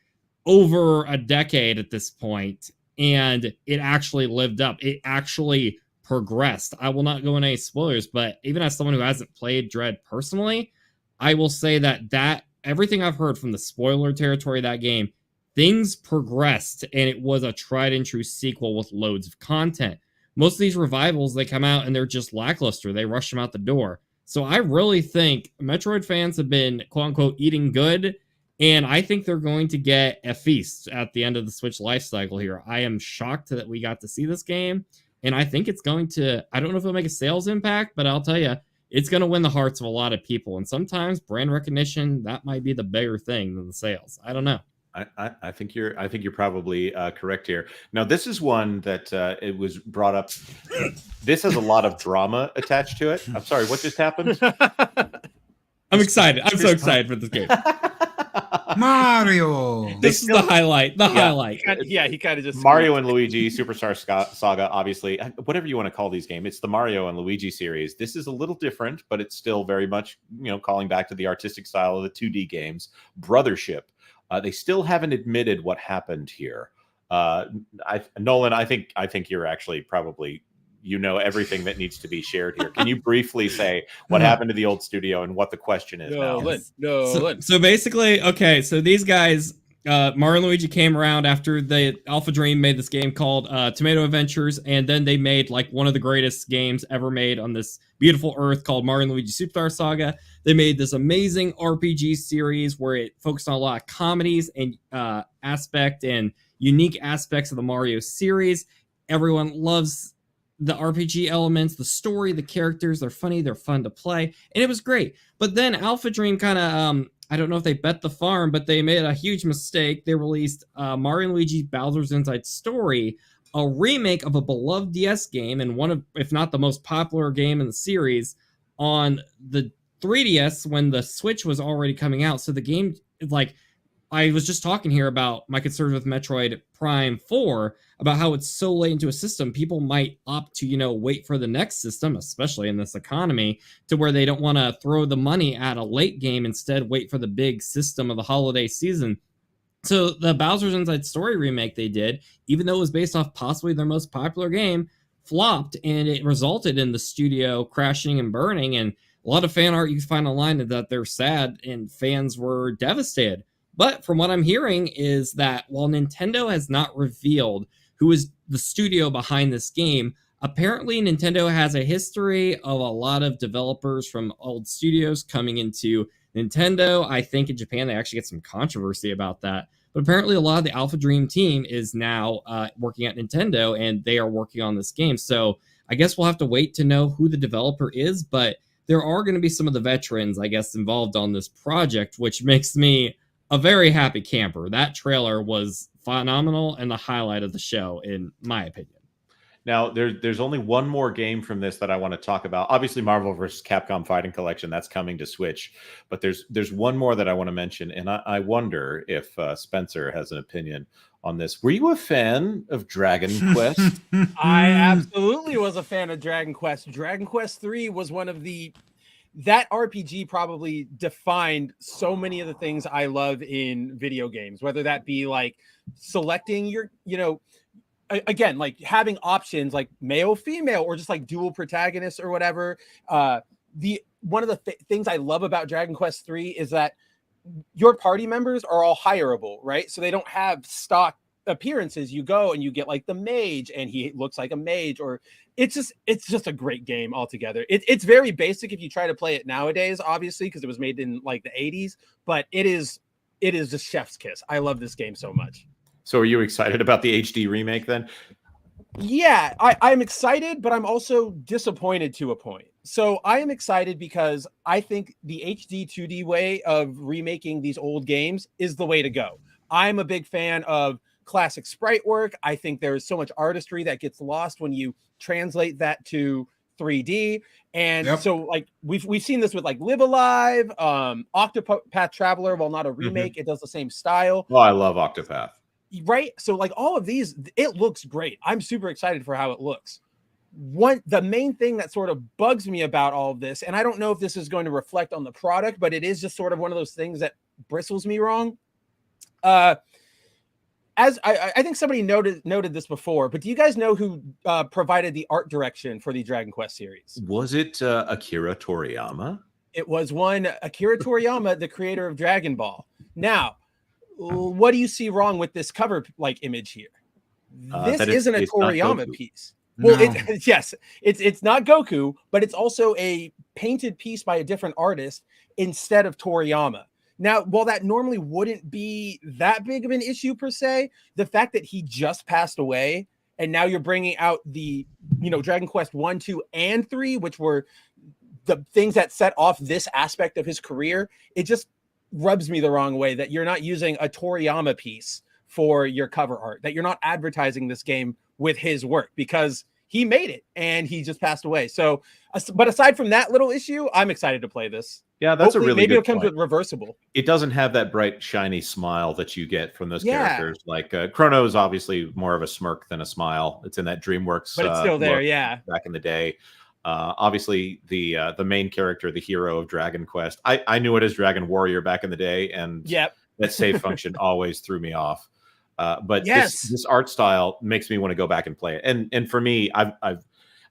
over a decade at this point. And it actually lived up. It actually progressed. I will not go into any spoilers, but even as someone who hasn't played Dread personally, I will say that everything I've heard from the spoiler territory of that game, things progressed, and it was a tried and true sequel with loads of content. Most of these revivals, they come out and they're just lackluster. They rush them out the door. So I really think Metroid fans have been, quote unquote, eating good. And I think they're going to get a feast at the end of the Switch life cycle here. I am shocked that we got to see this game. And I think it's going to, I don't know if it'll make a sales impact, but I'll tell you, it's going to win the hearts of a lot of people. And sometimes brand recognition, that might be the bigger thing than the sales. I don't know. I think you're probably correct here. Now, this is one that it was brought up. This has a lot of drama attached to it. I'm sorry, what just happened? I'm excited. I'm so excited for this game. Mario. This is the highlight. Highlight. Yeah, he kind of just Mario and Luigi Superstar Saga. Obviously, whatever you want to call these games, it's the Mario and Luigi series. This is a little different, but it's still very much, you know, calling back to the artistic style of the 2D games. Brothership. They still haven't admitted what happened here. Nolan, I think you're actually probably, you know, everything that needs to be shared here. Can you briefly say what happened to the old studio and what the question is now? So basically, okay, so these guys, Mario and Luigi came around after the Alpha Dream made this game called Tomato Adventures, and then they made like one of the greatest games ever made on this beautiful earth called Mario and Luigi Superstar Saga. They made this amazing RPG series where it focused on a lot of comedies and aspect and unique aspects of the Mario series. Everyone loves the RPG elements, the story, the characters. They're funny, they're fun to play, and it was great. But then Alpha Dream kind of, I don't know if they bet the farm, but they made a huge mistake. They released Mario and Luigi Bowser's Inside Story, a remake of a beloved DS game, and one of, if not the most popular game in the series, on the 3DS when the Switch was already coming out. So the game, like, I was just talking here about my concerns with Metroid Prime 4, about how it's so late into a system, people might opt to, you know, wait for the next system, especially in this economy, to where they don't want to throw the money at a late game, instead wait for the big system of the holiday season. So the Bowser's Inside Story remake they did, even though it was based off possibly their most popular game, flopped, and it resulted in the studio crashing and burning. And a lot of fan art you can find online that they're sad and fans were devastated. But from what I'm hearing is that while Nintendo has not revealed who is the studio behind this game, apparently Nintendo has a history of a lot of developers from old studios coming into Nintendo. I think in Japan they actually get some controversy about that. But apparently a lot of the Alpha Dream team is now working at Nintendo, and they are working on this game. So I guess we'll have to wait to know who the developer is, but there are going to be some of the veterans, I guess, involved on this project, which makes me a very happy camper. That trailer was phenomenal and the highlight of the show, in my opinion. Now, there's only one more game from this that I want to talk about. Obviously, Marvel vs. Capcom Fighting Collection, that's coming to Switch. But there's one more that I want to mention, and I wonder if Spencer has an opinion on this. Were you a fan of Dragon Quest? I absolutely was a fan of Dragon Quest. Dragon Quest 3 was one of that RPG probably defined so many of the things I love in video games, whether that be like selecting your, again, like having options like male, female, or just like dual protagonists or whatever. One of the things I love about Dragon Quest 3 is that your party members are all hireable, right? So they don't have stock appearances. You go and you get like the mage and he looks like a mage, or it's just a great game altogether. It's very basic if you try to play it nowadays, obviously, because it was made in like the 80s, but it is the chef's kiss. I love this game so much. So are you excited about the HD remake then? Yeah, I'm excited, but I'm also disappointed to a point. So I am excited because I think the HD 2D way of remaking these old games is the way to go. I'm a big fan of classic sprite work. I think there's so much artistry that gets lost when you translate that to 3D. And so like we've seen this with like Live Alive, Octopath Traveler, while not a remake, it does the same style. Oh, I love Octopath. Right. So like all of these, it looks great. I'm super excited for how it looks. The main thing that sort of bugs me about all of this, and I don't know if this is going to reflect on the product, but it is just sort of one of those things that bristles me wrong. As I think somebody noted this before, but do you guys know who provided the art direction for the Dragon Quest series? Was it Akira Toriyama? It was one Akira Toriyama, the creator of Dragon Ball. Now, what do you see wrong with this cover like image here? This isn't a Toriyama piece. Well, yes, it's not Goku, but it's also a painted piece by a different artist instead of Toriyama. Now, while that normally wouldn't be that big of an issue per se, the fact that he just passed away and now you're bringing out the, Dragon Quest 1, 2, and 3, which were the things that set off this aspect of his career, it just rubs me the wrong way that you're not using a Toriyama piece for your cover art, that you're not advertising this game with his work, because he made it and he just passed away. So, but aside from that little issue, I'm excited to play this. Yeah, that's Hopefully, a really maybe good it comes point. with reversible. It doesn't have that bright, shiny smile that you get from those characters. Like Chrono is obviously more of a smirk than a smile. It's in that DreamWorks, but it's still there. Yeah, back in the day. Obviously, the main character, the hero of Dragon Quest, I knew it as Dragon Warrior back in the day, and that save function always threw me off. But this art style makes me want to go back and play it. And for me,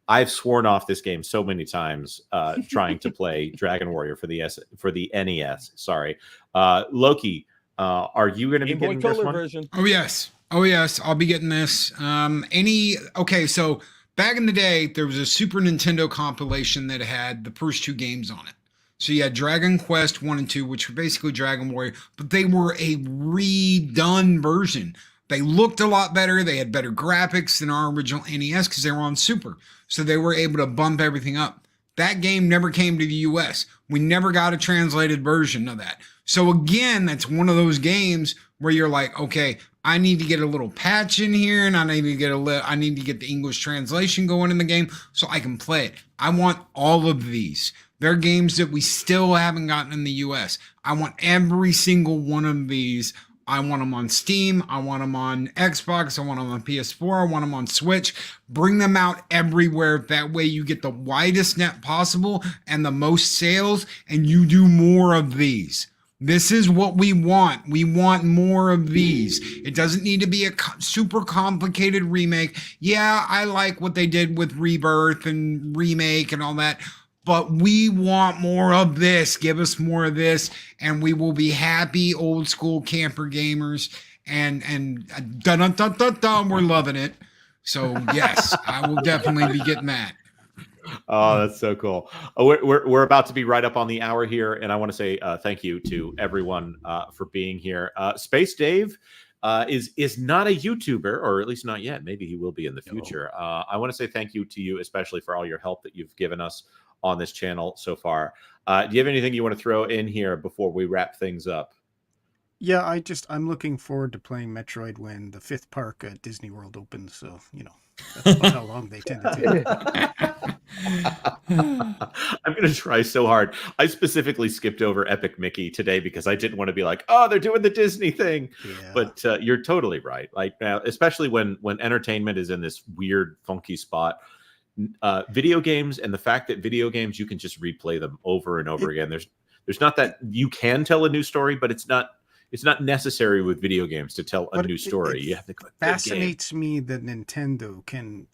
I've sworn off this game so many times trying to play Dragon Warrior for the NES. Sorry, Loki. Are you going to be getting this one? Version. Oh yes, I'll be getting this. So back in the day, there was a Super Nintendo compilation that had the first two games on it. So you had Dragon Quest 1 and 2, which were basically Dragon Warrior, but they were a redone version. They looked a lot better. They had better graphics than our original NES because they were on Super. So they were able to bump everything up. That game never came to the US. We never got a translated version of that. So again, that's one of those games where you're like, okay, I need to get a little patch in here, and I need to get the English translation going in the game so I can play it. I want all of these. They're games that we still haven't gotten in the US. I want every single one of these. I want them on Steam. I want them on Xbox. I want them on PS4. I want them on Switch. Bring them out everywhere. That way you get the widest net possible and the most sales, and you do more of these. This is what we want. We want more of these. It doesn't need to be a super complicated remake. Yeah, I like what they did with Rebirth and Remake and all that, but we want more of this. Give us more of this, and we will be happy old school camper gamers. And dun dun dun dun dun, we're loving it. So yes, I will definitely be getting that. Oh, that's so cool. We're about to be right up on the hour here, and I want to say thank you to everyone for being here. Space Dave is not a YouTuber, or at least not yet. Maybe he will be in the future. I want to say thank you to you, especially for all your help that you've given us on this channel so far. Do you have anything you want to throw in here before we wrap things up? Yeah, I'm looking forward to playing Metroid when the 5th park at Disney World opens. So, That's about how long they tend to take. I'm going to try so hard. I specifically skipped over Epic Mickey today because I didn't want to be like, oh, they're doing the Disney thing. Yeah. But you're totally right. Like now, especially when entertainment is in this weird, funky spot. Video games and the fact that video games, you can just replay them over and over again. There's not that you can tell a new story, but it's not necessary with video games to tell a new story. You have to go, fascinates me that Nintendo can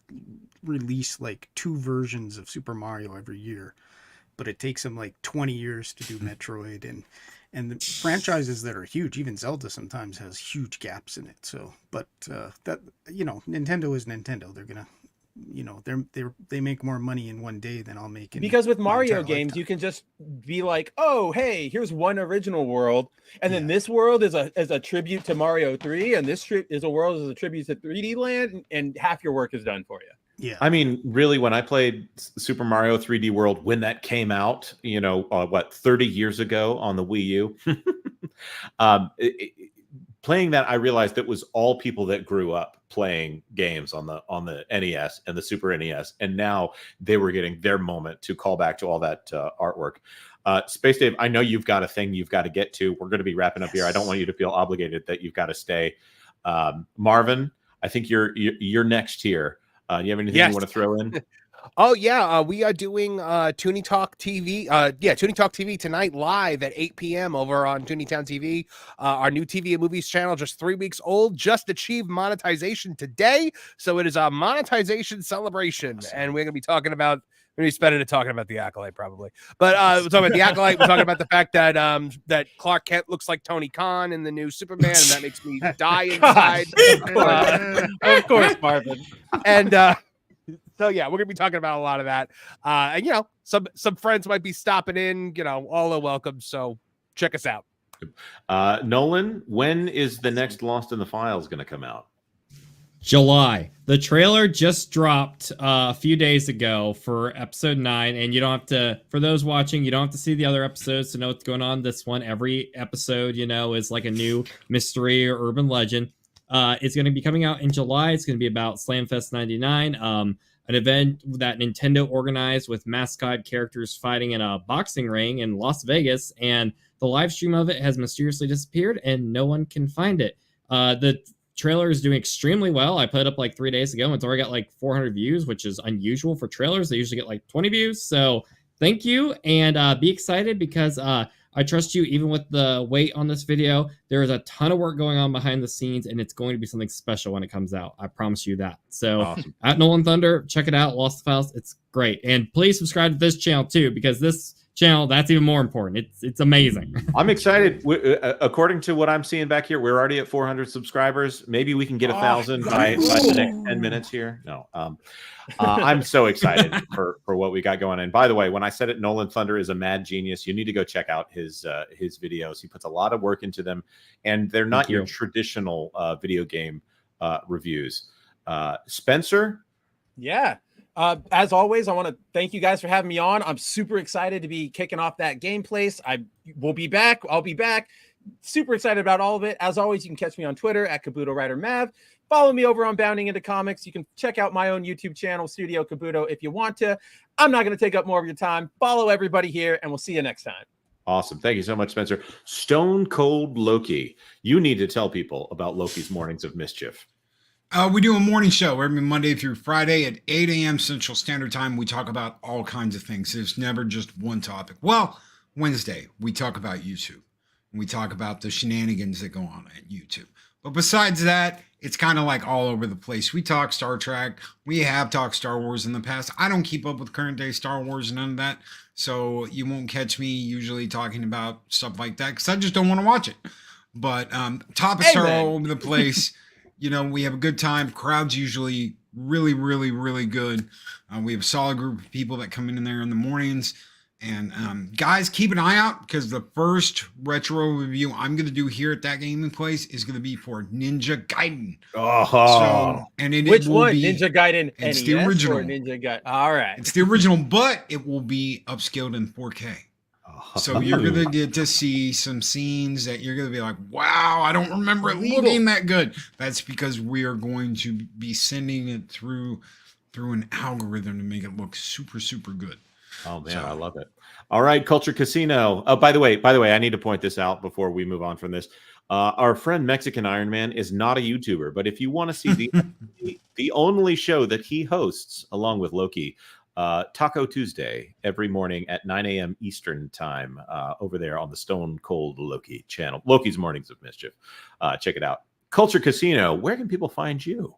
release like 2 versions of Super Mario every year, but it takes them like 20 years to do Metroid and the franchises that are huge. Even Zelda sometimes has huge gaps in it. So, but that, you know, Nintendo is Nintendo. They're gonna, you know, they make more money in one day than I'll make in, because with my Mario entire games lifetime. you can just be like, oh hey, here's one original world, and then this world is a tribute to Mario 3, and this is a world is a tribute to 3D Land, and half your work is done for you. Yeah, I mean, really, when I played Super Mario 3D World, when that came out, you know, 30 years ago on the Wii U, playing that, I realized it was all people that grew up playing games on the NES and the Super NES, and now they were getting their moment to call back to all that artwork. Space Dave, I know you've got a thing you've got to get to. We're going to be wrapping up here. I don't want you to feel obligated that you've got to stay. Marvin, I think you're next here. You have anything you want to throw in? Oh yeah, we are doing Toonie Talk TV. Toonie Talk TV tonight live at 8 p.m. over on Toonitown TV. Our new TV and movies channel, just 3 weeks old, just achieved monetization today. So it is a monetization celebration, and we're gonna be talking about. We're gonna be spending it talking about the Acolyte probably, but we're talking about the Acolyte. We're talking about the fact that that Clark Kent looks like Tony Khan in the new Superman, and that makes me die inside. Of course, Marvin. And so yeah, we're gonna be talking about a lot of that. And you know, some friends might be stopping in. You know, all are welcome. So check us out. Nolan, when is the next Lost in the Files going to come out? July. The trailer just dropped a few days ago for episode 9, and you don't have to, for those watching, you don't have to see the other episodes to know what's going on. This one, every episode, you know, is like a new mystery or urban legend. It's going to be coming out in July. It's going to be about Slamfest 99, an event that Nintendo organized with mascot characters fighting in a boxing ring in Las Vegas, and the live stream of it has mysteriously disappeared, and no one can find it. The trailer is doing extremely well. I put it up like 3 days ago, and it's already got like 400 views, which is unusual for trailers. They usually get like 20 views. So thank you, and be excited because I trust you even with the wait on this video. There is a ton of work going on behind the scenes, and it's going to be something special when it comes out. I promise you that. So Awesome. At Nolan Thunder, check it out. Lost Files. It's great. And please subscribe to this channel too, because this channel, that's even more important. It's amazing. I'm excited. According to what I'm seeing back here, we're already at 400 subscribers. Maybe we can get 1,000 by the next 10 minutes here. No, I'm so excited for what we got going. And by the way, when I said it, Nolan Thunder is a mad genius. You need to go check out his videos. He puts a lot of work into them, and they're not your traditional video game reviews. Spencer? Yeah. As always, I want to thank you guys for having me on. I'm super excited to be kicking off that game place. I will be back. I'll be back. Super excited about all of it. As always, you can catch me on Twitter at Kabuto Writer Mav. Follow me over on Bounding Into Comics. You can check out my own YouTube channel, Studio Kabuto, if you want to. I'm not going to take up more of your time. Follow everybody here, and we'll see you next time. Awesome. Thank you so much, Spencer. Stone Cold Loki. You need to tell people about Loki's Mornings of Mischief. We do a morning show every Monday through Friday at 8 a.m. Central Standard Time. We talk about all kinds of things. There's never just one topic. Well, Wednesday, we talk about YouTube. We talk about the shenanigans that go on at YouTube. But besides that, it's kind of like all over the place. We talk Star Trek. We have talked Star Wars in the past. I don't keep up with current day Star Wars and none of that. So you won't catch me usually talking about stuff like that because I just don't want to watch it. But topics are all over the place. You know, we have a good time. Crowd's usually really, really, really good. We have a solid group of people that come in there in the mornings. And guys, keep an eye out because the first retro review I'm going to do here at That Gaming Place is going to be for Ninja Gaiden. Oh, so, and which one? Ninja Gaiden it's NES the original. or Ninja Gaiden? All right. It's the original, but it will be upscaled in 4K. So you're gonna get to see some scenes that you're gonna be like, wow, I don't remember it looking that good. That's because we are going to be sending it through an algorithm to make it look super, super good. Oh man, I love it. All right, Culture Casino. Oh, by the way, I need to point this out before we move on from this. Our friend Mexican Iron Man is not a YouTuber, but if you want to see the only show that he hosts along with Loki, Taco Tuesday every morning at 9 a.m. Eastern time over there on the Stone Cold Loki channel, Loki's Mornings of Mischief. Check it out. Culture Casino, where can people find you?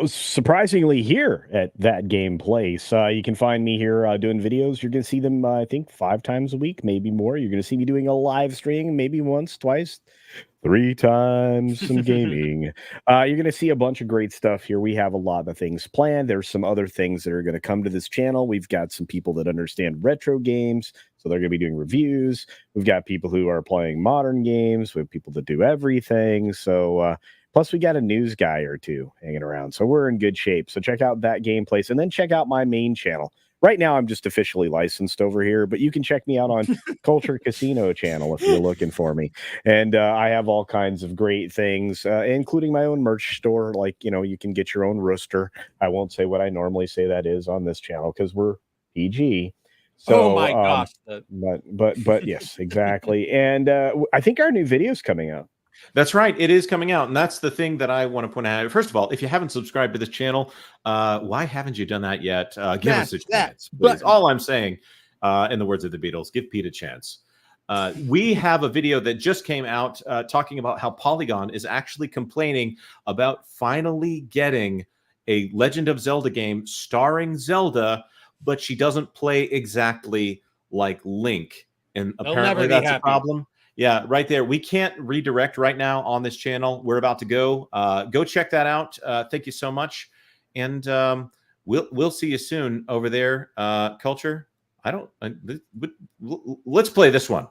Surprisingly, here at That Game Place, you can find me here doing videos. You're going to see them, I think, 5 times a week, maybe more. You're going to see me doing a live stream, maybe once, twice, 3 times some gaming. You're going to see a bunch of great stuff here. We have a lot of things planned. There's some other things that are going to come to this channel. We've got some people that understand retro games, so they're going to be doing reviews. We've got people who are playing modern games. We have people that do everything. So, plus, we got a news guy or two hanging around. So we're in good shape. So check out That Game Place. And then check out my main channel. Right now, I'm just officially licensed over here. But you can check me out on Culture Casino channel if you're looking for me. And I have all kinds of great things, including my own merch store. Like, you can get your own rooster. I won't say what I normally say that is on this channel because we're PG. So, oh my gosh. But yes, exactly. And I think our new video is coming out. That's right. It is coming out. And that's the thing that I want to point out. First of all, if you haven't subscribed to this channel, why haven't you done that yet? Give us a chance. That's all I'm saying. In the words of the Beatles, give Pete a chance. We have a video that just came out talking about how Polygon is actually complaining about finally getting a Legend of Zelda game starring Zelda, but she doesn't play exactly like Link. And apparently that's a problem. Yeah, right there. We can't redirect right now on this channel. We're about to go. Go check that out. Thank you so much, and we'll see you soon over there. Culture. Let's play this one.